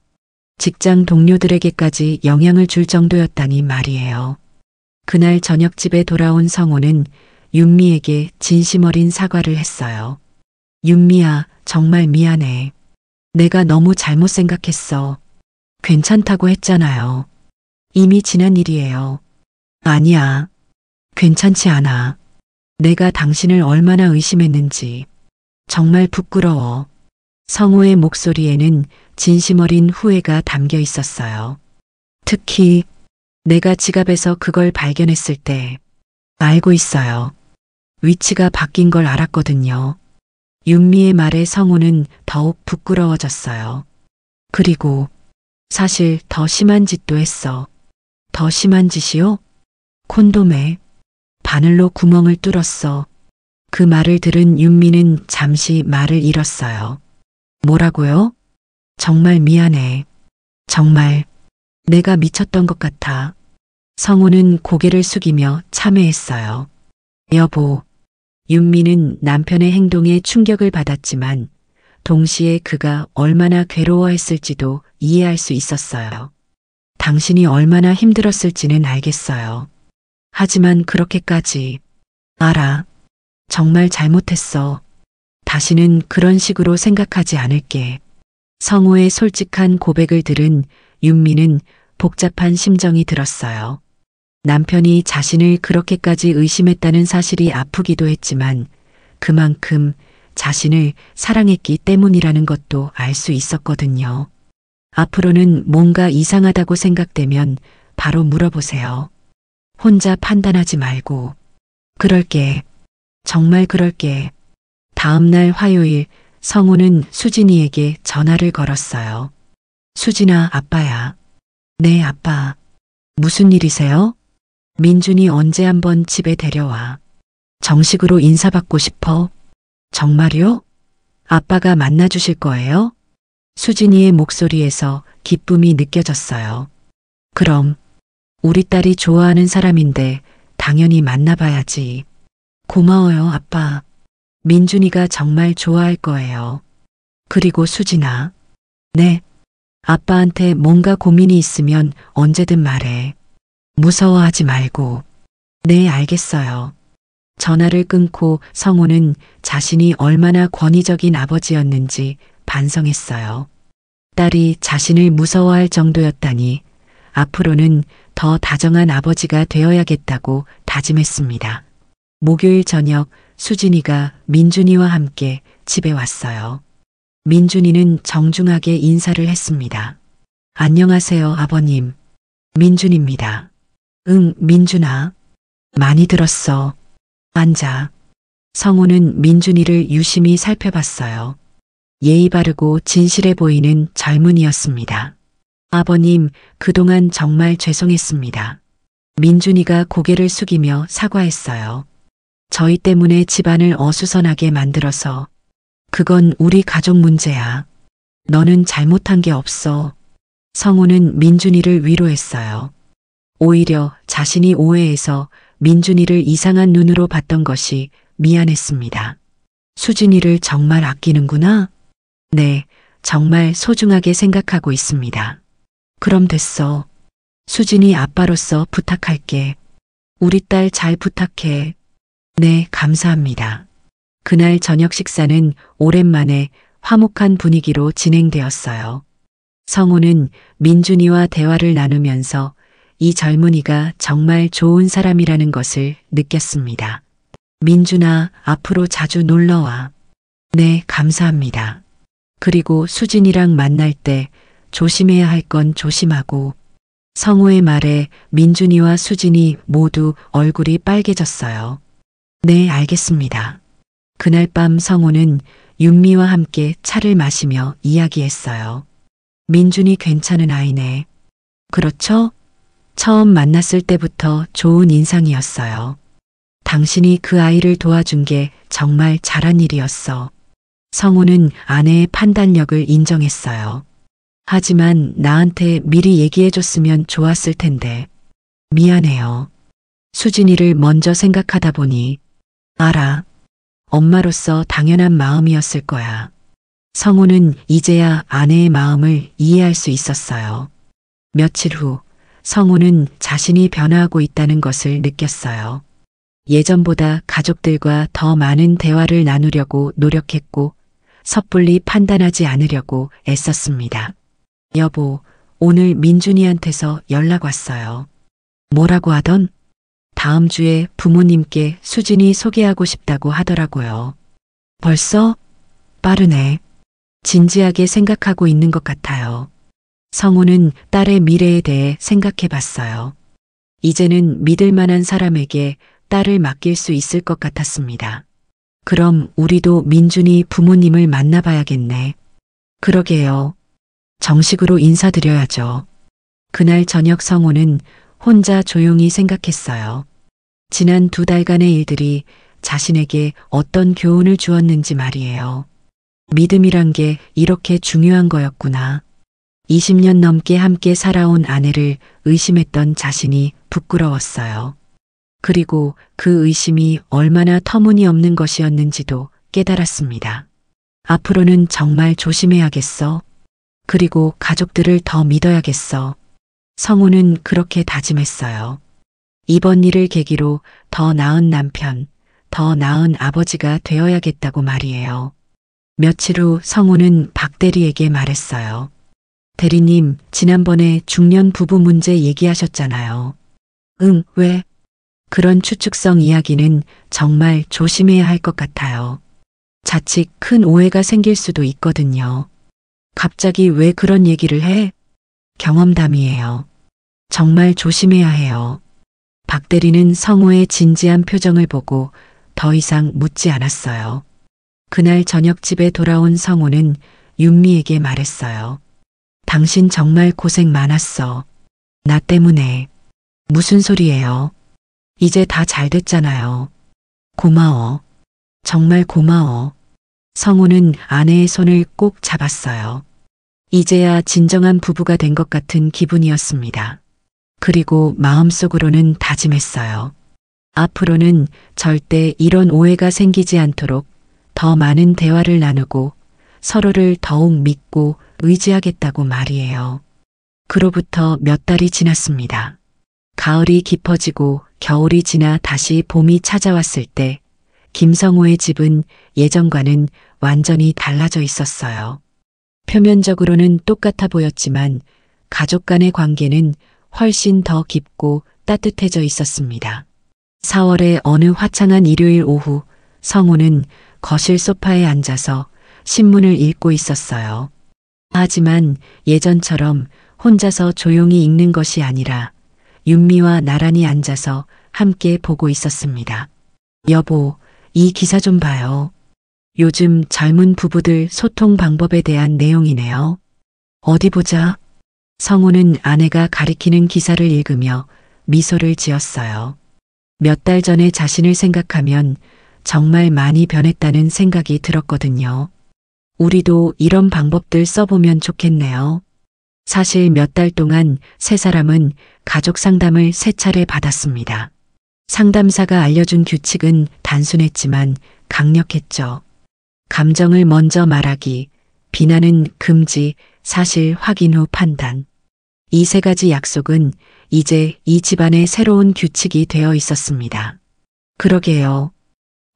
직장 동료들에게까지 영향을 줄 정도였다니 말이에요. 그날 저녁 집에 돌아온 성우는 윤미에게 진심 어린 사과를 했어요. 윤미야, 정말 미안해. 내가 너무 잘못 생각했어. 괜찮다고 했잖아요. 이미 지난 일이에요. 아니야. 괜찮지 않아. 내가 당신을 얼마나 의심했는지. 정말 부끄러워. 성우의 목소리에는 진심 어린 후회가 담겨 있었어요. 특히 내가 지갑에서 그걸 발견했을 때 알고 있어요. 위치가 바뀐 걸 알았거든요. 윤미의 말에 성우는 더욱 부끄러워졌어요. 그리고 사실 더 심한 짓도 했어. 더 심한 짓이요? 콘돔에 바늘로 구멍을 뚫었어. 그 말을 들은 윤미는 잠시 말을 잃었어요. 뭐라고요? 정말 미안해. 정말 내가 미쳤던 것 같아. 성우는 고개를 숙이며 참회했어요. 여보, 윤미는 남편의 행동에 충격을 받았지만 동시에 그가 얼마나 괴로워했을지도 이해할 수 있었어요. 당신이 얼마나 힘들었을지는 알겠어요. 하지만 그렇게까지. 알아. 정말 잘못했어. 다시는 그런 식으로 생각하지 않을게. 성우의 솔직한 고백을 들은 윤미는 복잡한 심정이 들었어요. 남편이 자신을 그렇게까지 의심했다는 사실이 아프기도 했지만 그만큼 자신을 사랑했기 때문이라는 것도 알 수 있었거든요. 앞으로는 뭔가 이상하다고 생각되면 바로 물어보세요. 혼자 판단하지 말고. 그럴게. 정말 그럴게. 다음 날 화요일 성우는 수진이에게 전화를 걸었어요. 수진아, 아빠야. 네, 아빠. 무슨 일이세요? 민준이 언제 한번 집에 데려와. 정식으로 인사받고 싶어. 정말요? 아빠가 만나주실 거예요? 수진이의 목소리에서 기쁨이 느껴졌어요. 그럼 우리 딸이 좋아하는 사람인데 당연히 만나봐야지. 고마워요, 아빠. 민준이가 정말 좋아할 거예요. 그리고 수진아. 네. 아빠한테 뭔가 고민이 있으면 언제든 말해. 무서워하지 말고. 네, 알겠어요. 전화를 끊고 성우는 자신이 얼마나 권위적인 아버지였는지 반성했어요. 딸이 자신을 무서워할 정도였다니 앞으로는 더 다정한 아버지가 되어야겠다고 다짐했습니다. 목요일 저녁 수진이가 민준이와 함께 집에 왔어요. 민준이는 정중하게 인사를 했습니다. 안녕하세요, 아버님. 민준입니다. 응, 민준아. 많이 들었어. 앉아. 성우는 민준이를 유심히 살펴봤어요. 예의 바르고 진실해 보이는 젊은이였습니다. 아버님, 그동안 정말 죄송했습니다. 민준이가 고개를 숙이며 사과했어요. 저희 때문에 집안을 어수선하게 만들어서. 그건 우리 가족 문제야. 너는 잘못한 게 없어. 성우는 민준이를 위로했어요. 오히려 자신이 오해해서 민준이를 이상한 눈으로 봤던 것이 미안했습니다. 수진이를 정말 아끼는구나? 네, 정말 소중하게 생각하고 있습니다. 그럼 됐어. 수진이 아빠로서 부탁할게. 우리 딸 잘 부탁해. 네, 감사합니다. 그날 저녁 식사는 오랜만에 화목한 분위기로 진행되었어요. 성우는 민준이와 대화를 나누면서 이 젊은이가 정말 좋은 사람이라는 것을 느꼈습니다. 민준아, 앞으로 자주 놀러와. 네, 감사합니다. 그리고 수진이랑 만날 때 조심해야 할 건 조심하고. 성우의 말에 민준이와 수진이 모두 얼굴이 빨개졌어요. 네, 알겠습니다. 그날 밤 성우는 윤미와 함께 차를 마시며 이야기했어요. 민준이 괜찮은 아이네. 그렇죠? 처음 만났을 때부터 좋은 인상이었어요. 당신이 그 아이를 도와준 게 정말 잘한 일이었어. 성우는 아내의 판단력을 인정했어요. 하지만 나한테 미리 얘기해줬으면 좋았을 텐데. 미안해요. 수진이를 먼저 생각하다 보니. 알아. 엄마로서 당연한 마음이었을 거야. 성우는 이제야 아내의 마음을 이해할 수 있었어요. 며칠 후 성우는 자신이 변화하고 있다는 것을 느꼈어요. 예전보다 가족들과 더 많은 대화를 나누려고 노력했고 섣불리 판단하지 않으려고 애썼습니다. 여보, 오늘 민준이한테서 연락 왔어요. 뭐라고 하던? 다음 주에 부모님께 수진이 소개하고 싶다고 하더라고요. 벌써? 빠르네. 진지하게 생각하고 있는 것 같아요. 성우는 딸의 미래에 대해 생각해 봤어요. 이제는 믿을 만한 사람에게 딸을 맡길 수 있을 것 같았습니다. 그럼 우리도 민준이 부모님을 만나봐야겠네. 그러게요. 정식으로 인사드려야죠. 그날 저녁 성우는 혼자 조용히 생각했어요. 지난 2달간의 일들이 자신에게 어떤 교훈을 주었는지 말이에요. 믿음이란 게 이렇게 중요한 거였구나. 20년 넘게 함께 살아온 아내를 의심했던 자신이 부끄러웠어요. 그리고 그 의심이 얼마나 터무니없는 것이었는지도 깨달았습니다. 앞으로는 정말 조심해야겠어. 그리고 가족들을 더 믿어야겠어. 성우는 그렇게 다짐했어요. 이번 일을 계기로 더 나은 남편, 더 나은 아버지가 되어야겠다고 말이에요. 며칠 후 성우는 박 대리에게 말했어요. 대리님, 지난번에 중년 부부 문제 얘기하셨잖아요. 응, 왜? 그런 추측성 이야기는 정말 조심해야 할 것 같아요. 자칫 큰 오해가 생길 수도 있거든요. 갑자기 왜 그런 얘기를 해? 경험담이에요. 정말 조심해야 해요. 박 대리는 성우의 진지한 표정을 보고 더 이상 묻지 않았어요. 그날 저녁 집에 돌아온 성우는 윤미에게 말했어요. 당신 정말 고생 많았어. 나 때문에. 무슨 소리예요? 이제 다 잘 됐잖아요. 고마워. 정말 고마워. 성우는 아내의 손을 꼭 잡았어요. 이제야 진정한 부부가 된 것 같은 기분이었습니다. 그리고 마음속으로는 다짐했어요. 앞으로는 절대 이런 오해가 생기지 않도록 더 많은 대화를 나누고 서로를 더욱 믿고 의지하겠다고 말이에요. 그로부터 몇 달이 지났습니다. 가을이 깊어지고 겨울이 지나 다시 봄이 찾아왔을 때 김성호의 집은 예전과는 완전히 달라져 있었어요. 표면적으로는 똑같아 보였지만 가족 간의 관계는 훨씬 더 깊고 따뜻해져 있었습니다. 4월의 어느 화창한 일요일 오후 성우는 거실 소파에 앉아서 신문을 읽고 있었어요. 하지만 예전처럼 혼자서 조용히 읽는 것이 아니라 윤미와 나란히 앉아서 함께 보고 있었습니다. 여보, 이 기사 좀 봐요. 요즘 젊은 부부들 소통 방법에 대한 내용이네요. 어디 보자. 성우는 아내가 가리키는 기사를 읽으며 미소를 지었어요. 몇 달 전에 자신을 생각하면 정말 많이 변했다는 생각이 들었거든요. 우리도 이런 방법들 써보면 좋겠네요. 사실 몇 달 동안 세 사람은 가족 상담을 3차례 받았습니다. 상담사가 알려준 규칙은 단순했지만 강력했죠. 감정을 먼저 말하기, 비난은 금지, 사실 확인 후 판단. 이 3가지 약속은 이제 이 집안의 새로운 규칙이 되어 있었습니다. 그러게요.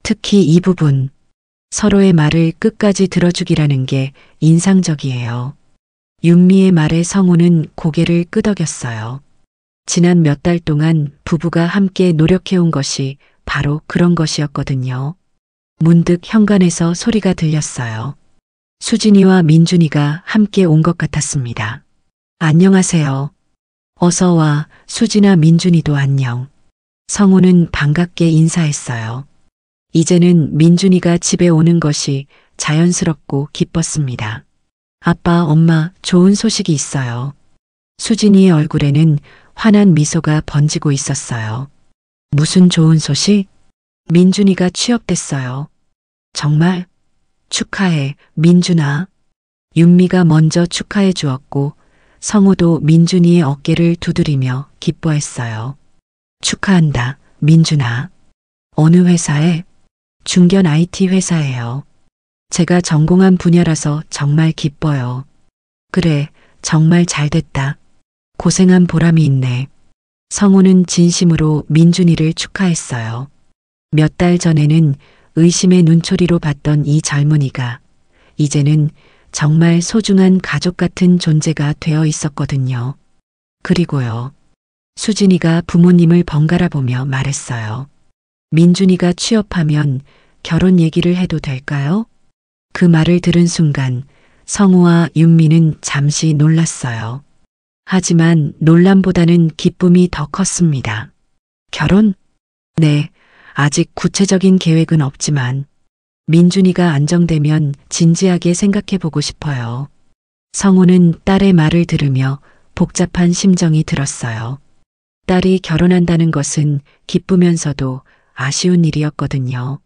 특히 이 부분. 서로의 말을 끝까지 들어주기라는 게 인상적이에요. 윤미의 말에 성우는 고개를 끄덕였어요. 지난 몇 달 동안 부부가 함께 노력해온 것이 바로 그런 것이었거든요. 문득 현관에서 소리가 들렸어요. 수진이와 민준이가 함께 온 것 같았습니다. 안녕하세요. 어서 와, 수진아 민준이도 안녕. 성우는 반갑게 인사했어요. 이제는 민준이가 집에 오는 것이 자연스럽고 기뻤습니다. 아빠, 엄마, 좋은 소식이 있어요. 수진이의 얼굴에는 환한 미소가 번지고 있었어요. 무슨 좋은 소식? 민준이가 취업됐어요. 정말? 축하해, 민준아. 윤미가 먼저 축하해 주었고 성우도 민준이의 어깨를 두드리며 기뻐했어요. 축하한다, 민준아. 어느 회사에? 중견 IT 회사예요. 제가 전공한 분야라서 정말 기뻐요. 그래, 정말 잘 됐다. 고생한 보람이 있네. 성우는 진심으로 민준이를 축하했어요. 몇 달 전에는 의심의 눈초리로 봤던 이 젊은이가 이제는 정말 소중한 가족 같은 존재가 되어 있었거든요. 그리고요. 수진이가 부모님을 번갈아 보며 말했어요. 민준이가 취업하면 결혼 얘기를 해도 될까요? 그 말을 들은 순간 성우와 윤미는 잠시 놀랐어요. 하지만 놀람보다는 기쁨이 더 컸습니다. 결혼? 네, 아직 구체적인 계획은 없지만 민준이가 안정되면 진지하게 생각해보고 싶어요. 성우는 딸의 말을 들으며 복잡한 심정이 들었어요. 딸이 결혼한다는 것은 기쁘면서도 아쉬운 일이었거든요.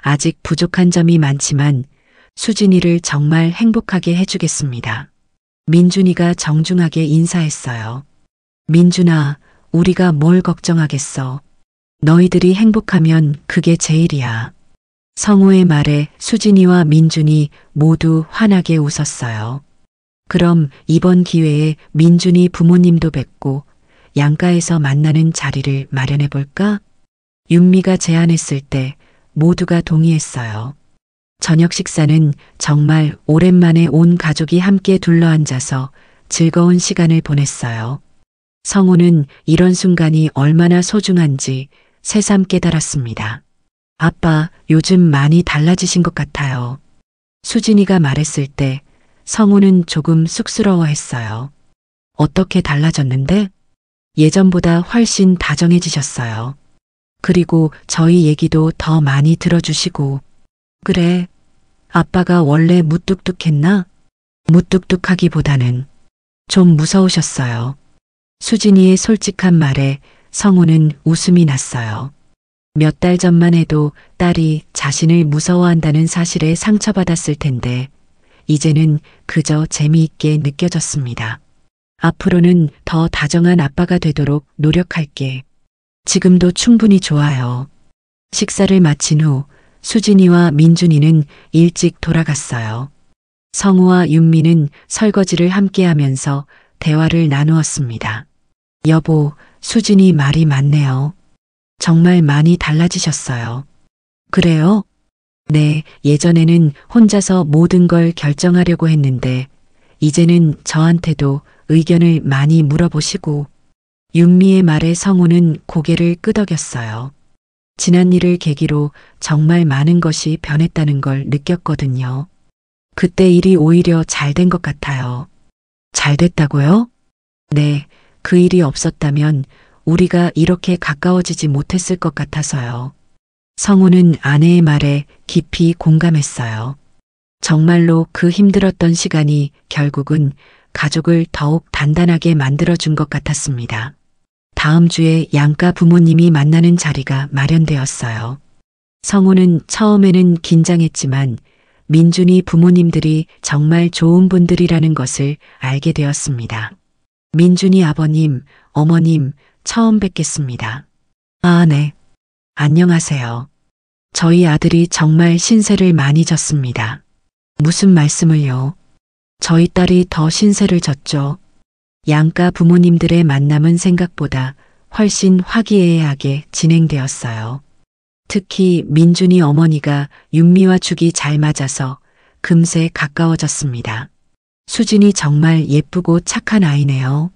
아직 부족한 점이 많지만 수진이를 정말 행복하게 해주겠습니다. 민준이가 정중하게 인사했어요. 민준아, 우리가 뭘 걱정하겠어. 너희들이 행복하면 그게 제일이야. 성우의 말에 수진이와 민준이 모두 환하게 웃었어요. 그럼 이번 기회에 민준이 부모님도 뵙고 양가에서 만나는 자리를 마련해 볼까? 윤미가 제안했을 때 모두가 동의했어요. 저녁 식사는 정말 오랜만에 온 가족이 함께 둘러앉아서 즐거운 시간을 보냈어요. 성우는 이런 순간이 얼마나 소중한지 새삼 깨달았습니다. 아빠, 요즘 많이 달라지신 것 같아요. 수진이가 말했을 때 성우는 조금 쑥스러워했어요. 어떻게 달라졌는데? 예전보다 훨씬 다정해지셨어요. 그리고 저희 얘기도 더 많이 들어주시고. 그래, 아빠가 원래 무뚝뚝했나? 무뚝뚝하기보다는 좀 무서우셨어요. 수진이의 솔직한 말에 성우는 웃음이 났어요. 몇 달 전만 해도 딸이 자신을 무서워한다는 사실에 상처받았을 텐데 이제는 그저 재미있게 느껴졌습니다. 앞으로는 더 다정한 아빠가 되도록 노력할게. 지금도 충분히 좋아요. 식사를 마친 후 수진이와 민준이는 일찍 돌아갔어요. 성우와 윤미는 설거지를 함께 하면서 대화를 나누었습니다. 여보, 수진이 말이 많네요. 정말 많이 달라지셨어요. 그래요? 네, 예전에는 혼자서 모든 걸 결정하려고 했는데 이제는 저한테도 의견을 많이 물어보시고. 윤미의 말에 성우는 고개를 끄덕였어요. 지난 일을 계기로 정말 많은 것이 변했다는 걸 느꼈거든요. 그때 일이 오히려 잘 된 것 같아요. 잘 됐다고요? 네, 그 일이 없었다면 우리가 이렇게 가까워지지 못했을 것 같아서요. 성우는 아내의 말에 깊이 공감했어요. 정말로 그 힘들었던 시간이 결국은 가족을 더욱 단단하게 만들어준 것 같았습니다. 다음 주에 양가 부모님이 만나는 자리가 마련되었어요. 성우는 처음에는 긴장했지만 민준이 부모님들이 정말 좋은 분들이라는 것을 알게 되었습니다. 민준이 아버님, 어머님, 처음 뵙겠습니다. 아, 네. 안녕하세요. 저희 아들이 정말 신세를 많이 졌습니다. 무슨 말씀을요? 저희 딸이 더 신세를 졌죠. 양가 부모님들의 만남은 생각보다 훨씬 화기애애하게 진행되었어요. 특히 민준이 어머니가 윤미와 죽이 잘 맞아서 금세 가까워졌습니다. 수진이 정말 예쁘고 착한 아이네요.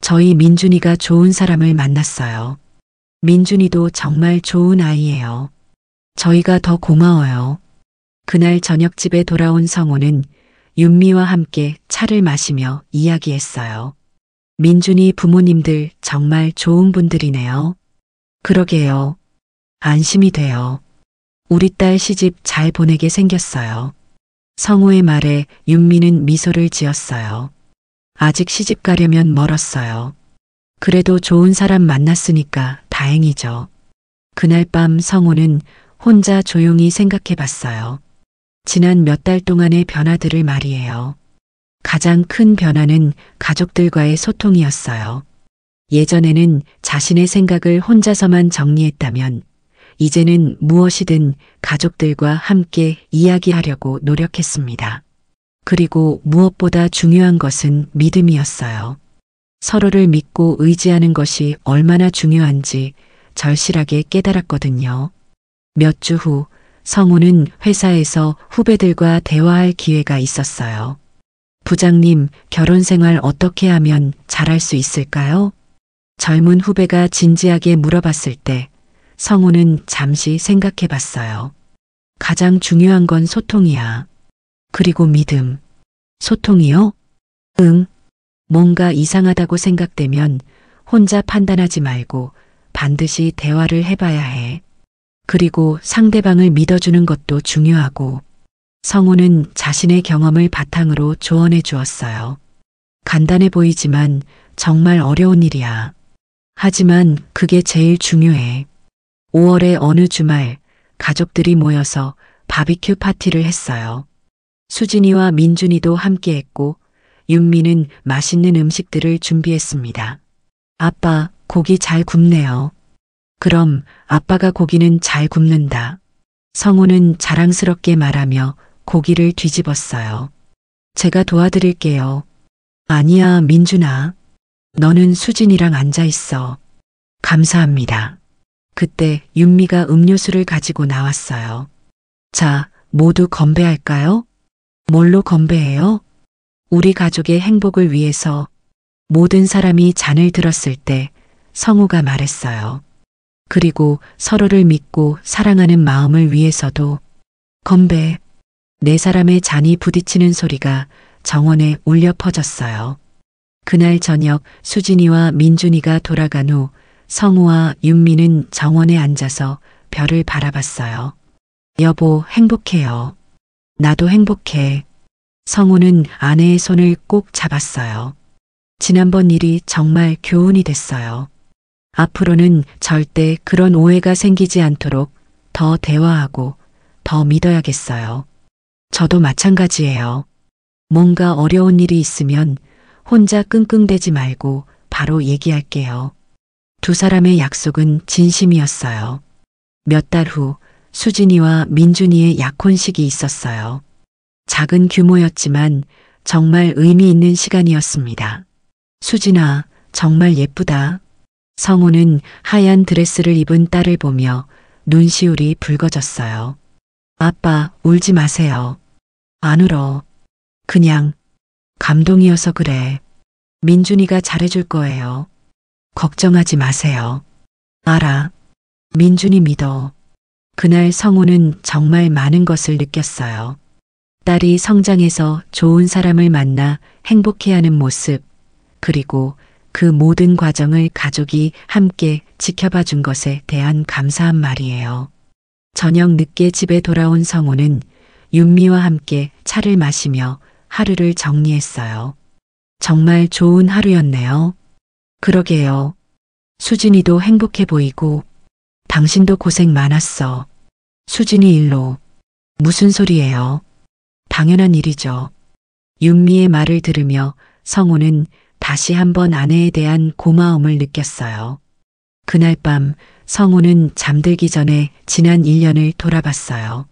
저희 민준이가 좋은 사람을 만났어요. 민준이도 정말 좋은 아이예요. 저희가 더 고마워요. 그날 저녁 집에 돌아온 성우는 윤미와 함께 차를 마시며 이야기했어요. 민준이 부모님들 정말 좋은 분들이네요. 그러게요. 안심이 돼요. 우리 딸 시집 잘 보내게 생겼어요. 성우의 말에 윤미는 미소를 지었어요. 아직 시집 가려면 멀었어요. 그래도 좋은 사람 만났으니까 다행이죠. 그날 밤 성우는 혼자 조용히 생각해 봤어요. 지난 몇 달 동안의 변화들을 말이에요. 가장 큰 변화는 가족들과의 소통이었어요. 예전에는 자신의 생각을 혼자서만 정리했다면 이제는 무엇이든 가족들과 함께 이야기하려고 노력했습니다. 그리고 무엇보다 중요한 것은 믿음이었어요. 서로를 믿고 의지하는 것이 얼마나 중요한지 절실하게 깨달았거든요. 몇 주 후 성우는 회사에서 후배들과 대화할 기회가 있었어요. 부장님, 결혼 생활 어떻게 하면 잘할 수 있을까요? 젊은 후배가 진지하게 물어봤을 때 성우는 잠시 생각해 봤어요. 가장 중요한 건 소통이야. 그리고 믿음. 소통이요? 응. 뭔가 이상하다고 생각되면 혼자 판단하지 말고 반드시 대화를 해봐야 해. 그리고 상대방을 믿어주는 것도 중요하고. 성우는 자신의 경험을 바탕으로 조언해 주었어요. 간단해 보이지만 정말 어려운 일이야. 하지만 그게 제일 중요해. 5월의 어느 주말 가족들이 모여서 바비큐 파티를 했어요. 수진이와 민준이도 함께했고 윤미는 맛있는 음식들을 준비했습니다. 아빠, 고기 잘 굽네요. 그럼 아빠가 고기는 잘 굽는다. 성우는 자랑스럽게 말하며 고기를 뒤집었어요. 제가 도와드릴게요. 아니야, 민준아. 너는 수진이랑 앉아 있어. 감사합니다. 그때 윤미가 음료수를 가지고 나왔어요. 자, 모두 건배할까요? 뭘로 건배해요? 우리 가족의 행복을 위해서. 모든 사람이 잔을 들었을 때 성우가 말했어요. 그리고 서로를 믿고 사랑하는 마음을 위해서도. 건배. 네 사람의 잔이 부딪히는 소리가 정원에 울려 퍼졌어요. 그날 저녁 수진이와 민준이가 돌아간 후 성우와 윤미는 정원에 앉아서 별을 바라봤어요. 여보, 행복해요. 나도 행복해. 성우는 아내의 손을 꼭 잡았어요. 지난번 일이 정말 교훈이 됐어요. 앞으로는 절대 그런 오해가 생기지 않도록 더 대화하고 더 믿어야겠어요. 저도 마찬가지예요. 뭔가 어려운 일이 있으면 혼자 끙끙대지 말고 바로 얘기할게요. 두 사람의 약속은 진심이었어요. 몇 달 후 수진이와 민준이의 약혼식이 있었어요. 작은 규모였지만 정말 의미 있는 시간이었습니다. 수진아, 정말 예쁘다. 성우는 하얀 드레스를 입은 딸을 보며 눈시울이 붉어졌어요. 아빠, 울지 마세요. 안 울어. 그냥 감동이어서 그래. 민준이가 잘해줄 거예요. 걱정하지 마세요. 알아. 민준이 믿어. 그날 성우는 정말 많은 것을 느꼈어요. 딸이 성장해서 좋은 사람을 만나 행복해하는 모습, 그리고 그 모든 과정을 가족이 함께 지켜봐 준 것에 대한 감사한 말이에요. 저녁 늦게 집에 돌아온 성우는 윤미와 함께 차를 마시며 하루를 정리했어요. 정말 좋은 하루였네요. 그러게요. 수진이도 행복해 보이고 당신도 고생 많았어. 수진이 일로. 무슨 소리예요? 당연한 일이죠. 윤미의 말을 들으며 성우는 다시 한번 아내에 대한 고마움을 느꼈어요. 그날 밤 성우는 잠들기 전에 지난 1년을 돌아봤어요.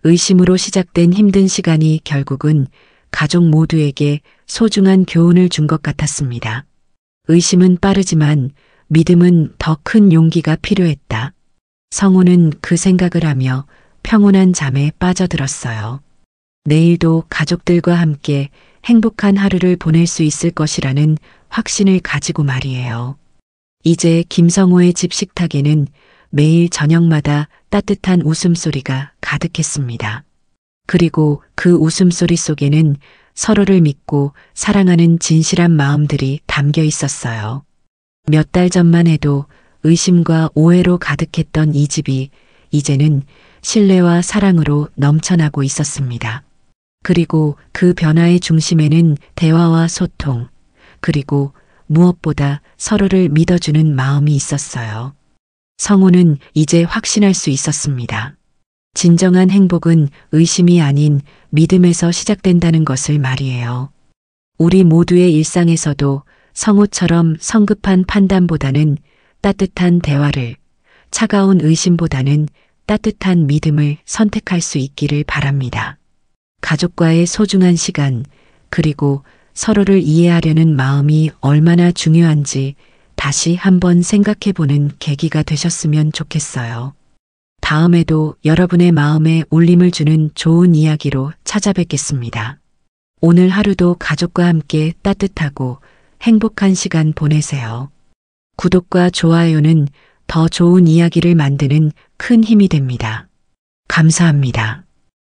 의심으로 시작된 힘든 시간이 결국은 가족 모두에게 소중한 교훈을 준 것 같았습니다. 의심은 빠르지만 믿음은 더 큰 용기가 필요했다. 성우는 그 생각을 하며 평온한 잠에 빠져들었어요. 내일도 가족들과 함께 행복한 하루를 보낼 수 있을 것이라는 확신을 가지고 말이에요. 이제 김성호의 집 식탁에는 매일 저녁마다 따뜻한 웃음소리가 가득했습니다. 그리고 그 웃음소리 속에는 서로를 믿고 사랑하는 진실한 마음들이 담겨 있었어요. 몇 달 전만 해도 의심과 오해로 가득했던 이 집이 이제는 신뢰와 사랑으로 넘쳐나고 있었습니다. 그리고 그 변화의 중심에는 대화와 소통, 그리고 무엇보다 서로를 믿어주는 마음이 있었어요. 성우는 이제 확신할 수 있었습니다. 진정한 행복은 의심이 아닌 믿음에서 시작된다는 것을 말이에요. 우리 모두의 일상에서도 성우처럼 성급한 판단보다는 따뜻한 대화를, 차가운 의심보다는 따뜻한 믿음을 선택할 수 있기를 바랍니다. 가족과의 소중한 시간, 그리고 서로를 이해하려는 마음이 얼마나 중요한지 다시 한번 생각해보는 계기가 되셨으면 좋겠어요. 다음에도 여러분의 마음에 울림을 주는 좋은 이야기로 찾아뵙겠습니다. 오늘 하루도 가족과 함께 따뜻하고 행복한 시간 보내세요. 구독과 좋아요는 더 좋은 이야기를 만드는 큰 힘이 됩니다. 감사합니다.